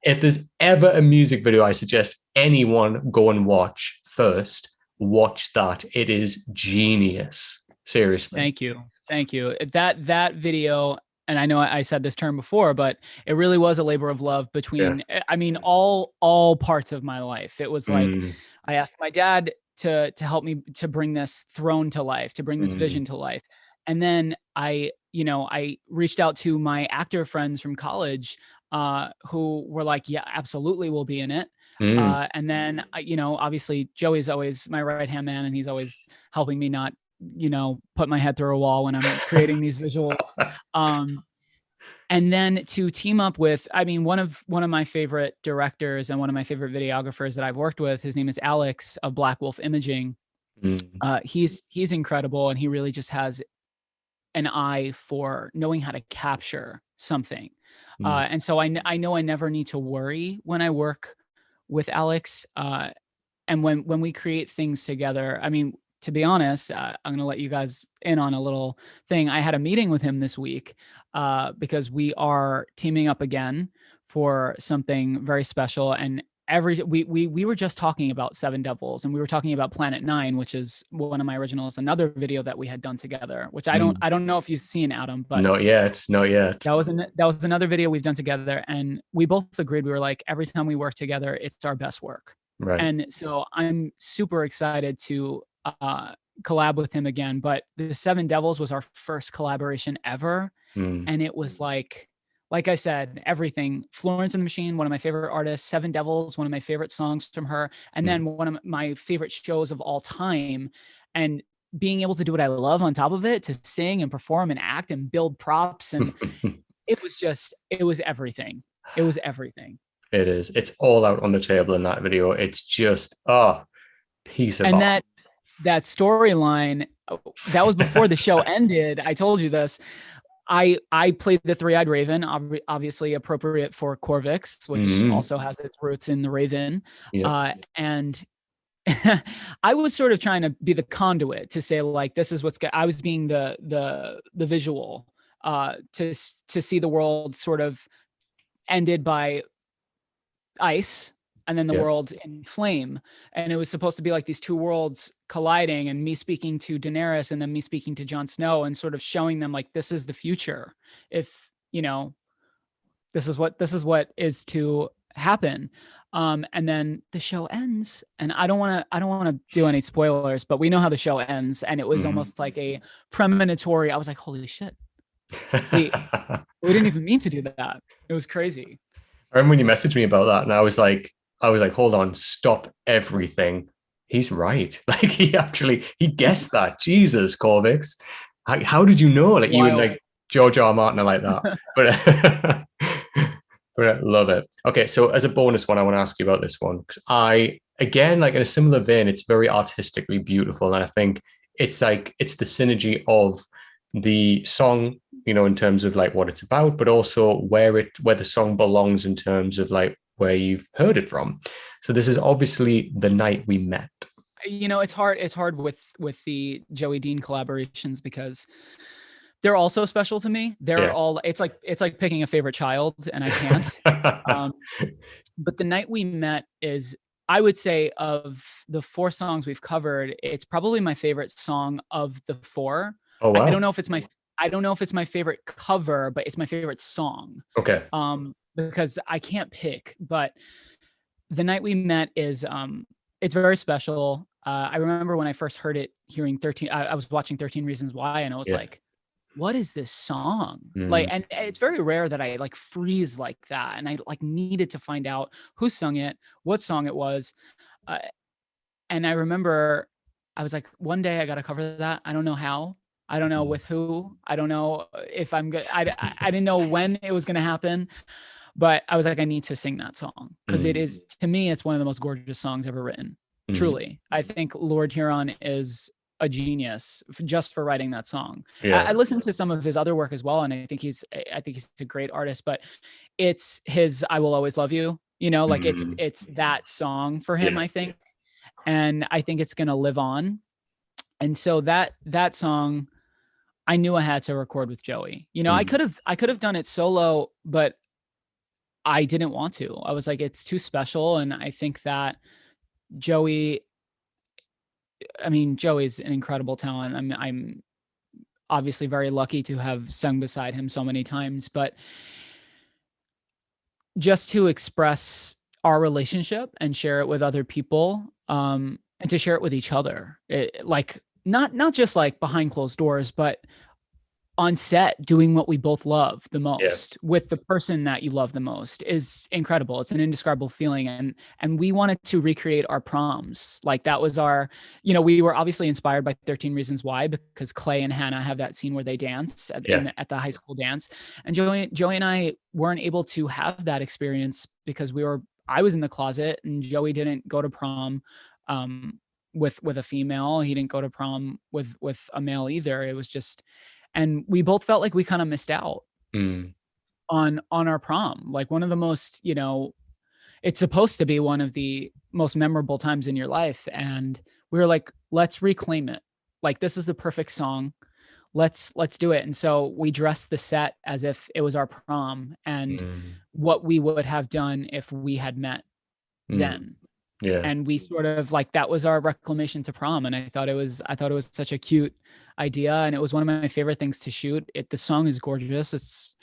If there's ever a music video I suggest anyone go and watch first, watch that. It is genius. Seriously. Thank you. Thank you. That video, and I know I said this term before, but it really was a labor of love between, I mean, all parts of my life. It was like, I asked my dad to help me to bring this throne to life, to bring this vision to life. And then I reached out to my actor friends from college, who were like, yeah, absolutely, we'll be in it. And then, obviously Joey's always my right-hand man, and he's always helping me not, put my head through a wall when I'm creating these visuals. And then to team up with, I mean, one of my favorite directors and one of my favorite videographers that I've worked with, his name is Alex of Black Wolf Imaging. He's incredible, and he really just has an eye for knowing how to capture something. And so I know I never need to worry when I work with Alex. And when we create things together, I mean, to be honest, I'm going to let you guys in on a little thing. I had a meeting with him this week because we are teaming up again for something very special. And we were just talking about Seven Devils, and we were talking about Planet Nine, which is one of my originals, another video that we had done together, which I don't know if you've seen, Adam, but not yet. That was another video we've done together, and we both agreed, we were like, every time we work together, it's our best work. Right. And so I'm super excited to collab with him again. But the Seven Devils was our first collaboration ever. And it was like I said, everything. Florence and the Machine, one of my favorite artists. Seven Devils, one of my favorite songs from her. And then one of my favorite shows of all time. And being able to do what I love on top of it, to sing and perform and act and build props. And it was everything. It was everything. It is. It's all out on the table in that video. It's just, piece of and art. that storyline, that was before the show ended. I told you this. I played the Three-Eyed Raven, obviously appropriate for Corvyx, which also has its roots in the Raven. Yep. And I was sort of trying to be the conduit to say, like, this is I was being the visual to see the world sort of ended by ice, and then the world in flame. And it was supposed to be like these two worlds colliding, and me speaking to Daenerys and then me speaking to Jon Snow, and sort of showing them, like, this is the future. If, this is what is to happen. And then the show ends, and I don't want to do any spoilers, but we know how the show ends. And it was almost like a premonitory. I was like, holy shit. We didn't even mean to do that. It was crazy. I remember when you messaged me about that, and I was like, hold on, stop everything. He's right. Like, he guessed that. Jesus, Corvyx. How did you know? Like, you and like George R. R. Martin are like that. But but I love it. Okay, so as a bonus one, I want to ask you about this one, because again, like in a similar vein, it's very artistically beautiful. And I think it's the synergy of the song, in terms of like what it's about, but also where the song belongs in terms of like where you've heard it from. So this is obviously The Night We Met. It's hard with the Joey Dean collaborations, because they're also special to me. It's like picking a favorite child, and I can't. But The Night We Met is, I would say, of the 4 songs we've covered, it's probably my favorite song of the 4. Oh, wow. I don't know if it's my favorite cover, but it's my favorite song. Okay. Because I can't pick, but The Night We Met is, it's very special. I remember when I first heard it, I was watching 13 Reasons Why, and I was like, what is this song? Like, and it's very rare that I like freeze like that. And I like needed to find out who sung it, what song it was. And I remember I was like, one day I got to cover that. I don't know how. I don't know with who. I don't know if I'm good. I didn't know when it was going to happen, but I was like, I need to sing that song, because it is, to me, it's one of the most gorgeous songs ever written. Truly. I think Lord Huron is a genius just for writing that song. Yeah. I listened to some of his other work as well, and I think he's a great artist, but it's his I Will Always Love You, you know, like it's that song for him, I think. And I think it's gonna live on. And so that song, I knew I had to record with Joey. You know, I could have done it solo, but I didn't want to. I was like, it's too special. And I think that Joey's an incredible talent. I'm obviously very lucky to have sung beside him so many times, but just to express our relationship and share it with other people, and to share it with each other, like not just like behind closed doors, but on set doing what we both love the most with the person that you love the most is incredible. It's an indescribable feeling. And we wanted to recreate our proms. Like that was our, you know, we were obviously inspired by 13 Reasons Why, because Clay and Hannah have that scene where they dance at the high school dance. And Joey and I weren't able to have that experience because I was in the closet and Joey didn't go to prom with a female. He didn't go to prom with a male either. It was just, and we both felt like we kind of missed out on our prom. Like one of the most, you know, it's supposed to be one of the most memorable times in your life. And we were like, let's reclaim it. Like, this is the perfect song. Let's do it. And so we dressed the set as if it was our prom and what we would have done if we had met then. Yeah. And we sort of like, that was our reclamation to prom. And I thought it was such a cute idea. And it was one of my favorite things to shoot. The song is gorgeous.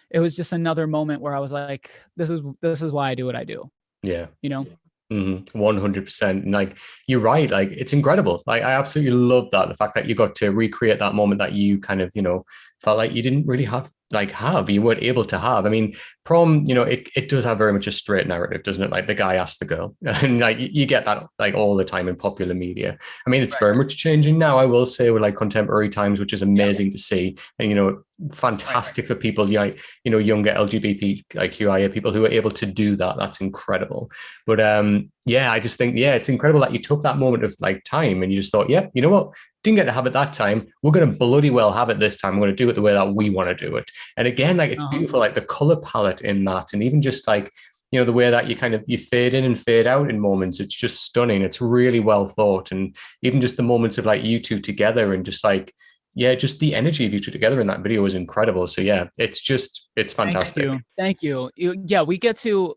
It was just another moment where I was like, this is why I do what I do. Yeah. You know? 100%. Like, you're right. Like, it's incredible. Like, I absolutely love that. The fact that you got to recreate that moment that you kind of, you know, felt like you didn't really you weren't able to have. I mean, prom, you know, it does have very much a straight narrative, doesn't it? Like, the guy asked the girl, and like you get that like all the time in popular media. I mean, it's very much changing now, I will say, with like contemporary times, which is amazing to see. And, you know, fantastic for people like, you know, younger LGBTQIA people who are able to do that. That's incredible. But I just think, it's incredible that you took that moment of like time and you just thought, you know what? Didn't get to have it that time. We're going to bloody well have it this time. We're going to do it the way that we want to do it. And again, like, it's beautiful, like the color palette in that. And even just like, you know, the way that you fade in and fade out in moments, it's just stunning. It's really well thought. And even just the moments of like you two together and just like, just the energy of you two together in that video is incredible. So it's fantastic. Thank you. We get to,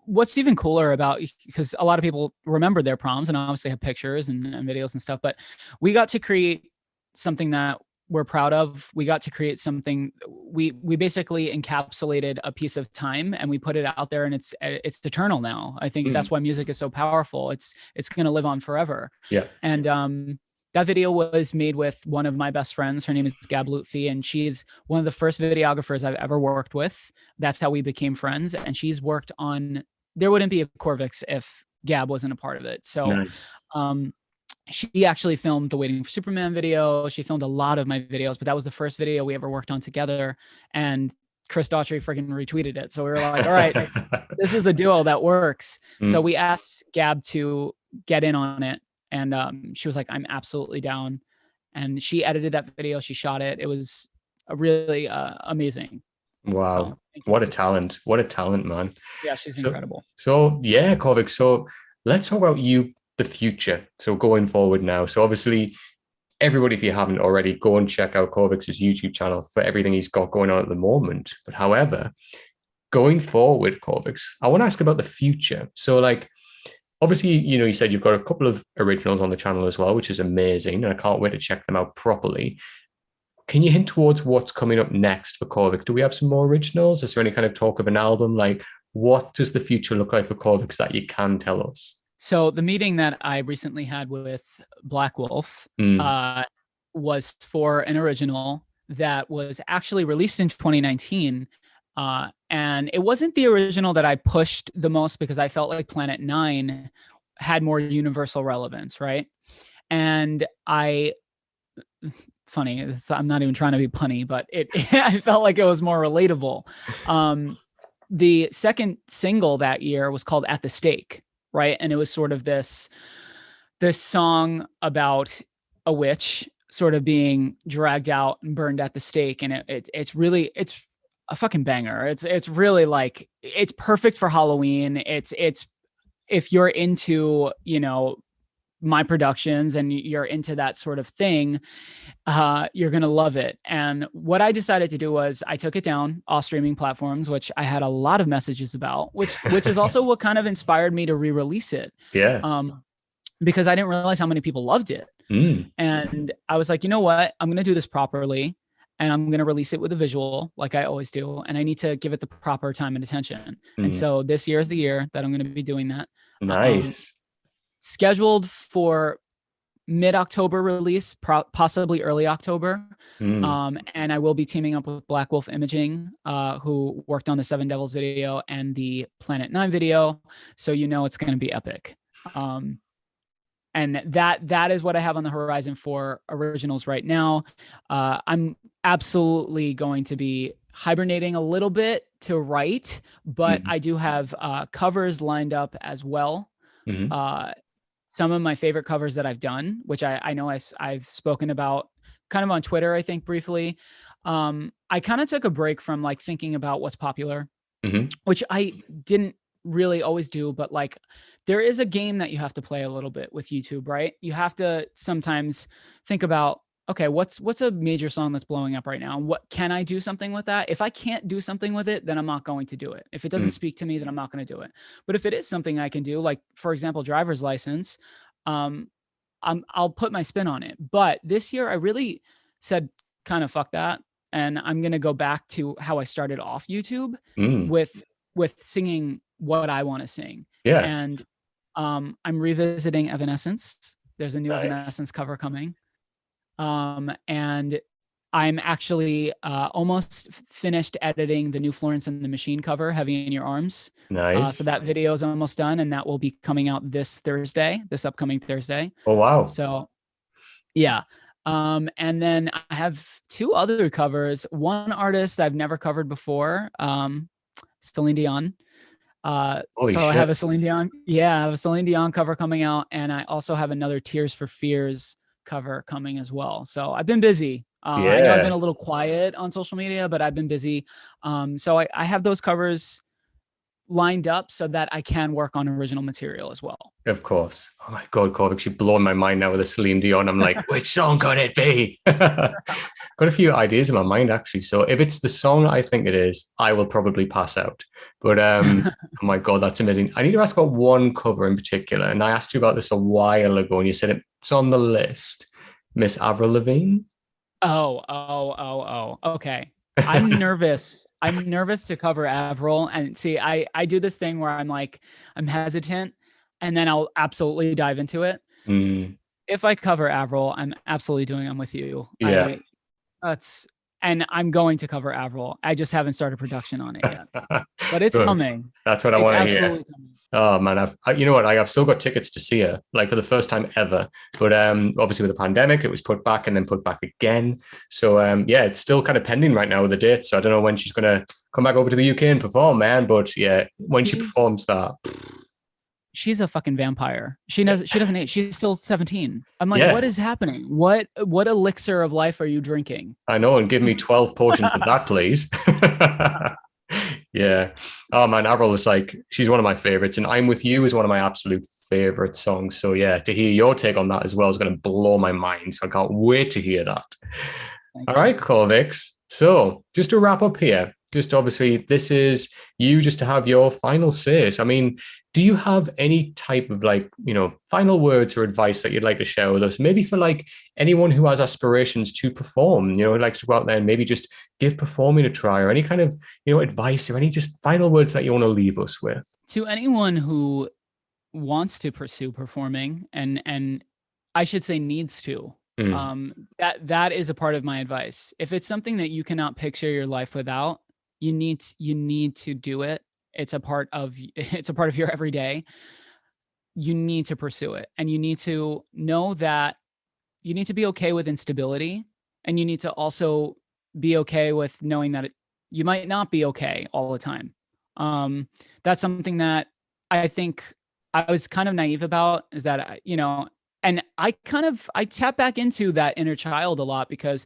what's even cooler about, because a lot of people remember their proms and obviously have pictures and videos and stuff, but we got to create something that we're proud of. We got to create something, we basically encapsulated a piece of time and we put it out there, and it's eternal now. I think that's why music is so powerful. It's going to live on forever. Yeah. And that video was made with one of my best friends. Her name is Gab Lutfi, and she's one of the first videographers I've ever worked with. That's how we became friends. And she's worked on, there wouldn't be a Corvyx if Gab wasn't a part of it. So nice. She actually filmed the Waiting for Superman video. She filmed a lot of my videos, but that was the first video we ever worked on together. And Chris Daughtry freaking retweeted it. So we were like, all right, this is a duo that works. So we asked Gab to get in on it. And she was like, I'm absolutely down. And she edited that video. She shot it. It was really amazing. Wow. So, what a talent. What a talent, man. Yeah, she's incredible. So Corvyx. So let's talk about the future. So going forward now. So obviously, everybody, if you haven't already, go and check out Corvyx's YouTube channel for everything he's got going on at the moment. But however, going forward, Corvyx, I want to ask about the future. So like, obviously, you know, you said you've got a couple of originals on the channel as well, which is amazing. And I can't wait to check them out properly. Can you hint towards what's coming up next for Corvyx? Do we have some more originals? Is there any kind of talk of an album? Like, what does the future look like for Corvyx that you can tell us? So the meeting that I recently had with Black Wolf was for an original that was actually released in 2019. And it wasn't the original that I pushed the most because I felt like Planet 9 had more universal relevance, right? And funny, I'm not even trying to be punny, but I felt like it was more relatable. The second single that year was called At the Stake. right? And it was sort of this song about a witch sort of being dragged out and burned at the stake, and it's really, it's a fucking banger. It's really like, it's perfect for Halloween. It's if you're into, you know, my productions and you're into that sort of thing, you're going to love it. And what I decided to do was I took it down off streaming platforms, which I had a lot of messages about, which is also what kind of inspired me to re-release it. Yeah. Because I didn't realize how many people loved it. Mm. And I was like, you know what? I'm going to do this properly, and I'm going to release it with a visual like I always do. And I need to give it the proper time and attention. And so this year is the year that I'm going to be doing that. Nice. Scheduled for mid-October release, possibly early October. And I will be teaming up with Black Wolf Imaging, who worked on the Seven Devils video and the Planet 9 video. So, you know, it's going to be epic. And that is what I have on the horizon for originals right now. I'm absolutely going to be hibernating a little bit to write, but I do have covers lined up as well. Some of my favorite covers that I've done, which I know I've spoken about kind of on Twitter, I think briefly. I kind of took a break from like thinking about what's popular, which I didn't really always do, but like there is a game that you have to play a little bit with YouTube, right? You have to sometimes think about, okay, what's a major song that's blowing up right now? What can I do something with that? If I can't do something with it, then I'm not going to do it. If it doesn't speak to me, then I'm not going to do it. But if it is something I can do, like for example, driver's license, I'll put my spin on it. But this year I really said kind of fuck that. And I'm going to go back to how I started off YouTube with singing what I want to sing. Yeah. And I'm revisiting Evanescence. There's a new Nice. Evanescence cover coming. And I'm actually almost finished editing the new Florence and the Machine cover, Heavy in Your Arms. Nice. So that video is almost done, and that will be coming out this upcoming Thursday. Oh, wow. So yeah. And then I have two other covers. One artist I've never covered before, Celine Dion. I have a Celine Dion. Yeah, I have a Celine Dion cover coming out, and I also have another Tears for Fears cover coming as well. So I've been busy. I know I've been a little quiet on social media, but I've been busy. So I have those covers lined up so that I can work on original material as well. Of course. Oh my God, Corvyx, you've blown my mind now with a Celine Dion. I'm like, which song could it be? Got a few ideas in my mind, actually. So if it's the song I think it is, I will probably pass out. But oh my God, that's amazing. I need to ask about one cover in particular. And I asked you about this a while ago, and you said it's on the list. Miss Avril Lavigne? Oh. Okay. I'm nervous. I'm nervous to cover Avril. And see, I do this thing where I'm like, I'm hesitant, and then I'll absolutely dive into it. If I cover Avril, I'm absolutely doing I'm with you. Yeah. And I'm going to cover Avril. I just haven't started production on it yet. But it's coming. That's what I want to hear. Coming. Oh man, you know what? I've still got tickets to see her, like for the first time ever. But obviously with the pandemic, it was put back and then put back again. So yeah, it's still kind of pending right now with the date. So I don't know when she's gonna come back over to the UK and perform, man. But yeah, when she performs that, she's a fucking vampire. She doesn't age. She's still 17. I'm like, what is happening? What elixir of life are you drinking? I know, and give me 12 portions of that, please. Yeah. Oh man, Avril is like, she's one of my favorites, and I'm With You is one of my absolute favorite songs. So yeah, to hear your take on that as well is going to blow my mind. So I can't wait to hear that. All right, Corvyx. So just to wrap up here, just obviously this is you just to have your final say. So, I mean, do you have any type of like, you know, final words or advice that you'd like to share with us? Maybe for like anyone who has aspirations to perform, you know, likes to go out there and maybe just give performing a try, or any kind of, you know, advice or any just final words that you want to leave us with? To anyone who wants to pursue performing, and I should say needs to, that is a part of my advice. If it's something that you cannot picture your life without, you need to do it. It's a part of your everyday. You need to pursue it, and you need to know that you need to be okay with instability, and you need to also be okay with knowing that you might not be okay all the time. That's something that I think I was kind of naive about is that, and I tap back into that inner child a lot, because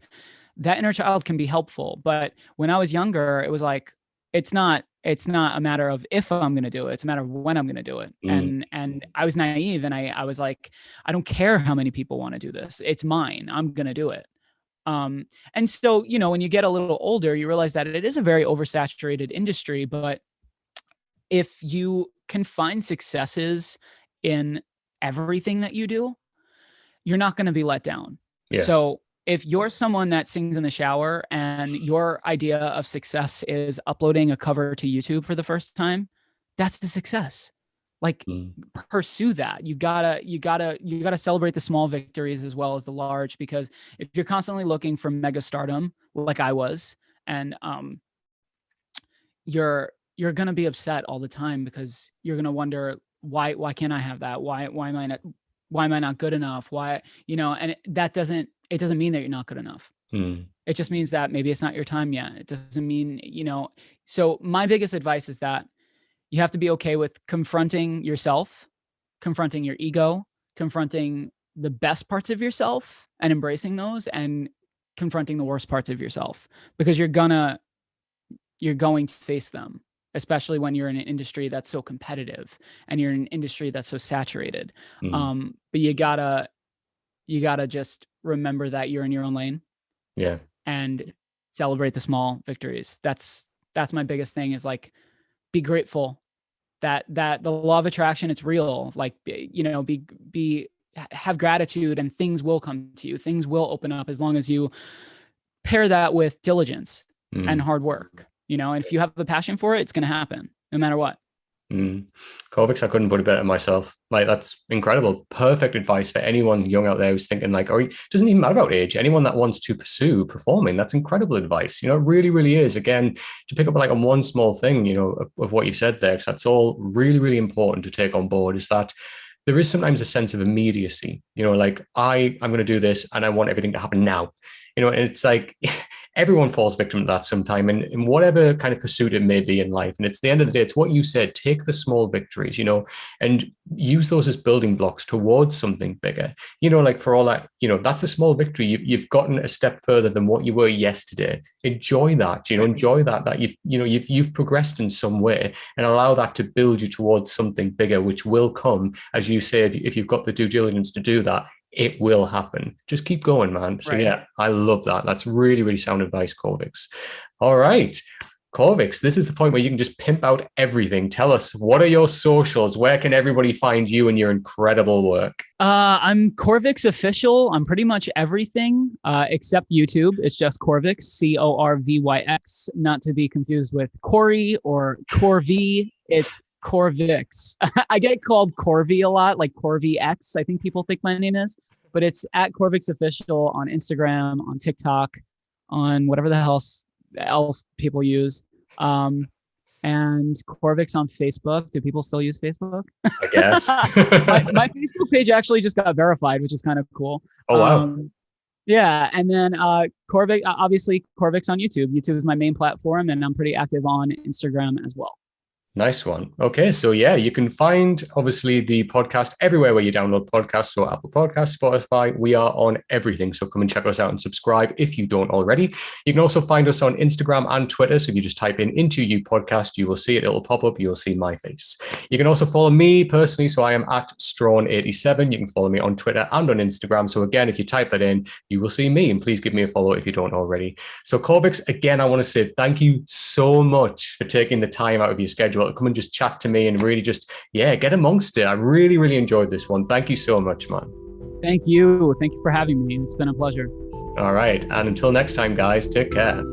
that inner child can be helpful. But when I was younger, it was like, it's not a matter of if I'm going to do it. It's a matter of when I'm going to do it. And I was naive, and I was like, I don't care how many people want to do this. It's mine. I'm going to do it. And so, when you get a little older, you realize that it is a very oversaturated industry, but if you can find successes in everything that you do, you're not going to be let down. Yeah. So if you're someone that sings in the shower and your idea of success is uploading a cover to YouTube for the first time, that's the success. Like, pursue that. You gotta celebrate the small victories as well as the large, because if you're constantly looking for mega stardom, like I was, and you're gonna be upset all the time, because you're gonna wonder, why can't I have that? Why am I not good enough? Why, and it doesn't mean that you're not good enough. It just means that maybe it's not your time yet. It doesn't mean, so my biggest advice is that you have to be okay with confronting yourself, confronting your ego, confronting the best parts of yourself and embracing those, and confronting the worst parts of yourself, because you're going to face them, especially when you're in an industry that's so competitive and you're in an industry that's so saturated. But you gotta just remember that you're in your own lane. Yeah. And celebrate the small victories. That's my biggest thing, is like, be grateful that the law of attraction, it's real. Like, have gratitude, and things will come to you. Things will open up, as long as you pair that with diligence and hard work, and if you have the passion for it, it's going to happen no matter what. Corvyx, I couldn't put it better myself. Like, that's incredible. Perfect advice for anyone young out there who's thinking like, it doesn't even matter about age. Anyone that wants to pursue performing, that's incredible advice. It really, really is. Again, to pick up like on one small thing, of what you've said there, because that's all really, really important to take on board, is that there is sometimes a sense of immediacy, like I'm going to do this and I want everything to happen now, and it's like, everyone falls victim to that sometime, in whatever kind of pursuit it may be in life. And it's the end of the day, it's what you said, take the small victories, and use those as building blocks towards something bigger, like for all that, that's a small victory. You've gotten a step further than what you were yesterday. Enjoy that, enjoy that you've progressed in some way, and allow that to build you towards something bigger, which will come, as you said, if you've got the due diligence to do that. It will happen. Just keep going, man. So right. Yeah, I love that. That's really, really sound advice, Corvyx. All right, Corvyx, this is the point where you can just pimp out everything. Tell us, what are your socials? Where can everybody find you and your incredible work? I'm Corvyx official. I'm pretty much everything except YouTube. It's just Corvyx, Corvyx, not to be confused with Corey or Corvy. It's Corvyx. I get called Corvy a lot, like Corvyx, I think people think my name is, but it's at Corvyx official on Instagram, on TikTok, on whatever the hell else people use. And Corvyx on Facebook. Do people still use Facebook? I guess. my Facebook page actually just got verified, which is kind of cool. Oh, wow. Yeah. And then Corvyx, obviously Corvyx on YouTube. YouTube is my main platform, and I'm pretty active on Instagram as well. Nice one. Okay, so yeah, you can find obviously the podcast everywhere where you download podcasts. So Apple Podcasts, Spotify, we are on everything. So come and check us out and subscribe if you don't already. You can also find us on Instagram and Twitter. So if you just type in Into You Podcast, you will see it. It'll pop up. You'll see my face. You can also follow me personally. So I am at Straughan87. You can follow me on Twitter and on Instagram. So again, if you type that in, you will see me. And please give me a follow if you don't already. So Corvyx, again, I want to say thank you so much for taking the time out of your schedule to come and just chat to me and really just, get amongst it. I really, really enjoyed this one. Thank you so much, man. Thank you. Thank you for having me. It's been a pleasure. All right. And until next time, guys, take care.